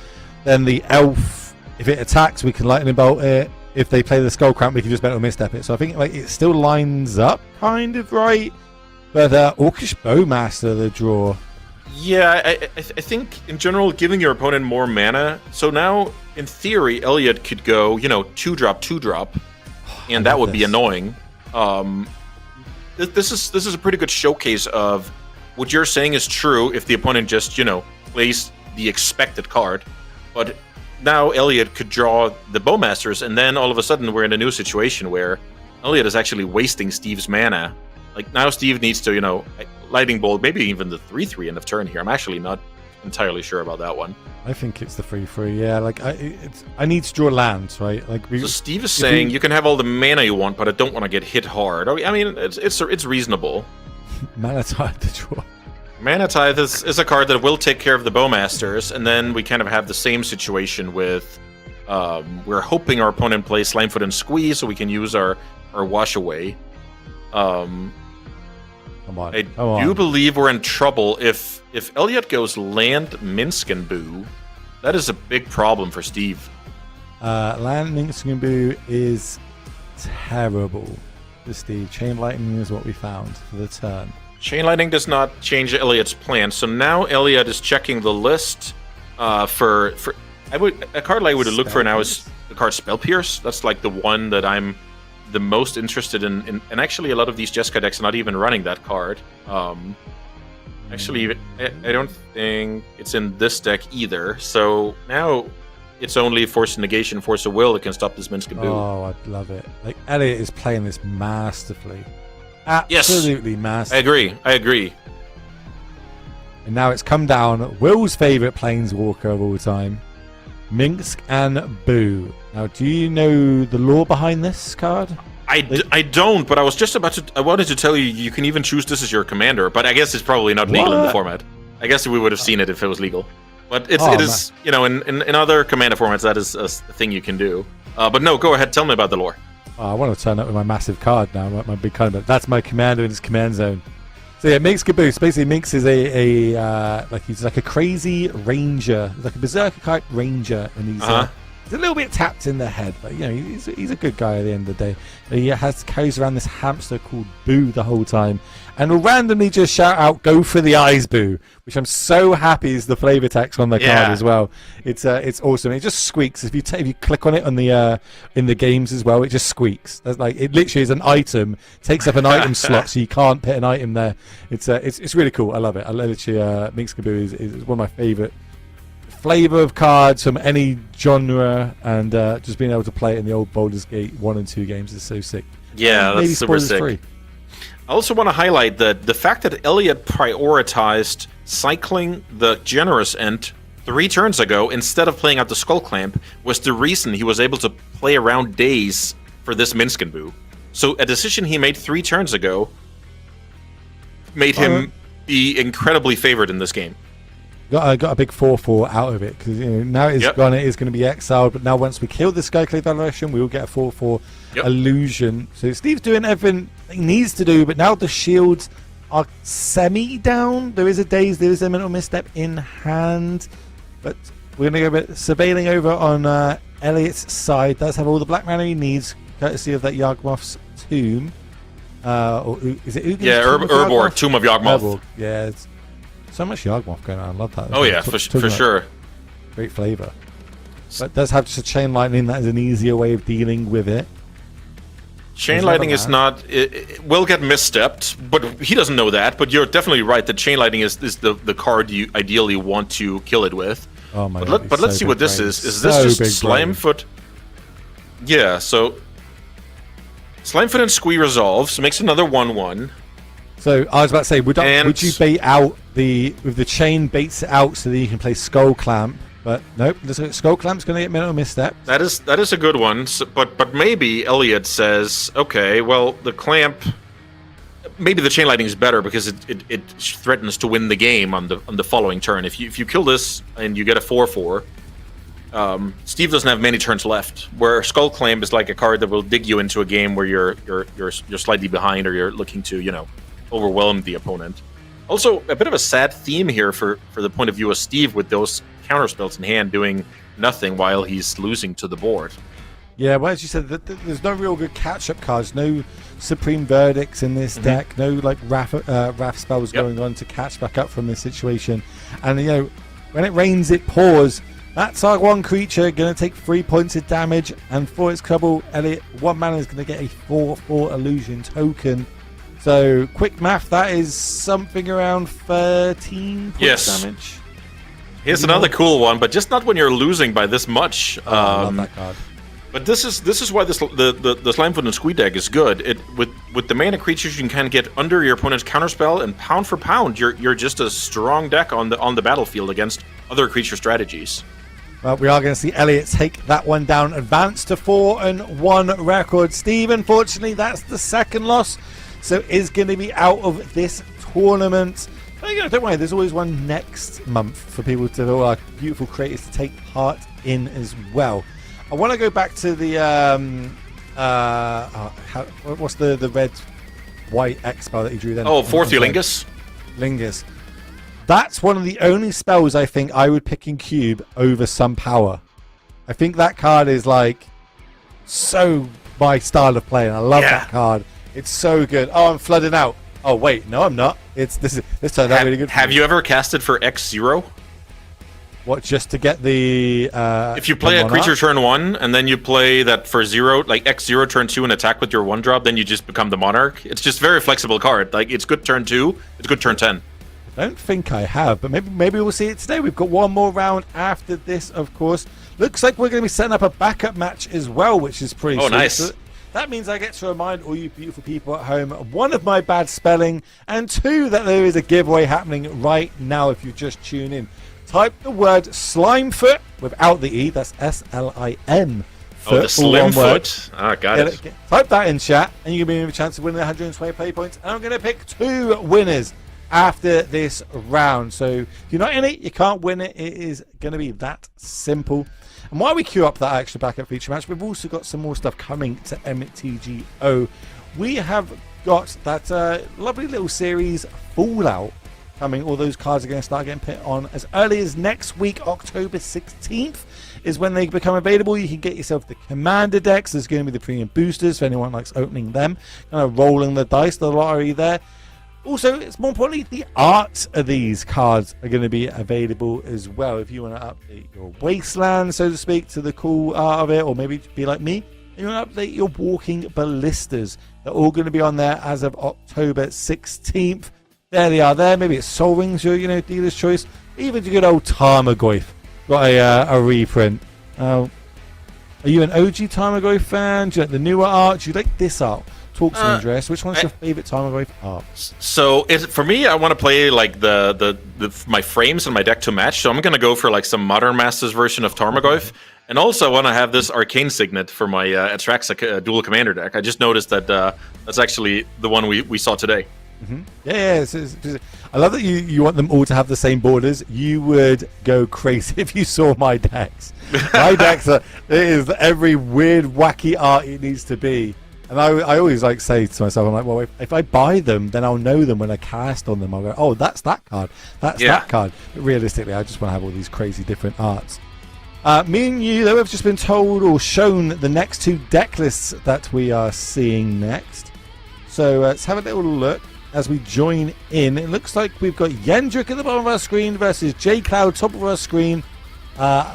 then the Elf, if it attacks, we can Lightning Bolt it. If they play the Skull Cramp, we can just Mental Misstep it. So I think, like, it still lines up kind of right. But Orcish Bowmaster, the draw. Yeah, I think in general, giving your opponent more mana. So now, in theory, Elliot could go, 2-drop, 2-drop, and that would be annoying. This is a pretty good showcase of what you're saying is true if the opponent just, plays the expected card. But now Elliot could draw the Bowmasters, and then all of a sudden we're in a new situation where Elliot is actually wasting Steve's mana. Like, now Steve needs to, Lightning Bolt, maybe even the 3/3 end of turn here. I'm actually not entirely sure about that one. I think it's the 3/3, yeah. Like, I need to draw lands, right? Like, so Steve is saying you can have all the mana you want, but I don't want to get hit hard. I mean, it's reasonable. Mana Tithe to draw. Mana Tithe is a card that will take care of the Bowmasters, and then we kind of have the same situation with... we're hoping our opponent plays Slimefoot and Squeeze, so we can use our Wash Away. I do believe we're in trouble if Elliot goes land Minsk and Boo. That is a big problem for Steve. Land Minsk and Boo is terrible for Steve. Chain Lightning is what we found for the turn. Chain Lightning does not change Elliot's plan. So now Elliot is checking the list for a card I would look for now is the card Spell Pierce. That's like the one that I'm the most interested in, and actually a lot of these Jeskai decks are not even running that card. Actually, I don't think it's in this deck either. So now it's only Force of Negation, Force of Will that can stop this Minsk and Boo. Oh, I love it. Like, Elliot is playing this masterfully. Absolutely masterfully. I agree. And now it's come down. Will's favourite Planeswalker of all time. Minsk and Boo. Now, do you know the lore behind this card? I don't, but I was just about to... I wanted to tell you, you can even choose this as your commander, but I guess it's probably not legal in the format. I guess we would have seen it if it was legal. But it is, in other commander formats, that is a thing you can do. But no, go ahead, tell me about the lore. I want to turn up with my massive card now, my big card. But that's my commander in his command zone. So yeah, Minx Caboose. Basically, Minx is he's like a crazy ranger, like a berserker type ranger, and he's a little bit tapped in the head, but he's a good guy at the end of the day. He carries around this hamster called Boo the whole time, and will randomly just shout out, "Go for the eyes, Boo!" Which I'm so happy is the flavor text on the card as well. It's awesome. It just squeaks if you click on it on the in the games as well. It just squeaks. That's like, it literally is an item, takes up an item slot, so you can't put an item there. It's really cool. I love it. I literally Minx Caboose is one of my flavor of cards from any genre, and just being able to play it in the old Baldur's Gate 1 and 2 games is so sick. Yeah, maybe that's super spoilers sick. free. I also want to highlight that the fact that Elliot prioritized cycling the generous end 3 turns ago instead of playing out the Skull Clamp was the reason he was able to play around days for this Minskin Boo. So a decision he made 3 turns ago made him be incredibly favored in this game. Got a big 4/4 out of it, because now it's gone, it is going to be exiled, but now once we kill the Skyclave Validation, we will get a 4/4 illusion. So Steve's doing everything he needs to do, but now the shields are semi-down. There is a daze, there is a mental misstep in hand, but we're going to go surveilling over on Elliot's side. Does have all the black mana he needs, courtesy of that Yawgmoth's tomb. Or is it Ugin's Urborg, Tomb of Yawgmoth. Urborg. Yeah, it's so much Yawgmoth going on. I love that. Oh yeah, for sure. Great flavor. But it does have just a Chain Lightning. That is an easier way of dealing with it. Chain Lightning is not... It will get misstepped, but he doesn't know that. But you're definitely right that Chain Lightning is the card you ideally want to kill it with. Oh my God. But let's see what this is. Is this just Slimefoot? Yeah, so... Slimefoot and Squee resolves, makes another 1/1. So I was about to say, would you bait out with the chain baits it out so that you can play Skull Clamp? But nope, Skull Clamp's going to get mental misstep. That is a good one. So, but maybe Elliot says, okay, well the clamp, maybe the Chain Lightning is better because it threatens to win the game on the following turn. If you kill this and you get a 4/4. Steve doesn't have many turns left. Where Skull Clamp is like a card that will dig you into a game where you're slightly behind or you're looking to overwhelm the opponent. Also, a bit of a sad theme here for the point of view of Steve with those counterspells in hand doing nothing while he's losing to the board. Yeah, well, as you said, there's no real good catch-up cards, no Supreme Verdicts in this deck, no like Wrath spells going on to catch back up from this situation. And when it rains, it pours. That's our one creature going to take 3 points of damage, and for its trouble, Elliot, 1 mana is going to get a 4/4 illusion token. So, quick math, that is something around 13 points damage. Here's another cool one, but just not when you're losing by this much. I love that card. But this is why the Slimefoot and Squee deck is good. With the mana creatures, you can kind of get under your opponent's counterspell, and pound for pound, you're just a strong deck on the battlefield against other creature strategies. Well, we are going to see Elliot take that one down, advance to 4-1 record. Steve, unfortunately, that's the second loss, so is going to be out of this tournament. But, don't worry, there's always one next month for people to, our beautiful creators, to take part in as well. I want to go back to the what's the red white X spell that he drew then? Oh, Fourth Lingus. Lingus. That's one of the only spells I think I would pick in Cube over Sun Power. I think that card is like so my style of play, and I love that card. It's so good. Oh, I'm flooding out. Oh wait, no, I'm not. This turned out really good. Have you ever casted for X0? What, just to get the? If you play a creature turn 1 and then you play that for 0, like X0 turn 2 and attack with your 1-drop, then you just become the Monarch. It's just very flexible card. Like it's good turn 2, it's good turn 10. I don't think I have, but maybe we'll see it today. We've got one more round after this, of course. Looks like we're going to be setting up a backup match as well, which is pretty sweet. Nice. So that means I get to remind all you beautiful people at home, 1, of my bad spelling, and 2, that there is a giveaway happening right now if you just tune in. Type the word Slimefoot without the E, that's S-L-I-M. Oh, the Slimfoot. Ah, got it. Type that in chat, and you're going to have a chance of winning 120 play points. And I'm going to pick 2 winners after this round. So if you're not in it, you can't win it. It is going to be that simple. And while we queue up that extra backup feature match, we've also got some more stuff coming to MTGO. We have got that lovely little series Fallout coming. All those cards are going to start getting put on as early as next week. October 16th is when they become available. You can get yourself the Commander decks. There's going to be the premium boosters for anyone likes opening them, kind of rolling the dice, the lottery there. Also, it's more importantly, the art of these cards are going to be available as well. If you want to update your wasteland, so to speak, to the cool art of it, or maybe be like me, and you want to update your walking ballistas. They're all going to be on there as of October 16th. There they are there. Maybe it's Sol Rings, your dealer's choice. Even the good old Tarmogoyf. Got a reprint. Are you an OG Tarmogoyf fan? Do you like the newer art? Do you like this art? Talk to me, Andreas. Which one's your favorite Tarmogoyf art? So for me, I want to play like my frames and my deck to match. So I'm gonna go for like some Modern Masters version of Tarmogoyf. And also, I want to have this Arcane Signet for my Atraxa Dual Commander deck. I just noticed that that's actually the one we saw today. Mm-hmm. Yeah. I love that you want them all to have the same borders. You would go crazy if you saw my decks. My decks it is every weird, wacky art it needs to be. And I always like say to myself, I'm like, well, if I buy them, then I'll know them when I cast on them. I'll go, oh, that's that card. That's that card. But realistically, I just want to have all these crazy different arts. Me and you, though, have just been told or shown the next two deck lists that we are seeing next. So let's have a little look as we join in. It looks like we've got Yendrick at the bottom of our screen versus XJCloud top of our screen.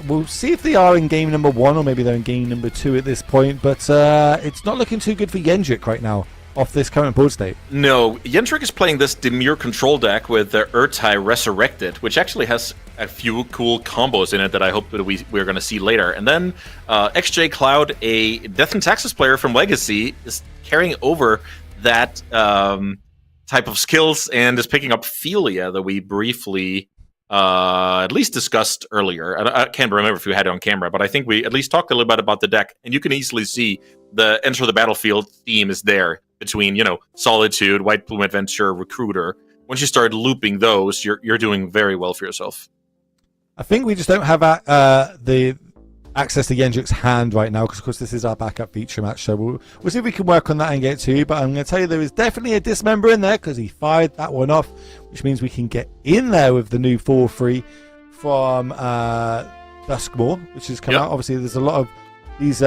We'll see if they are in game number 1 or maybe they're in game number 2 at this point. But it's not looking too good for Yendrick right now off this current board state. No, Yendrick is playing this Dimir control deck with the Urtai Resurrected, which actually has a few cool combos in it that I hope that we're going to see later. And then XJCloud, a Death and Taxes player from Legacy, is carrying over that type of skills and is picking up Philia that we briefly at least discussed earlier. I can't remember if we had it on camera, but I think we at least talked a little bit about the deck. And you can easily see the Enter the Battlefield theme is there between, Solitude, White Plume Adventure, Recruiter. Once you start looping those, you're doing very well for yourself. I think we just don't have the access to Yendrick's hand right now because, of course, this is our backup feature match. So we'll see if we can work on that and get to you. But I'm going to tell you there is definitely a dismember in there because he fired that one off, which means we can get in there with the new 4-3 from Duskmoor, which has come out. Obviously, there's a lot of these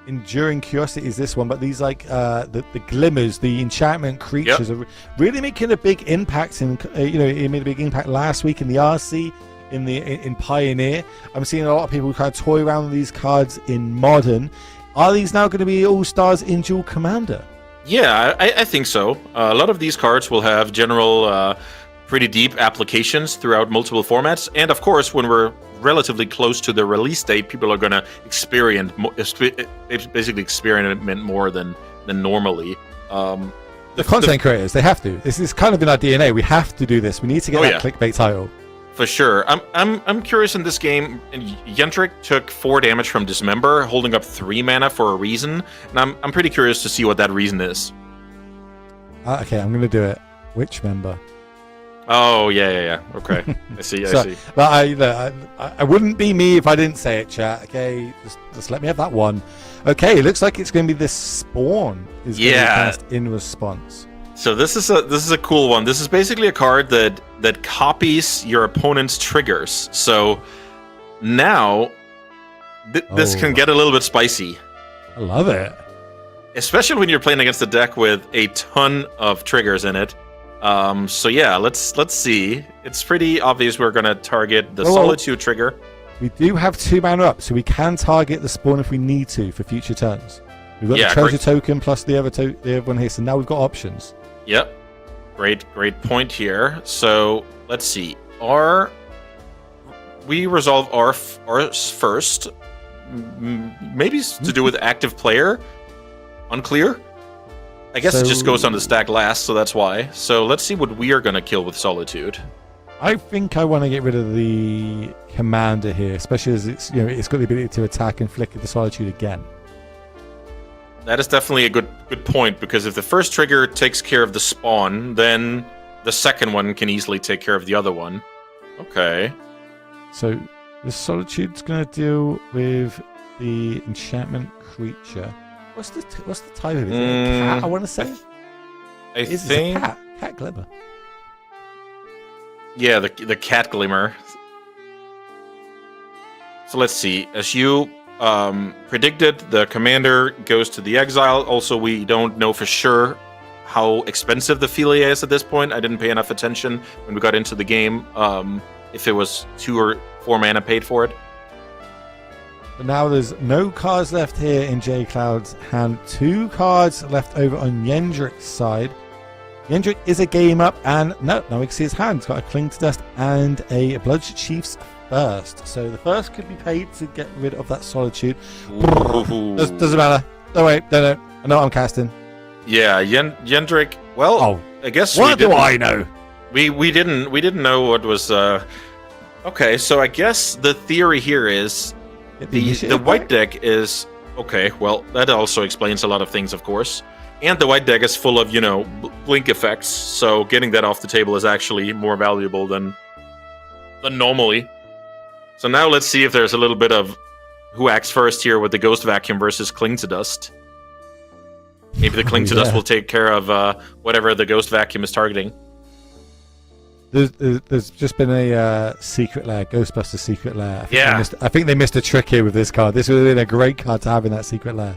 Enduring Curiosities, this one, but these like the glimmers, the enchantment creatures are really making a big impact. It made a big impact last week in the RC. In Pioneer, I'm seeing a lot of people kind of toy around with these cards in Modern. Are these now going to be all-stars in Dual Commander? Yeah, I think so. A lot of these cards will have general, pretty deep applications throughout multiple formats. And of course, when we're relatively close to the release date, people are going to basically experiment more than normally. The content creators, they have to. This is kind of in our DNA. We have to do this. We need to get that clickbait title. For sure. I'm curious in this game. Yendrick took 4 damage from Dismember, holding up 3 mana for a reason, and I'm pretty curious to see what that reason is. Okay, I'm going to do it. Which member? Oh yeah. Okay, I see. But I wouldn't be me if I didn't say it, chat. Okay, just let me have that one. Okay, it looks like it's going to be this Spawn is going to be cast in response. So this is a cool one. This is basically a card that copies your opponent's triggers. So now this can get a little bit spicy. I love it. Especially when you're playing against a deck with a ton of triggers in it. So yeah, let's see. It's pretty obvious we're going to target the Solitude trigger. We do have 2 mana up, so we can target the Spawn if we need to for future turns. We've got the treasure token plus the other one here, so now we've got options. Yep. Great point here. So let's see. We resolve ours first. Maybe to do with active player. Unclear. I guess it just goes on the stack last, so that's why. So let's see what we are going to kill with Solitude. I think I want to get rid of the commander here, especially as it's got the ability to attack and flicker the Solitude again. That is definitely a good point, because if the first trigger takes care of the Spawn, then the second one can easily take care of the other one. Okay. So the Solitude's going to deal with the enchantment creature. What's the type of it? Is it a cat, I want to say? I think... It's a cat glimmer. Yeah, the cat glimmer. So let's see. As you predicted, the commander goes to the exile. Also, we don't know for sure how expensive the Philia is at this point. I didn't pay enough attention when we got into the game, if it was 2 or 4 mana paid for it. But now there's no cards left here in XJCloud's hand. 2 cards left over on Yendrick's side. Yendrick is a game up, and no we can see his hand. He's got a Cling to Dust and a Blood Chief's first. So the first could be paid to get rid of that Solitude. Ooh. Doesn't matter. No, wait, no. I know what I'm casting. Yeah, Yendrick. Well, I guess what do I know? We didn't know what was. Okay, so I guess the theory here is the white deck is okay. Well, that also explains a lot of things, of course. And the white deck is full of blink effects. So getting that off the table is actually more valuable than normally. So now let's see if there's a little bit of who acts first here with the Ghost Vacuum versus Cling to Dust. Maybe the Cling to Dust will take care of whatever the Ghost Vacuum is targeting. There's just been a secret lair, Ghostbuster secret lair. I think they missed a trick here with this card. This would have been a great card to have in that secret lair.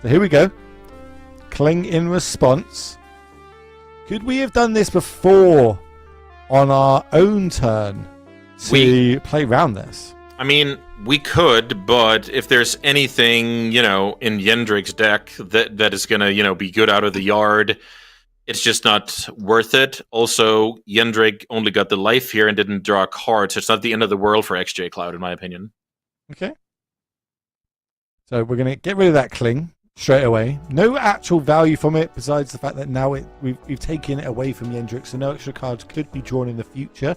So here we go. Cling in response. Could we have done this before on our own turn to play around this? I mean, we could, but if there's anything, in Yendrick's deck that is going to, be good out of the yard, it's just not worth it. Also, Yendrick only got the life here and didn't draw a card, so it's not the end of the world for XJCloud, in my opinion. Okay. So we're going to get rid of that Cling straight away. No actual value from it, besides the fact that now we've taken it away from Yendrick, so no extra cards could be drawn in the future.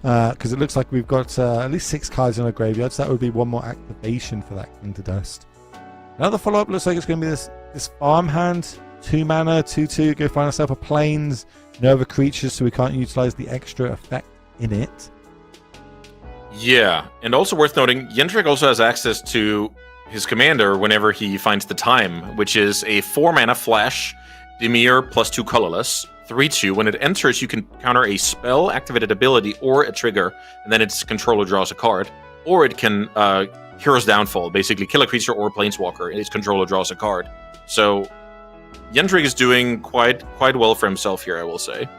Because it looks like we've got at least 6 cards in our graveyard, so that would be one more activation for that Cling to Dust. Another follow-up looks like it's going to be this farmhand, 2 mana, 2/2, go find ourselves a plains, no other creatures, so we can't utilize the extra effect in it. Yeah, and also worth noting, Yendrick also has access to his commander whenever he finds the time, which is a 4-mana flash, Dimir +2 colorless, 3/2. When it enters, you can counter a spell, activated ability, or a trigger, and then its controller draws a card. Or it can Hero's Downfall, basically kill a creature or planeswalker, and its controller draws a card. So Yendrick is doing quite well for himself here, I will say.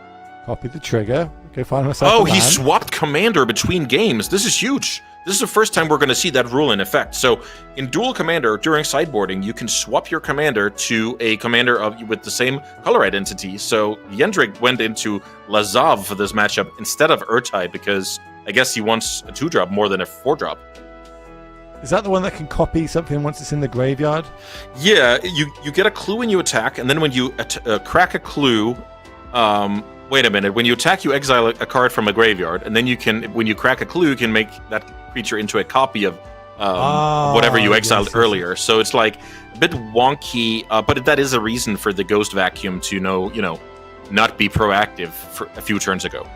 Copy the trigger. Go find myself. He swapped commander between games. This is huge. This is the first time we're going to see that rule in effect. So in Duel Commander, during sideboarding, you can swap your commander to a commander with the same color identity. So Yendrick went into Lazav for this matchup instead of Urtai because I guess he wants a 2-drop more than a 4-drop. Is that the one that can copy something once it's in the graveyard? Yeah, you get a clue when you attack, and then when you crack a clue... wait a minute. When you attack, you exile a card from a graveyard, and then when you crack a clue, you can make that creature into a copy of whatever you exiled earlier. So it's like a bit wonky, but that is a reason for the Ghost Vacuum to not be proactive for a few turns ago.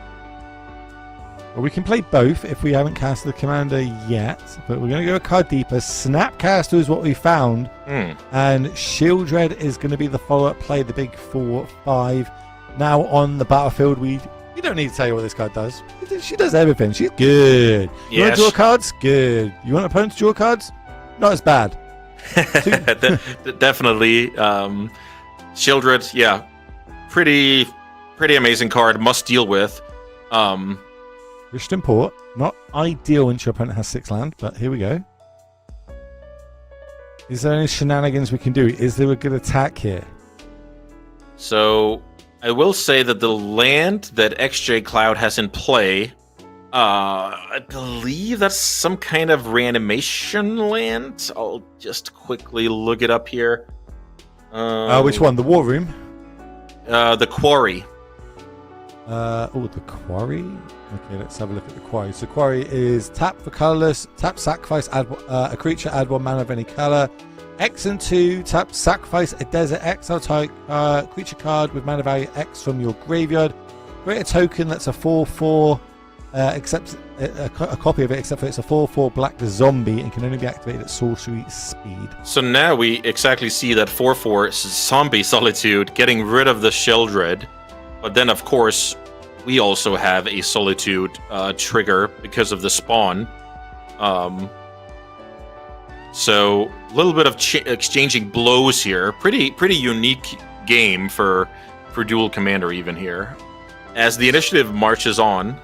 Well, we can play both if we haven't cast the commander yet, but we're going to go a card deeper. Snapcaster is what we found, and Shieldred is going to be the follow-up play, the big 4/5. Now on the battlefield, we don't need to tell you what this card does. She does everything. She's good. You want to draw cards? Good. You want opponents to draw cards? Not as bad. Definitely. Shieldred, yeah. Pretty amazing card. Must deal with. Wished Import. Not ideal when your opponent has 6 land, but here we go. Is there any shenanigans we can do? Is there a good attack here? So... I will say that the land that XJCloud has in play, I believe that's some kind of reanimation land. I'll just quickly look it up here. Which one? The War Room? The Quarry. The Quarry? Okay, let's have a look at the Quarry. So Quarry is tap for colorless, tap sacrifice, add a creature, add 1 mana of any color. X and 2, tap sacrifice a desert exile type creature card with mana value X from your graveyard. Create a token that's a 4/4, except a copy of it, except for it's a 4/4 black zombie and can only be activated at sorcery speed. So now we exactly see that 4/4 zombie Solitude getting rid of the Shieldred, but then of course we also have a Solitude trigger because of the spawn. So a little bit of exchanging blows here. Pretty unique game for Duel Commander even here. As the initiative marches on.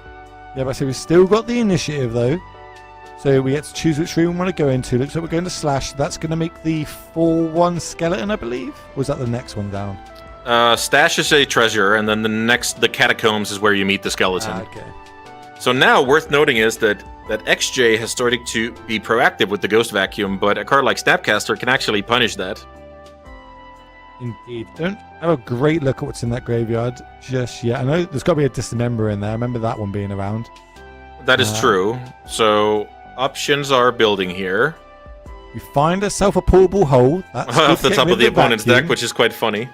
Yeah, but so we've still got the initiative though. So we get to choose which room we want to go into. Looks like we're going to Slash. That's going to make the 4/1 skeleton, I believe. Or was that the next one down? Stash is a treasure, and then the Catacombs is where you meet the skeleton. Okay. So now, worth noting is that that XJ has started to be proactive with the Ghost Vacuum, but a card like Snapcaster can actually punish that. Indeed. Don't have a great look at what's in that graveyard just yet. I know there's got to be a Dismember in there. I remember that one being around. That is true. So options are building here. You find yourself a portable hole. That's Off the top of the opponent's deck, which is quite funny.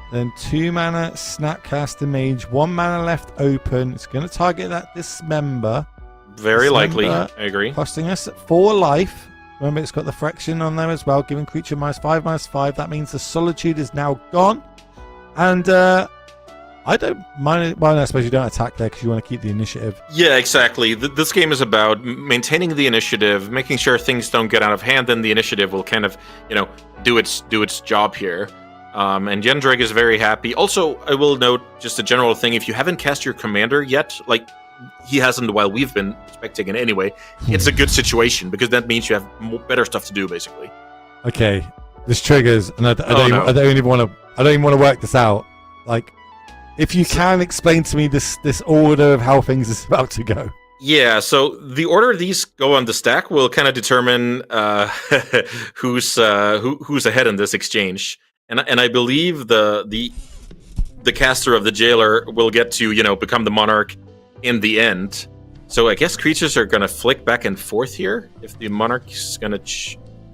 Then 2 mana Snapcaster Mage, 1 mana left open. It's going to target that Dismember. Very likely, I agree. Costing us 4 life. Remember, it's got the Fraction on there as well, giving creature -5/-5. That means the Solitude is now gone. And I don't mind. Well, I suppose you don't attack there because you want to keep the initiative. Yeah, exactly. This game is about maintaining the initiative, making sure things don't get out of hand. Then the initiative will kind of, do its job here. And Yendrick is very happy. Also, I will note just a general thing: if you haven't cast your commander yet, like he hasn't while we've been spectating it anyway, it's a good situation because that means you have better stuff to do, basically. Okay, this triggers, and I don't even want to work this out. Like, if you can explain to me this order of how things is about to go. Yeah, so the order these go on the stack will kind of determine who's ahead in this exchange. And I believe the caster of the Jailer will get to become the Monarch in the end. So I guess creatures are gonna flick back and forth here. If the Monarch is gonna,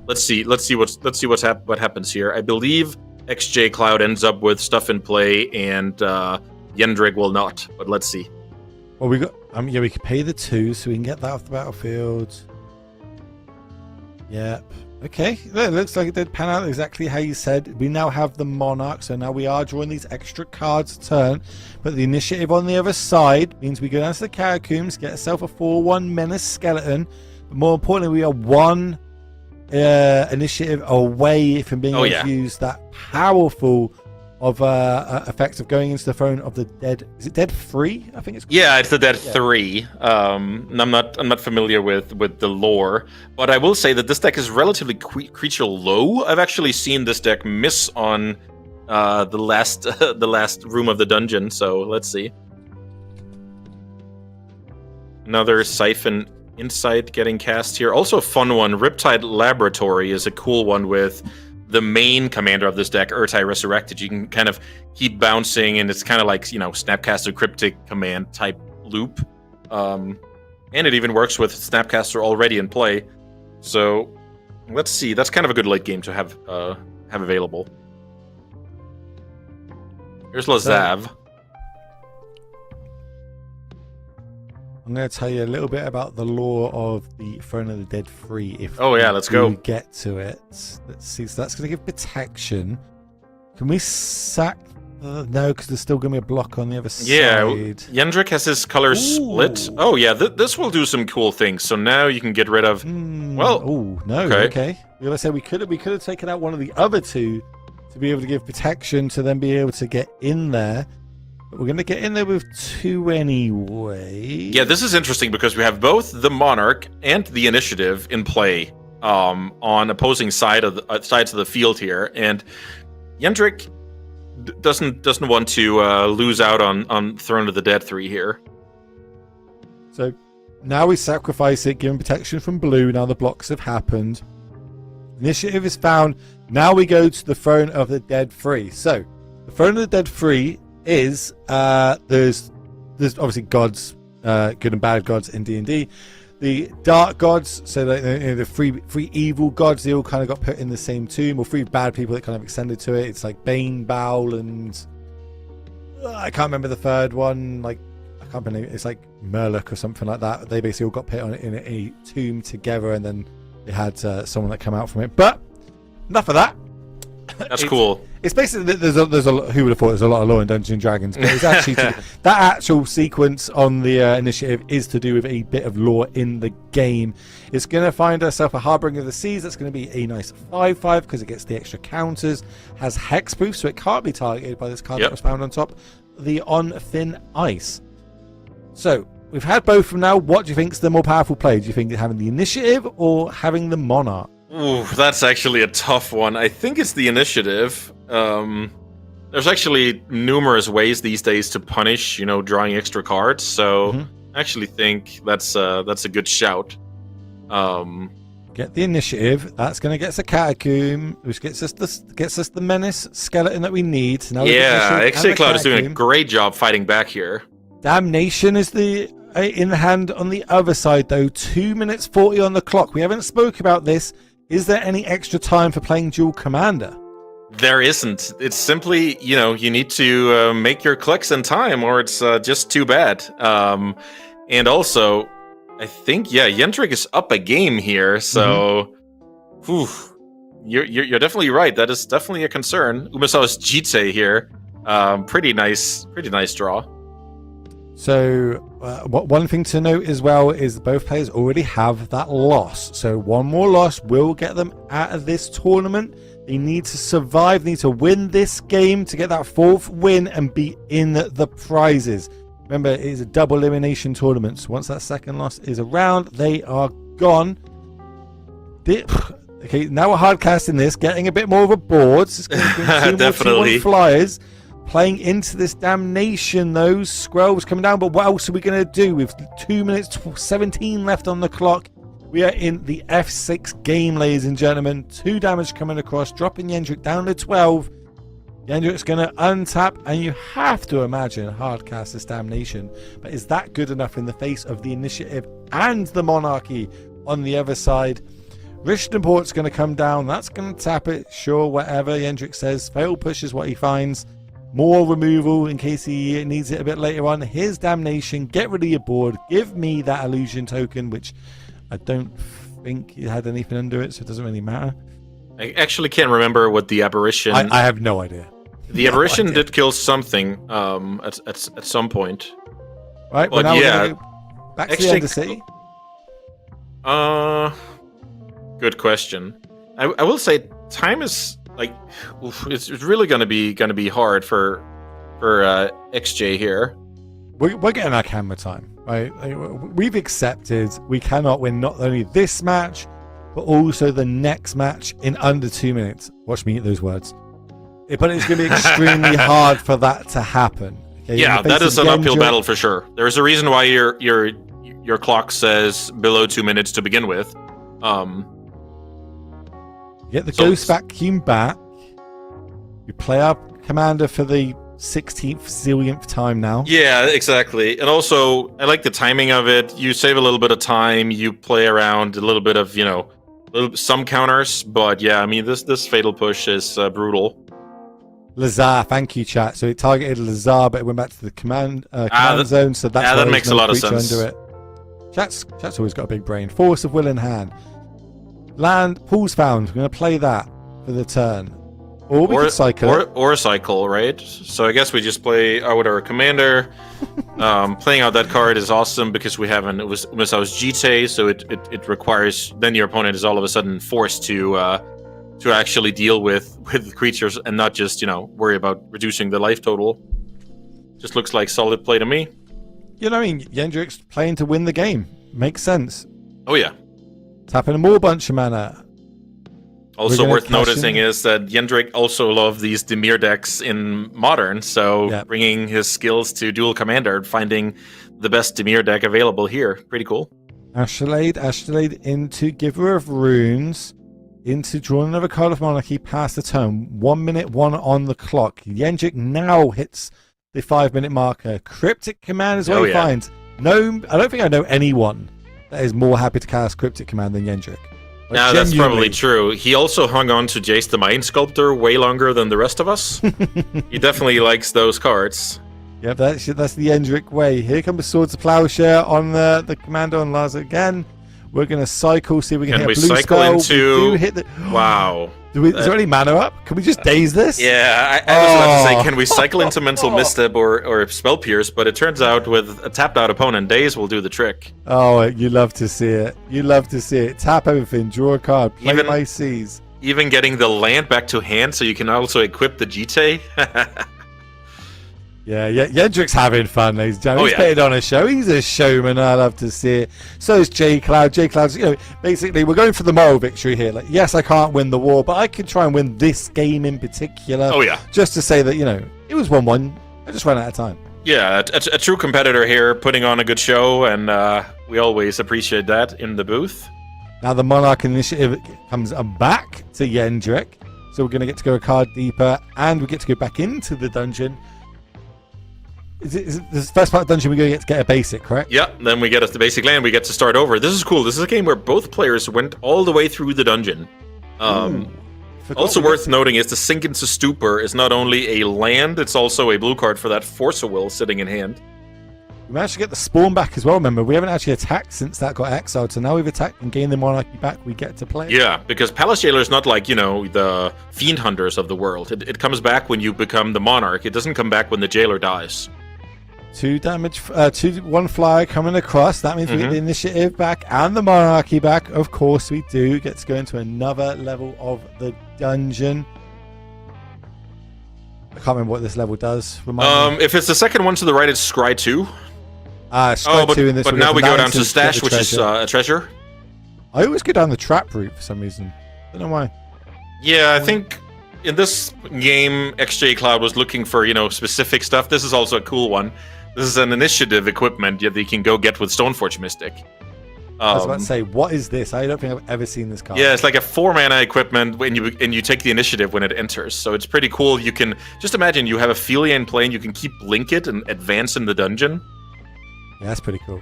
let's see what happens here. I believe XJCloud ends up with stuff in play, and Yendrick will not. But let's see. Well, we got we could pay the 2 so we can get that off the battlefield. Yep. Okay, it looks like it did pan out exactly how you said. We now have the Monarch, so now we are drawing these extra cards a turn. But the initiative on the other side means we go down to the Catacombs, get ourselves a 4/1 Menace Skeleton. But more importantly, we are 1 initiative away from being able to use that powerful effect of going into the throne of the dead. Is it Dead 3? I think it's called. Yeah, it's the Dead 3. I'm not familiar with the lore, but I will say that this deck is relatively creature low. I've actually seen this deck miss on the last room of the dungeon. So let's see. Another Siphon Insight getting cast here. Also a fun one. Riptide Laboratory is a cool one with the main commander of this deck, Urtai Resurrected. You can kind of keep bouncing, and it's kind of like, Snapcaster Cryptic Command type loop. And it even works with Snapcaster already in play. So let's see. That's kind of a good late game to have available. Here's Lazav. I'm going to tell you a little bit about the lore of the Throne of the Dead 3. Let's go. Get to it. Let's see. So that's going to give protection. Can we sack? No, because there's still going to be a block on the other side. Yeah, Yendrick has his colors split. Oh yeah, this will do some cool things. So now you can get rid of. Okay. Let's say we could have taken out one of the other 2 to be able to give protection to then be able to get in there. We're going to get in there with 2 anyway. Yeah, this is interesting because we have both the Monarch and the Initiative in play on opposing sides of the field here, and Yendrick doesn't want to lose out on Throne of the Dead 3 here. So now we sacrifice it, giving protection from blue. Now the blocks have happened. Initiative is found. Now we go to the Throne of the Dead 3. So the Throne of the Dead 3 is there's obviously gods, good and bad gods in D&D. The dark gods, so the three evil gods, they all kind of got put in the same tomb, or 3 bad people that kind of extended to it. It's like Bane, Baal, and I can't remember the third one. Like, I can't remember. It's like Murloc or something like that. They basically all got put in a tomb together, and then they had someone that come out from it. But enough of that. That's cool. It's basically there's a who would have thought there's a lot of lore in Dungeons and Dragons, but it's actually that actual sequence on the initiative is to do with a bit of lore in the game. It's going to find herself a Harbinger of the Seas. That's going to be a nice 5/5 because it gets the extra counters. Has hexproof, so it can't be targeted by this card that was found on top. The On Thin Ice. So we've had both from now. What do you think is the more powerful play? Do you think having the initiative or having the Monarch? Ooh, that's actually a tough one. I think it's the initiative. There's actually numerous ways these days to punish, drawing extra cards. So actually think that's a good shout. Get the initiative. That's going to get us a catacomb, which gets us the menace skeleton that we need. Now XJCloud is doing a great job fighting back here. Damnation is in the hand on the other side, though. 2 minutes 40 on the clock. We haven't spoke about this. Is there any extra time for playing Duel Commander? There isn't. It's simply, you need to make your clicks in time, or it's just too bad. And also, I think, Yendrick is up a game here, so you're definitely right. That is definitely a concern. Umesawa's Jite here, pretty nice draw. So one thing to note as well is both players already have that loss. So one more loss will get them out of this tournament. They need to survive, they need to win this game to get that 4th win and be in the prizes. Remember, it is a double elimination tournament. So once that second loss is around, they are gone. Okay, now we're hard casting this, getting a bit more of a board. So it's going to be definitely 2-1 flyers. Playing into this damnation, those squirrels coming down. But what else are we going to do? With 2 minutes 17 left on the clock, we are in the F6 game, ladies and gentlemen. 2 damage coming across, dropping Yendrick down to 12. Yendrick's going to untap, and you have to imagine hard cast this damnation. But is that good enough in the face of the initiative and the monarchy on the other side? Richtenport's going to come down. That's going to tap it. Sure, whatever Yendrick says. Fail push is what he finds. More removal in case he needs it a bit later on. Here's Damnation. Get rid of your board. Give me that illusion token, which I don't think it had anything under it, so it doesn't really matter. I actually can't remember what the aberration... I have no idea. The aberration did kill something at some point. Right, well, now we're going to go back to the Ender City. Good question. I will say time is... it's really gonna be hard for XJ here. We're getting our camera time, right? We've accepted we cannot win not only this match, but also the next match in under 2 minutes. Watch me eat those words. But it's going to be extremely hard for that to happen. Okay? Yeah, that is an uphill battle for sure. There's a reason why your clock says below 2 minutes to begin with. Get the Ghost Vacuum back. We play our commander for the 16th zillionth time now. Yeah, exactly. And also, I like the timing of it. You save a little bit of time. You play around a little bit of, some counters. But yeah, I mean, this fatal push is brutal. Lazar, thank you, chat. So it targeted Lazar, but it went back to the command zone. So that's that makes a lot of sense. Under it. Chat's always got a big brain. Force of will in hand. Land, pool's found. We're going to play that for the turn. Or we can cycle it. Or cycle, right? So I guess we just play out our commander. Playing out that card is awesome because we have Umesawa's Jite, so it requires... Then your opponent is all of a sudden forced to actually deal with creatures and not just, worry about reducing the life total. Just looks like solid play to me. Yendrick's playing to win the game. Makes sense. Oh, yeah. Tapping a more bunch of mana. Also worth noticing is that Yendrick also loved these Dimir decks in Modern, so bringing his skills to Duel Commander and finding the best Dimir deck available here. Pretty cool. Astrolabe into Giver of Runes, into drawing another card of Monarchy past the turn. 1 minute 1 on the clock. Yendrick now hits the 5 minute marker. Cryptic Command is what he finds. No, I don't think I know anyone that is more happy to cast Cryptic Command than Yendrick. Yeah, that's probably true. He also hung on to Jace the Mind Sculptor way longer than the rest of us. He definitely likes those cards. Yeah, that's the Yendrick way. Here comes Swords of Plowshare on the commander on Lars again. We're going to cycle, see if we can hit a blue spell. Into... Wow. Is there any mana up? Can we just daze this? Yeah, I was about to say, can we cycle into Mental Misstep or Spell Pierce? But it turns out with a tapped out opponent, daze will do the trick. Oh, you love to see it. You love to see it. Tap everything, draw a card, play my Seas. Even getting the land back to hand so you can also equip the Jite. Yeah, Yendrick's having fun, ladies and gentlemen. He's putting on a show. He's a showman. I love to see it. So is XJCloud. XJCloud's, basically, we're going for the moral victory here. Like, yes, I can't win the war, but I can try and win this game in particular. Oh, yeah. Just to say that, it was 1-1. I just ran out of time. Yeah, a true competitor here, putting on a good show, and we always appreciate that in the booth. Now the Monarch Initiative comes back to Yendrick, so we're going to get to go a card deeper, and we get to go back into the dungeon. Is it this first part of the dungeon we're going to get a basic, correct? Yeah, then we get us the basic land, we get to start over. This is cool. This is a game where both players went all the way through the dungeon. Also worth noting is the Sink into Stupor is not only a land, it's also a blue card for that Force of Will sitting in hand. We managed to get the spawn back as well, remember. We haven't actually attacked since that got exiled, so now we've attacked and gained the Monarchy back, we get to play. Yeah, because Palace Jailer is not like, the Fiend Hunters of the world. It comes back when you become the Monarch. It doesn't come back when the Jailer dies. 2 damage, 1 flyer coming across. That means we get the initiative back and the Monarchy back. Of course we do. Get to go into another level of the dungeon. I can't remember what this level does. If it's the second one to the right, it's Scry 2. Scry 2 in this. But now we go down to Stash, which is a treasure. I always go down the trap route for some reason. Don't know why. Yeah, I think in this game, XJCloud was looking for, specific stuff. This is also a cool one. This is an initiative equipment that you can go get with Stoneforge Mystic. I was about to say, what is this? I don't think I've ever seen this card. Yeah, it's like a 4-mana equipment and you take the initiative when it enters. So it's pretty cool. You can just imagine you have a Philia in play and you can keep blink it and advance in the dungeon. Yeah, that's pretty cool.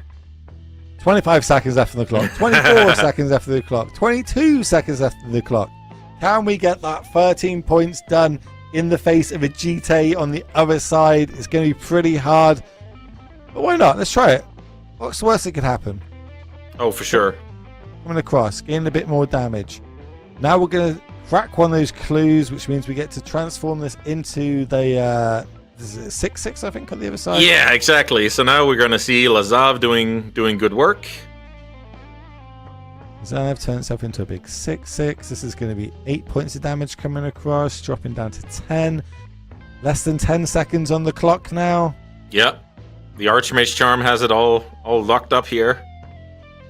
25 seconds after the clock. 24 seconds after the clock. 22 seconds after the clock. Can we get that 13 points done in the face of a GT on the other side? It's going to be pretty hard. But why not? Let's try it. What's the worst that could happen? Oh, for sure. Coming across, getting a bit more damage. Now we're going to crack one of those clues, which means we get to transform this into the 6/6, I think, on the other side. Yeah, exactly. So now we're going to see Lazav doing good work. Zav turns itself into a big 6/6. This is going to be 8 points of damage coming across, dropping down to 10. Less than 10 seconds on the clock now. Yep. The Archmage Charm has it all locked up here.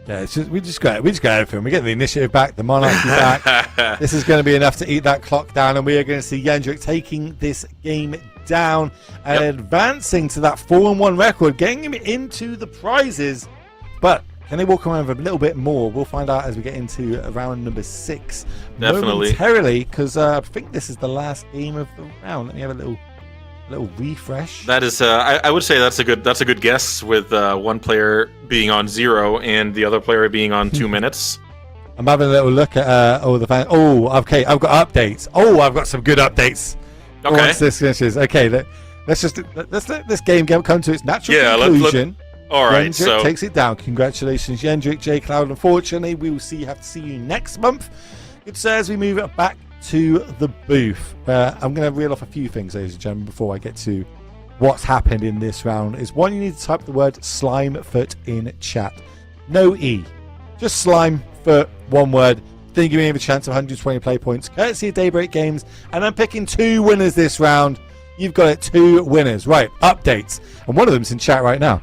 Yeah, it's just, we just got everything. We get the initiative back, the Monarchy back. This is going to be enough to eat that clock down, and we are going to see Yendrick taking this game down and advancing to that 4-1 record, getting him into the prizes. But can they walk around with a little bit more? We'll find out as we get into round number 6. Definitely. Momentarily, because I think this is the last game of the round. Let me have a little refresh. That is, I would say that's a good guess, with one player being on 0 and the other player being on 2 minutes. I'm having a little look at the fan. Oh, okay, I've got updates. Oh, I've got some good updates. Okay. Once this finishes. Okay, let's let this game come to its natural conclusion. All right, Yendrick so takes it down. Congratulations, Yendrick, XJCloud. Unfortunately, we will have to see you next month. Good sir, as we move it back to the booth. I'm going to reel off a few things, ladies and gentlemen, before I get to what's happened in this round. Is one, you need to type the word Slimefoot in chat. No E. Just Slimefoot, one word. Then give me a chance of 120 play points, courtesy of Daybreak Games. And I'm picking 2 winners this round. You've got it, 2 winners. Right, updates. And one of them's in chat right now.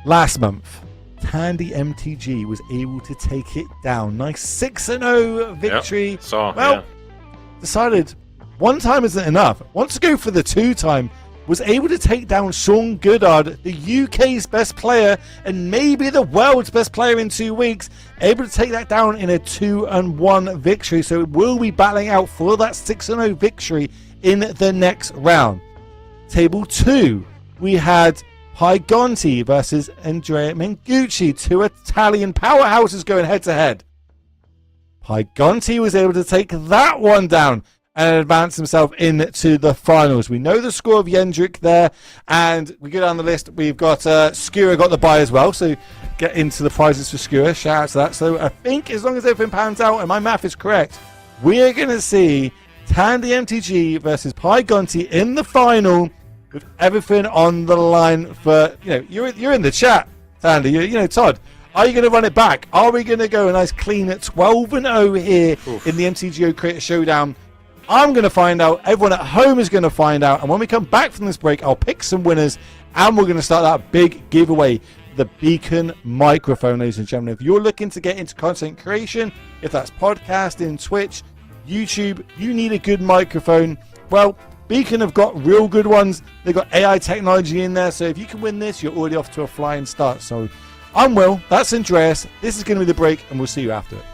Last month, Tandy MTG was able to take it down. Nice 6-0 victory. Yep. Decided one time isn't enough. Wants to go for the 2-time. Was able to take down Sean Goodard, the UK's best player and maybe the world's best player in 2 weeks. Able to take that down in a 2-1 victory. So it will be battling out for that 6-0 victory in the next round. Table 2, we had Pygonti versus Andrea Mengucci, 2 Italian powerhouses going head-to-head. Pygonti was able to take that one down and advance himself into the finals. We know the score of Yendrick there, and we go down the list. We've got Skura got the bye as well, so get into the prizes for Skura. Shout out to that. So I think as long as everything pans out and my math is correct, we're going to see Tandy MTG versus Pygonti in the final, with everything on the line for, you're in the chat, Tandy. Todd, are you going to run it back? Are we going to go a nice clean 12-0 here in the MTGO Creator Showdown? I'm going to find out. Everyone at home is going to find out. And when we come back from this break, I'll pick some winners, and we're going to start that big giveaway, the Beacon microphone, ladies and gentlemen. If you're looking to get into content creation, if that's podcasting, Twitch, YouTube, you need a good microphone, well, Beacon have got real good ones. They've got AI technology in there. So if you can win this, you're already off to a flying start. So I'm Will. That's Andreas. This is going to be the break, and we'll see you after it.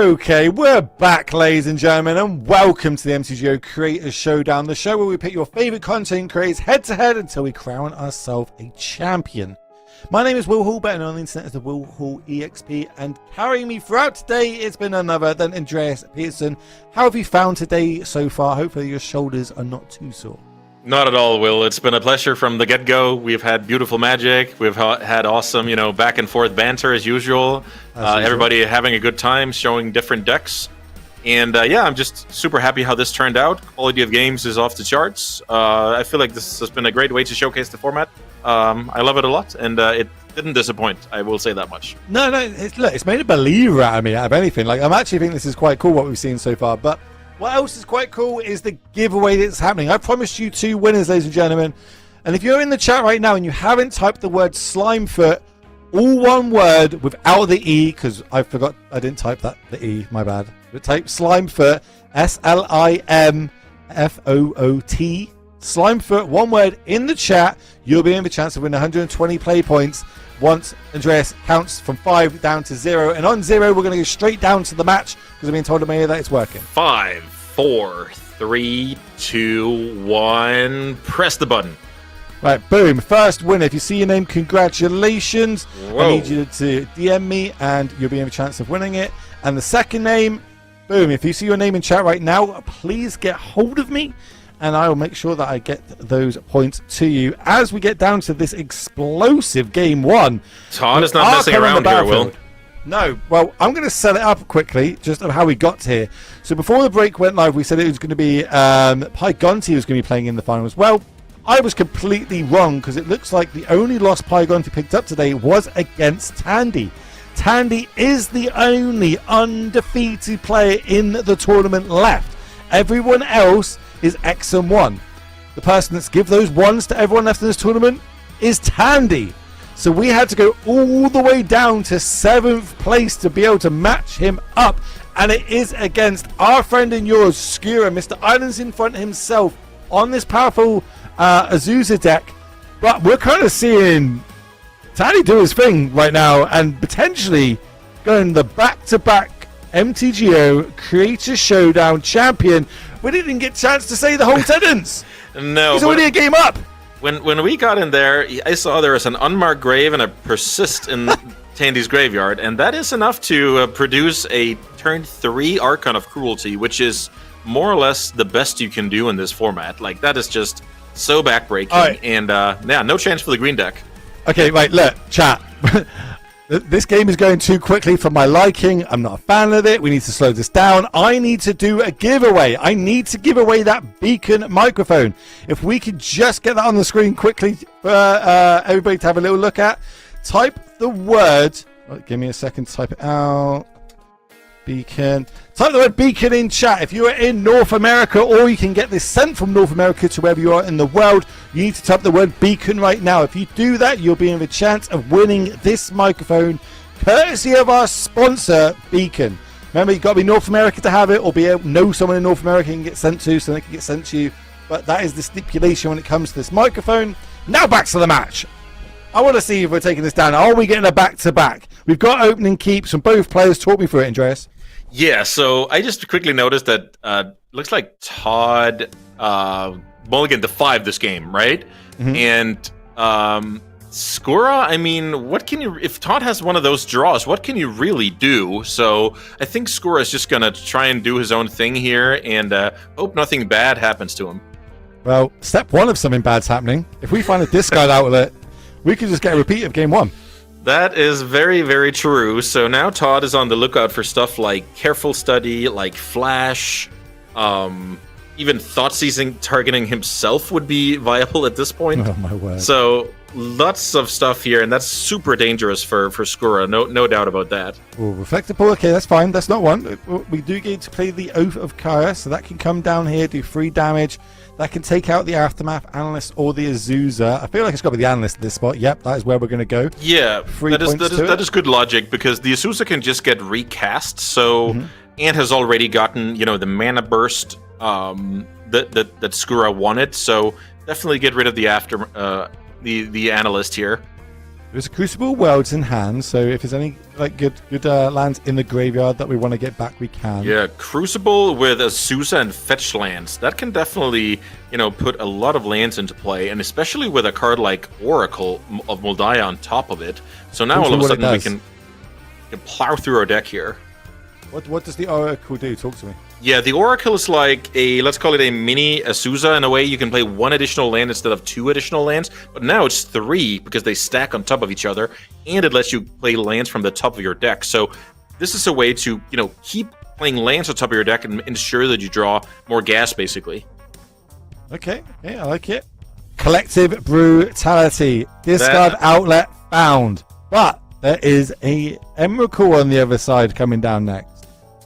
Okay, we're back, ladies and gentlemen, and welcome to the MTGO Creators Showdown, the show where we pit your favorite content creators head to head until we crown ourselves a champion. My name is Will Hall, better known on the internet as the Will Hall EXP, and carrying me throughout today, it's been none other than Andreas Peterson. How have you found today so far? Hopefully your shoulders are not too sore. Not at all, Will. It's been a pleasure from the get-go. We've had beautiful magic. We've had awesome, back and forth banter as usual. Everybody having a good time, showing different decks. And I'm just super happy how this turned out. Quality of games is off the charts. I feel like this has been a great way to showcase the format. I love it a lot, and it didn't disappoint. I will say that much. No, it's made a believer out of me, out of anything. Like, I'm actually think this is quite cool what we've seen so far, but what else is quite cool is the giveaway that's happening. I promised you 2 winners, ladies and gentlemen. And if you're in the chat right now and you haven't typed the word Slimefoot, all one word without the E, because I forgot I didn't type the E, my bad. But type Slimefoot, Slimefoot, Slimefoot, one word in the chat. You'll be in the chance to win 120 play points once Andreas counts from 5 down to 0. And on 0, we're going to go straight down to the match because I've been told that it's working. 5, 4, 3, 2, 1. Press the button. Right, boom. First winner. If you see your name, congratulations. Whoa. I need you to DM me and you'll be in a chance of winning it. And the second name, boom. If you see your name in chat right now, please get hold of me and I will make sure that I get those points to you as we get down to this explosive game 1. Todd is not messing around here, Will. No, well, I'm going to set it up quickly, just of how we got here. So before the break went live, we said it was going to be Pygonti was going to be playing in the finals. Well, I was completely wrong because it looks like the only loss Pygonti picked up today was against Tandy. Tandy is the only undefeated player in the tournament left. Everyone else is X and 1. The person that's give those ones to everyone left in this tournament is Tandy. So we had to go all the way down to 7th place to be able to match him up. And it is against our friend and yours, Skura, Mr. Islands in Front himself, on this powerful Azusa deck. But we're kind of seeing Tandy do his thing right now and potentially going the back-to-back MTGO Creator Showdown champion. We didn't get a chance to say the whole sentence. No. He's already a game up. When we got in there, I saw there was an unmarked grave and a persist in Tandy's graveyard, and that is enough to produce a turn 3 Archon of Cruelty, which is more or less the best you can do in this format. Like, that is just so backbreaking, right. And no chance for the green deck. Okay, right, look, chat. This game is going too quickly for my liking. I'm not a fan of it. We need to slow this down. I need to do a giveaway. I need to give away that beacon microphone. If we could just get that on the screen quickly for everybody to have a little look at. Type the word. Right, give me a second to type it out. Beacon. Type the word beacon in chat. If you are in North America, or you can get this sent from North America to wherever you are in the world, you need to type the word beacon right now. If you do that, you'll be in the chance of winning this microphone courtesy of our sponsor, Beacon. Remember, you've got to be North America to have it, or be able to know someone in North America and get sent to, so they can get sent to you. But that is the stipulation when it comes to this microphone. Now back to the match. I want to see if we're taking this down. Are we getting a back-to-back? We've got opening keeps from both players. Talk me through it, Andreas. Yeah, so I just quickly noticed that looks like Todd mulliganed to 5 this game, right? Mm-hmm. And Skura, I mean, what can you... If Todd has one of those draws, what can you really do? So I think Skura is just going to try and do his own thing here and hope nothing bad happens to him. Well, step 1 of something bad's happening. If we find a discard outlet, we could just get a repeat of game 1. That is very, very true. So now Todd is on the lookout for stuff like Careful Study, like Flash, even Thought Seizing targeting himself would be viable at this point. Oh, my word. So lots of stuff here, and that's super dangerous for Skura, no doubt about that. Oh, Reflector Pool, okay, that's fine. That's not one. We do get to play the Oath of Kara, so that can come down here, do 3 damage. That can take out the Aftermath Analyst or the Azusa. I feel like it's got to be the Analyst at this spot. Yep, that is where we're going to go. Yeah, that is good logic, because the Azusa can just get recast, so Ant has already gotten, the mana burst that Skura wanted, so definitely get rid of the the Analyst here. There's a Crucible Worlds in hand, so if there's any like good lands in the graveyard that we want to get back, we can. Yeah, Crucible with Azusa and fetch lands. That can definitely, put a lot of lands into play, and especially with a card like Oracle of Moldiah on top of it. So now all of a sudden we can plow through our deck here. What does the Oracle do? Talk to me. Yeah, the Oracle is like let's call it a mini Azusa in a way. You can play 1 additional land instead of 2 additional lands, but now it's 3 because they stack on top of each other, and it lets you play lands from the top of your deck. So this is a way to, keep playing lands on top of your deck and ensure that you draw more gas, basically. Okay, I like it. Collective Brutality. Discard outlet found. But there is a Emrakul on the other side coming down next.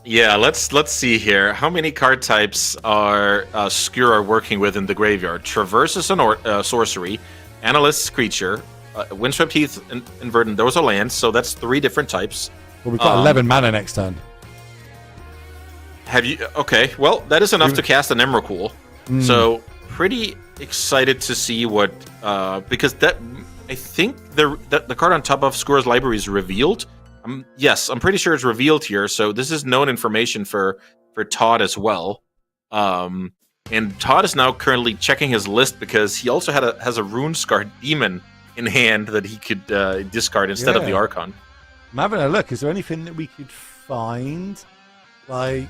Yeah, let's see here. How many card types are Skura working with in the graveyard? Traverse is a sorcery, Analyst's creature, Windswept Heath and Verdant, those are lands, so that's 3 different types. Well, we've got 11 mana next turn. Okay, well, that is enough to cast an Emrakul. So, pretty excited to see what, because I think the card on top of Skura's library is revealed. Yes, I'm pretty sure it's revealed here, so this is known information for Todd as well. And Todd is now currently checking his list because he also has a Runescarred Demon in hand that he could discard instead of the Archon. I'm having a look. Is there anything that we could find? Like,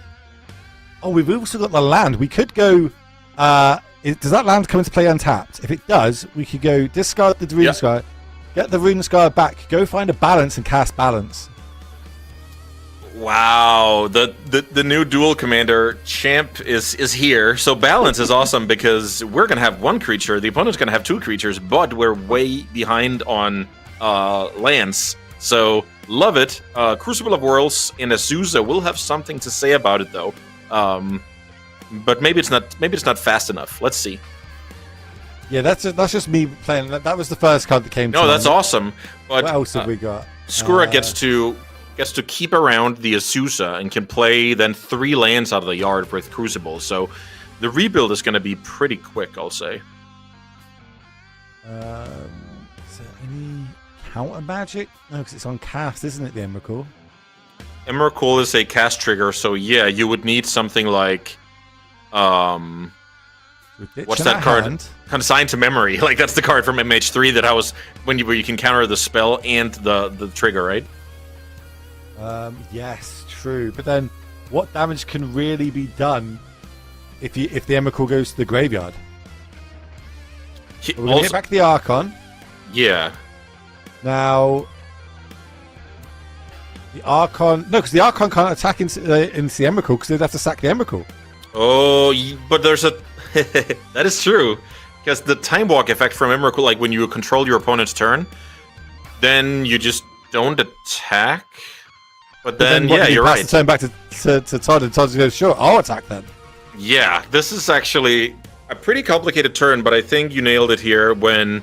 we've also got the land. We could go... does that land come into play untapped? If it does, we could go discard the Runescarred, get the Runescarred back, go find a balance and cast balance. Wow, the new Duel Commander champ is here. So balance is awesome because we're gonna have 1 creature, the opponent's gonna have 2 creatures, but we're way behind on lands. So love it. Crucible of Worlds and Azusa will have something to say about it though. But maybe it's not fast enough. Let's see. Yeah, that's just me playing. That was the first card that came. No, that's awesome. But what else have we got? Skura gets to keep around the Azusa and can play then 3 lands out of the yard with Crucible. So the rebuild is going to be pretty quick, I'll say. Is there any counter magic? No, because it's on cast, isn't it? The Emrakul. Emrakul is a cast trigger, so yeah, you would need something like. What's that card? Consigned to Memory. Like that's the card from MH3 that where you can counter the spell and the trigger, right? Yes, true. But then, what damage can really be done if the Emrakul goes to the graveyard? We're gonna get back the Archon. Yeah. Now, the Archon. No, because the Archon can't attack into the Emrakul because they'd have to sack the Emrakul. Oh, but there's a... that is true. Because the Time Walk effect from Emrakul, like when you control your opponent's turn, then you just don't attack. But then yeah, you're right. Turn back to Todd, and Todd goes, sure, I'll attack then. Yeah, this is actually a pretty complicated turn, but I think you nailed it here when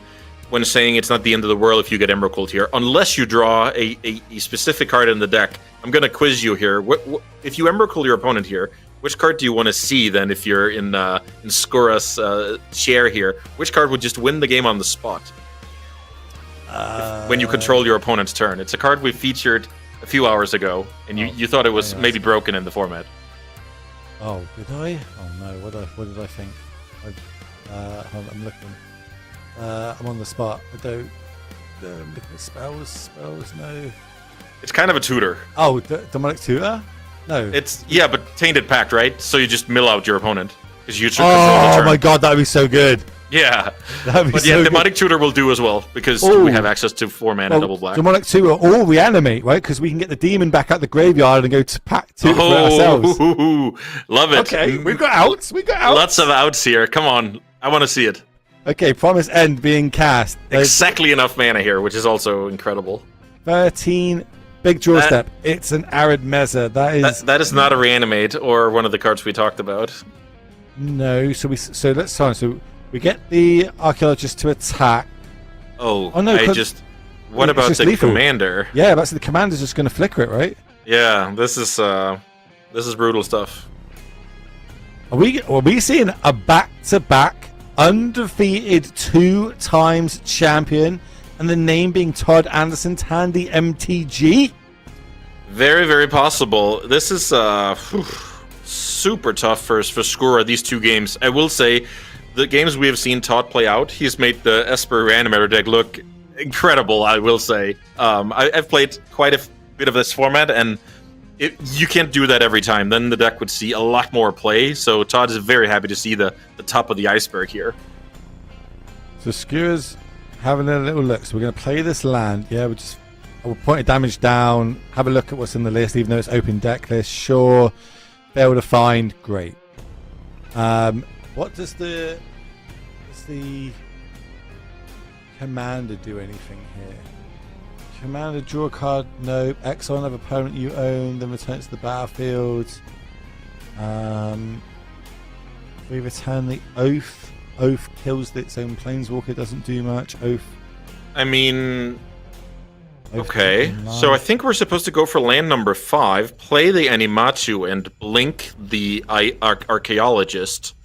saying it's not the end of the world if you get Emrakul here, unless you draw a specific card in the deck. I'm going to quiz you here. If you Emrakul your opponent here, which card do you want to see then if you're in Skura's chair here? Which card would just win the game on the spot? When you control your opponent's turn. It's a card we featured a few hours ago, and you thought it was maybe broken in the format. Oh, did I? Oh no, what did I think? Hold on, I'm looking. I'm on the spot. I don't... looking at spells, no. It's kind of a tutor. Oh, demonic tutor? No. Yeah, but Tainted Pact, right? So you just mill out your opponent. Because you should control the turn. Oh my god, that'd be so good. Yeah. That'd be but so yeah, good. Demonic Tutor will do as well, because we have access to 4 mana double black. Demonic tutor or reanimate, right? Because we can get the demon back at the graveyard and go to Pact 2 for ourselves. Love it. Okay, we've got outs. Lots of outs here. Come on. I want to see it. Okay, Promise End being cast. Exactly enough mana here, which is also incredible. 13 big draw step. It's an Arid Meza. That is not a reanimate or one of the cards we talked about. No, so let's try. So we get the Archaeologist to attack. Oh no! What about the lethal. Commander? Yeah, that's the commander's just going to flicker it, right? Yeah, this is brutal stuff. Are we seeing a back-to-back undefeated 2 times champion And the name being Todd Anderson, Tandy MTG? Very, very possible. This is super tough for Skura, these two games. I will say, the games we have seen Todd play out, he's made the Esper Reanimator deck look incredible, I will say. I've played quite a bit of this format, and you can't do that every time. Then the deck would see a lot more play, so Todd is very happy to see the top of the iceberg here. So Skura's having a little look. So we're going to play this land. Yeah, we'll point a damage down, have a look at what's in the list, even though it's open deck list. Sure. Fail to find. Great. What does the commander do anything here? Commander, draw a card. No. Exile another opponent you own, then return it to the battlefield. We return the Oath. Oath kills its own planeswalker, doesn't do much. Oath. I mean, okay. So I think we're supposed to go for land number 5, play the Animatu, and blink the Archaeologist.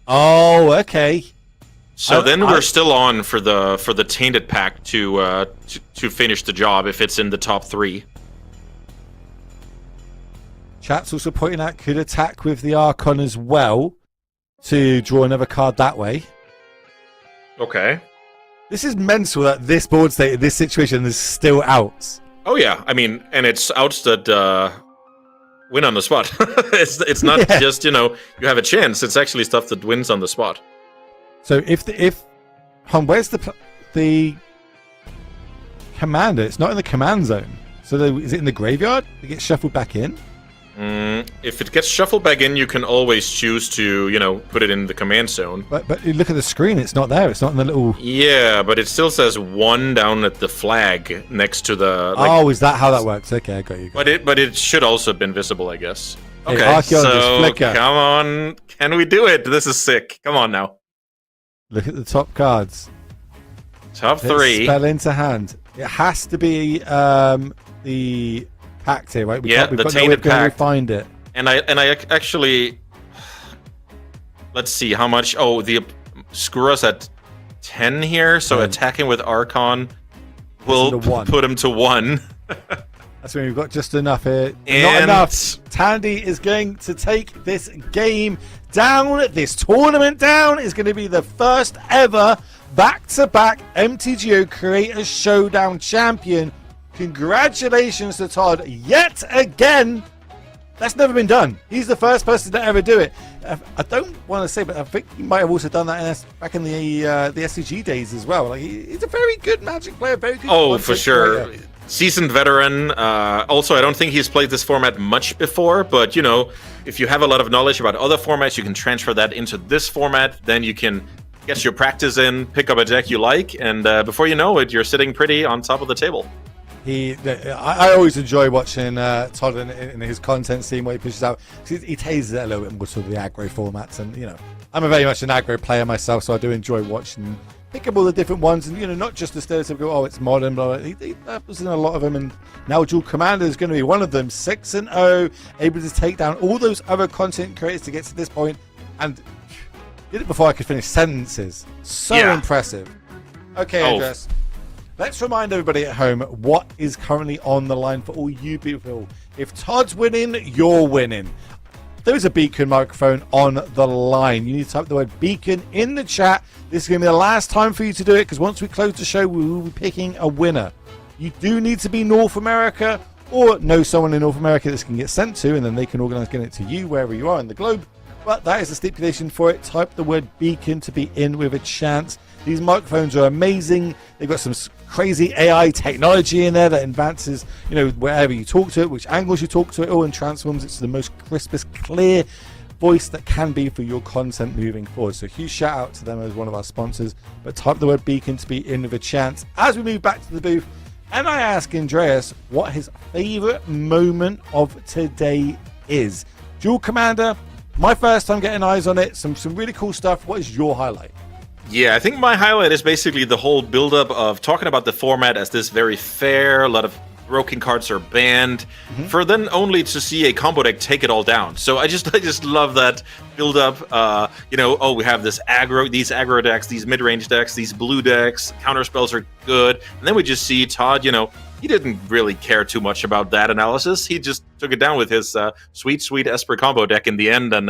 Oh, okay. So then we're still on for the Tainted Pact to finish the job if it's in the top 3. Chat's also pointing out could attack with the Archon as well to draw another card that way. Okay. This is mental that this board state, this situation is still out. Oh yeah, I mean, and it's outs that win on the spot. it's not just, you have a chance. It's actually stuff that wins on the spot. So where's the commander? It's not in the command zone. So is it in the graveyard? It gets shuffled back in? If it gets shuffled back in, you can always choose to, put it in the command zone. But you look at the screen, it's not there. It's not in the little... Yeah, but it still says 1 down at the flag next to the... oh, is that how that works? Okay, I got you. But it should also have been visible, I guess. Hey, okay, so flicker. Come on. Can we do it? This is sick. Come on now. Look at the top cards. Top 3. Spell into hand. It has to be the... pact here, right? We've the got Tainted Pact. Find it. And I actually, let's see how much. Oh, the Skura's at 10 here, so attacking with Archon will put him to 1. That's when we've got just enough here. And not enough. Tandy is going to take this game down. This tournament down is going to be the first ever back-to-back MTGO Creator Showdown champion. Congratulations to Todd yet again. That's never been done. He's the first person to ever do it. I don't want to say, but I think he might have also done that back in the SCG days as well. Like he's a very good Magic player, very good. Oh, for sure. Player. Seasoned veteran. Also, I don't think he's played this format much before, but if you have a lot of knowledge about other formats, you can transfer that into this format. Then you can get your practice in, pick up a deck you like, and before you know it, you're sitting pretty on top of the table. I always enjoy watching Todd in his content, seeing what he pushes out. He tases it a little bit more to the aggro formats, and I'm a very much an aggro player myself, so I do enjoy watching, pick up all the different ones, and not just the stereotypical, it's modern, blah, blah. He was in a lot of them, and now Duel Commander is going to be one of them. 6-0, able to take down all those other content creators to get to this point, and did it before I could finish sentences. So impressive. Okay, Andres. Let's remind everybody at home what is currently on the line for all you people. If Todd's winning, you're winning. There is a beacon microphone on the line. You need to type the word beacon in the chat. This is going to be the last time for you to do it, because once we close the show, we will be picking a winner. You do need to be North America or know someone in North America this can get sent to, and then they can organize getting it to you wherever you are in the globe. But that is the stipulation for it. Type the word beacon to be in with a chance. These microphones are amazing. They've got some crazy AI technology in there that advances, wherever you talk to it, which angles you talk to it, all and transforms it to the most crispest, clear voice that can be for your content moving forward. So huge shout out to them as one of our sponsors. But type the word beacon to be in with a chance. As we move back to the booth, and I ask Andreas what his favorite moment of today is. Duel Commander, my first time getting eyes on it, some really cool stuff. What is your highlight? Yeah, I think my highlight is basically the whole build-up of talking about the format as this very fair, a lot of broken cards are banned, for then only to see a combo deck take it all down. So I just love that build up. We have these aggro decks, these mid-range decks, these blue decks, counter spells are good, and then we just see Todd, he didn't really care too much about that analysis. He just took it down with his sweet Esper combo deck in the end, and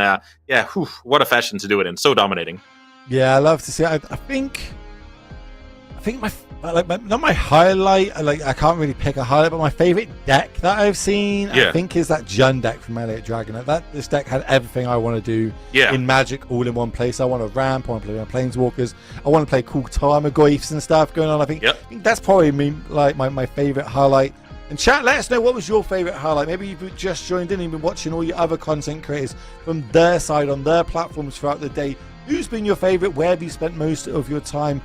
what a fashion to do it in. So dominating. Yeah, I love to see it. I think not my highlight. I can't really pick a highlight, but my favorite deck that I've seen, I think, is that Jund deck from Elliot Dragon. This deck had everything I want to do in Magic all in one place. I want to ramp. I want to play Planeswalkers. I want to play cool Tarmogoyfs and stuff going on. I think that's probably my favorite highlight. And chat, let us know what was your favorite highlight. Maybe you've just joined in and been watching all your other content creators from their side on their platforms throughout the day. Who's been your favorite? Where have you spent most of your time?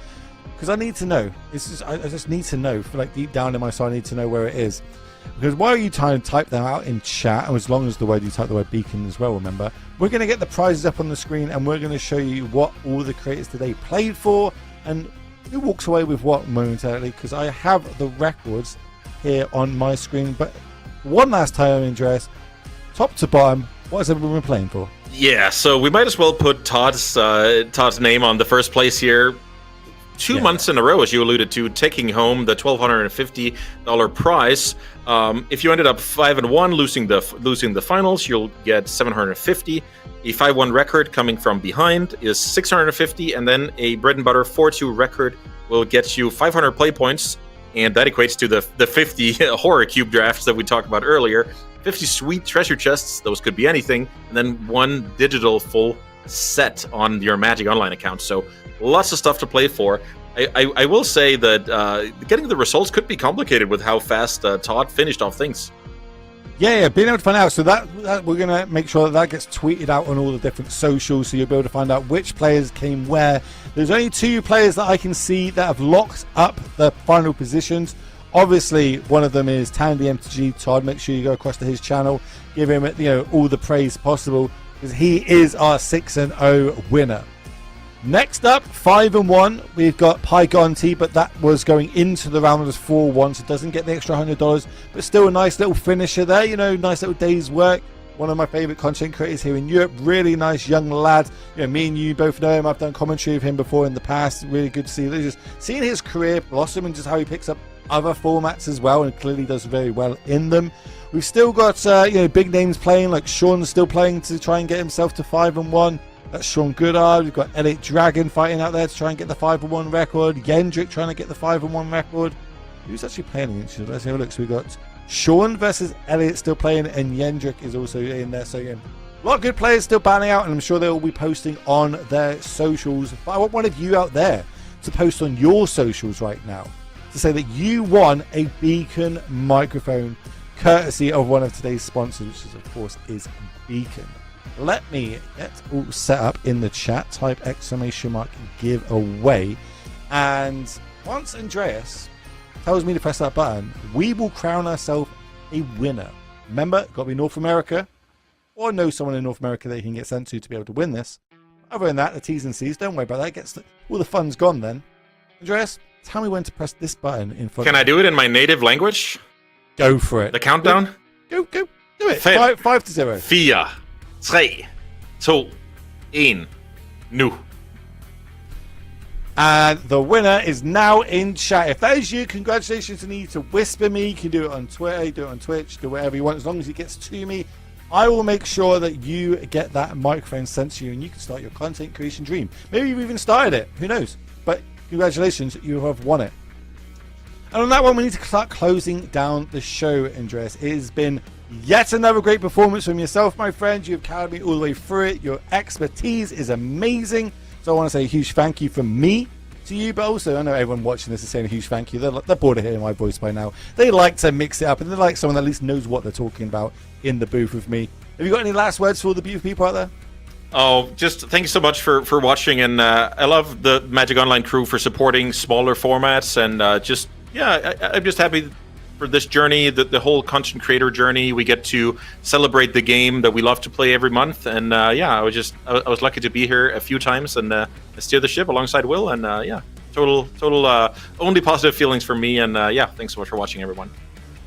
Because I need to know. I just need to know. Deep down in my soul, I need to know where it is. Because while you type them out in chat, and as long as you type the word beacon as well, remember, we're going to get the prizes up on the screen, and we're going to show you what all the creators today played for, and who walks away with what momentarily, because I have the records here on my screen. But one last time, Andreas, top to bottom, what has everyone been playing for? Yeah, so we might as well put Todd's name on the first place here. Two months in a row, as you alluded to, taking home the $1,250 prize. If you ended up 5-1, losing the finals, you'll get $750. A 5-1 record coming from behind is $650, and then a bread and butter 4-2 record will get you 500 play points, and that equates to the 50 horror cube drafts that we talked about earlier. 50 sweet treasure chests, those could be anything, and then one digital full set on your Magic Online account. So lots of stuff to play for. I will say that getting the results could be complicated with how fast Todd finished off things. Yeah, being able to find out. So that we're going to make sure that gets tweeted out on all the different socials, so you'll be able to find out which players came where. There's only 2 players that I can see that have locked up the final positions. Obviously, one of them is Tandy MTG. Todd, make sure you go across to his channel, give him all the praise possible, because he is our 6-0 winner. Next up, 5-1, we've got Pygonti, but that was going into the round as 4-1, so it doesn't get the extra $100, but still a nice little finisher there, nice little day's work. One of my favorite content creators here in Europe, really nice young lad. Me and you both know him. I've done commentary of him before in the past. Really good to see. Just seeing his career blossom and just how he picks up other formats as well, and clearly does very well in them. We've still got big names playing, like Sean's still playing to try and get himself to 5-1. That's Sean Goodard. We've got Elliot Dragon fighting out there to try and get the 5-1 record. Yendrick trying to get the 5-1 record. Who's actually playing against you? Let's have a look. So we've got Sean versus Elliot still playing, and Yendrick is also in there. So a lot of good players still banning out, and I'm sure they'll be posting on their socials. But I want one of you out there to post on your socials right now to say that you won a Beacon microphone, courtesy of one of today's sponsors, which is, of course, is Beacon. Let me get all set up in the chat. Type !giveaway. And once Andreas tells me to press that button, we will crown ourselves a winner. Remember, got to be North America, or know someone in North America that you can get sent to be able to win this. Other than that, the T's and C's, don't worry about that. All the fun's gone then. Andreas, tell me when to press this button in front. Can I do it in my native language? Go for it. The countdown? Go. Do it. 5 to 0. 4, 3, 2, 1, nu. And the winner is now in chat. If that is you, congratulations. You need to whisper me. You can do it on Twitter, you do it on Twitch, do whatever you want. As long as it gets to me, I will make sure that you get that microphone sent to you and you can start your content creation dream. Maybe you've even started it. Who knows? But congratulations, you have won it. And on that one, we need to start closing down the show, Andreas. It has been yet another great performance from yourself, my friend. You've carried me all the way through it. Your expertise is amazing. So I want to say a huge thank you from me to you, but also I know everyone watching this is saying a huge thank you. They're bored of hearing my voice by now. They like to mix it up, and they like someone that at least knows what they're talking about in the booth with me. Have you got any last words for all the beautiful people out there? Oh, just thank you so much for watching, and I love the Magic Online crew for supporting smaller formats, and I'm just happy for this journey, the whole content creator journey. We get to celebrate the game that we love to play every month, and I was lucky to be here a few times and steer the ship alongside Will, and total only positive feelings for me, and thanks so much for watching, everyone.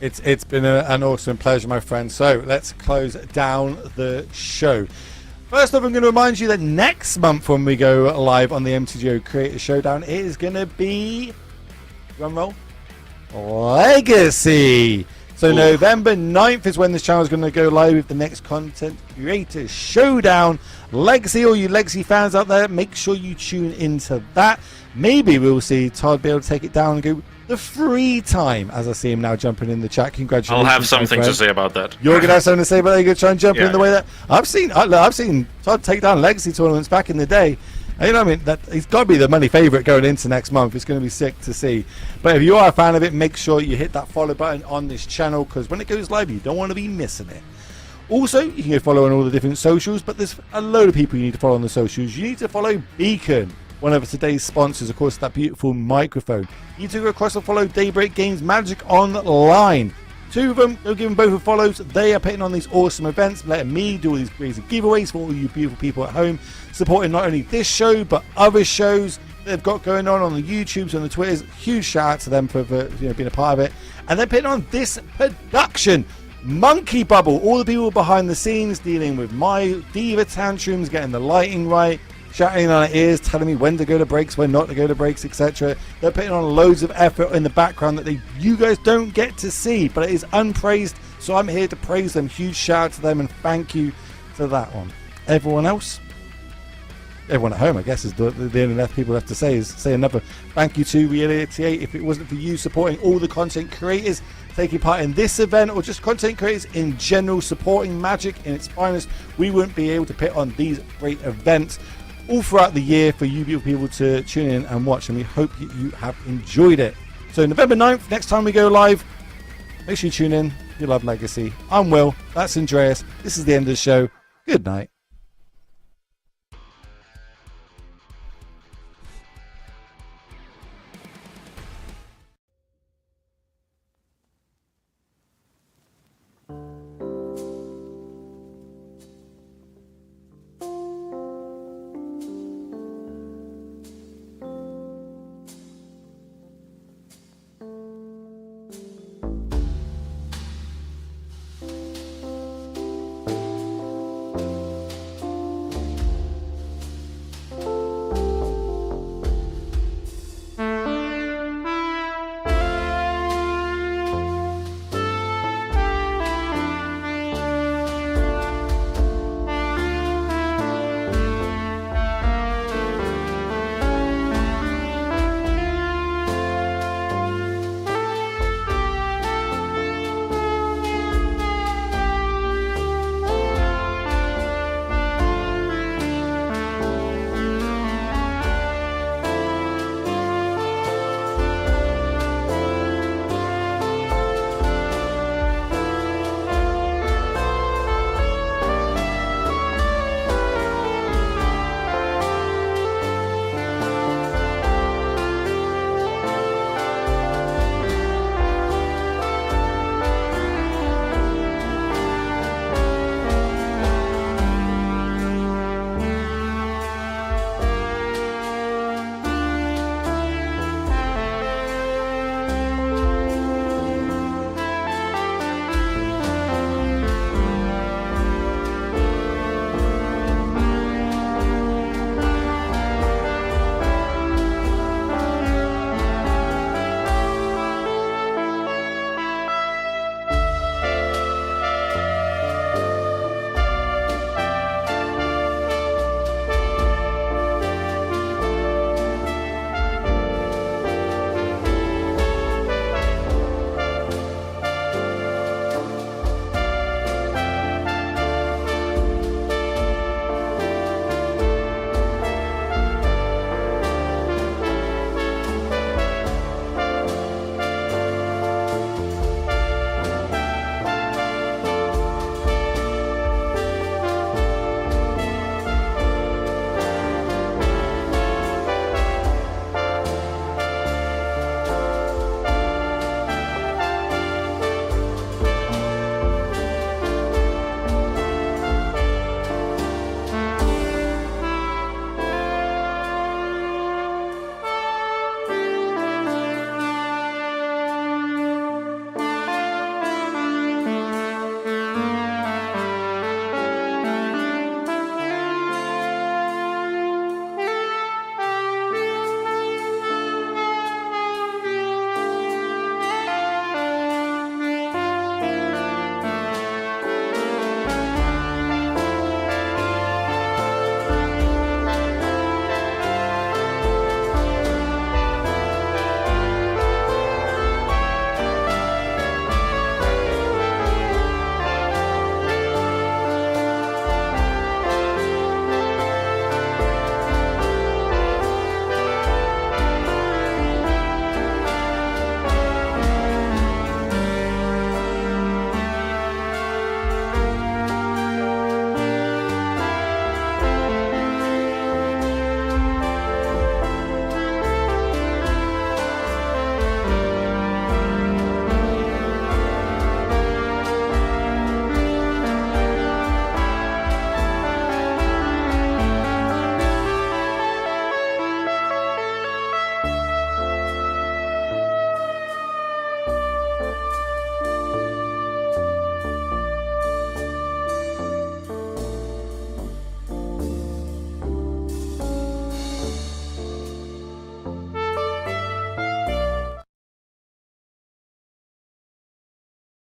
It's been an awesome pleasure, my friend. So let's close down the show. First off, I'm going to remind you that next month when we go live on the MTGO Creator Showdown, it is going to be, drum roll, Legacy. So November 9th is when this channel is going to go live with the next Content Creator Showdown. Legacy, all you Legacy fans out there, make sure you tune into that. Maybe we'll see Todd be able to take it down and go the free time, as I see him now jumping in the chat. Congratulations. I'll have something to say about that. You're going to have something to say about that? You're going to try and jump in the way that I've seen Todd take down Legacy tournaments back in the day. And you know what I mean? That he's got to be the money favourite going into next month. It's going to be sick to see. But if you are a fan of it, make sure you hit that follow button on this channel, because when it goes live, you don't want to be missing it. Also, you can go follow on all the different socials, but there's a load of people you need to follow on the socials. You need to follow Beacon, one of today's sponsors, of course, that beautiful microphone. You need to go across and follow Daybreak Games Magic Online. Two of them, go give them both a follow. They are putting on these awesome events, letting me do all these crazy giveaways for all you beautiful people at home, supporting not only this show, but other shows they've got going on the YouTubes and the Twitters. Huge shout out to them for being a part of it. And they're putting on this production, Monkey Bubble. All the people behind the scenes dealing with my diva tantrums, getting the lighting right, shouting in our ears, telling me when to go to breaks, when not to go to breaks, etc. They're putting on loads of effort in the background that you guys don't get to see, but it is unpraised, so I'm here to praise them. Huge shout out to them and thank you to that one. Everyone else, everyone at home, I guess, is the only left people have to say is say another thank you to Elliot. If it wasn't for you supporting all the content creators taking part in this event, or just content creators in general supporting Magic in its finest, we wouldn't be able to put on these great events all throughout the year for you beautiful people to tune in and watch, and we hope you have enjoyed it. So November 9th, next time we go live, make sure you tune in. You love Legacy. I'm Will, that's Andreas, this is the end of the show. Good night.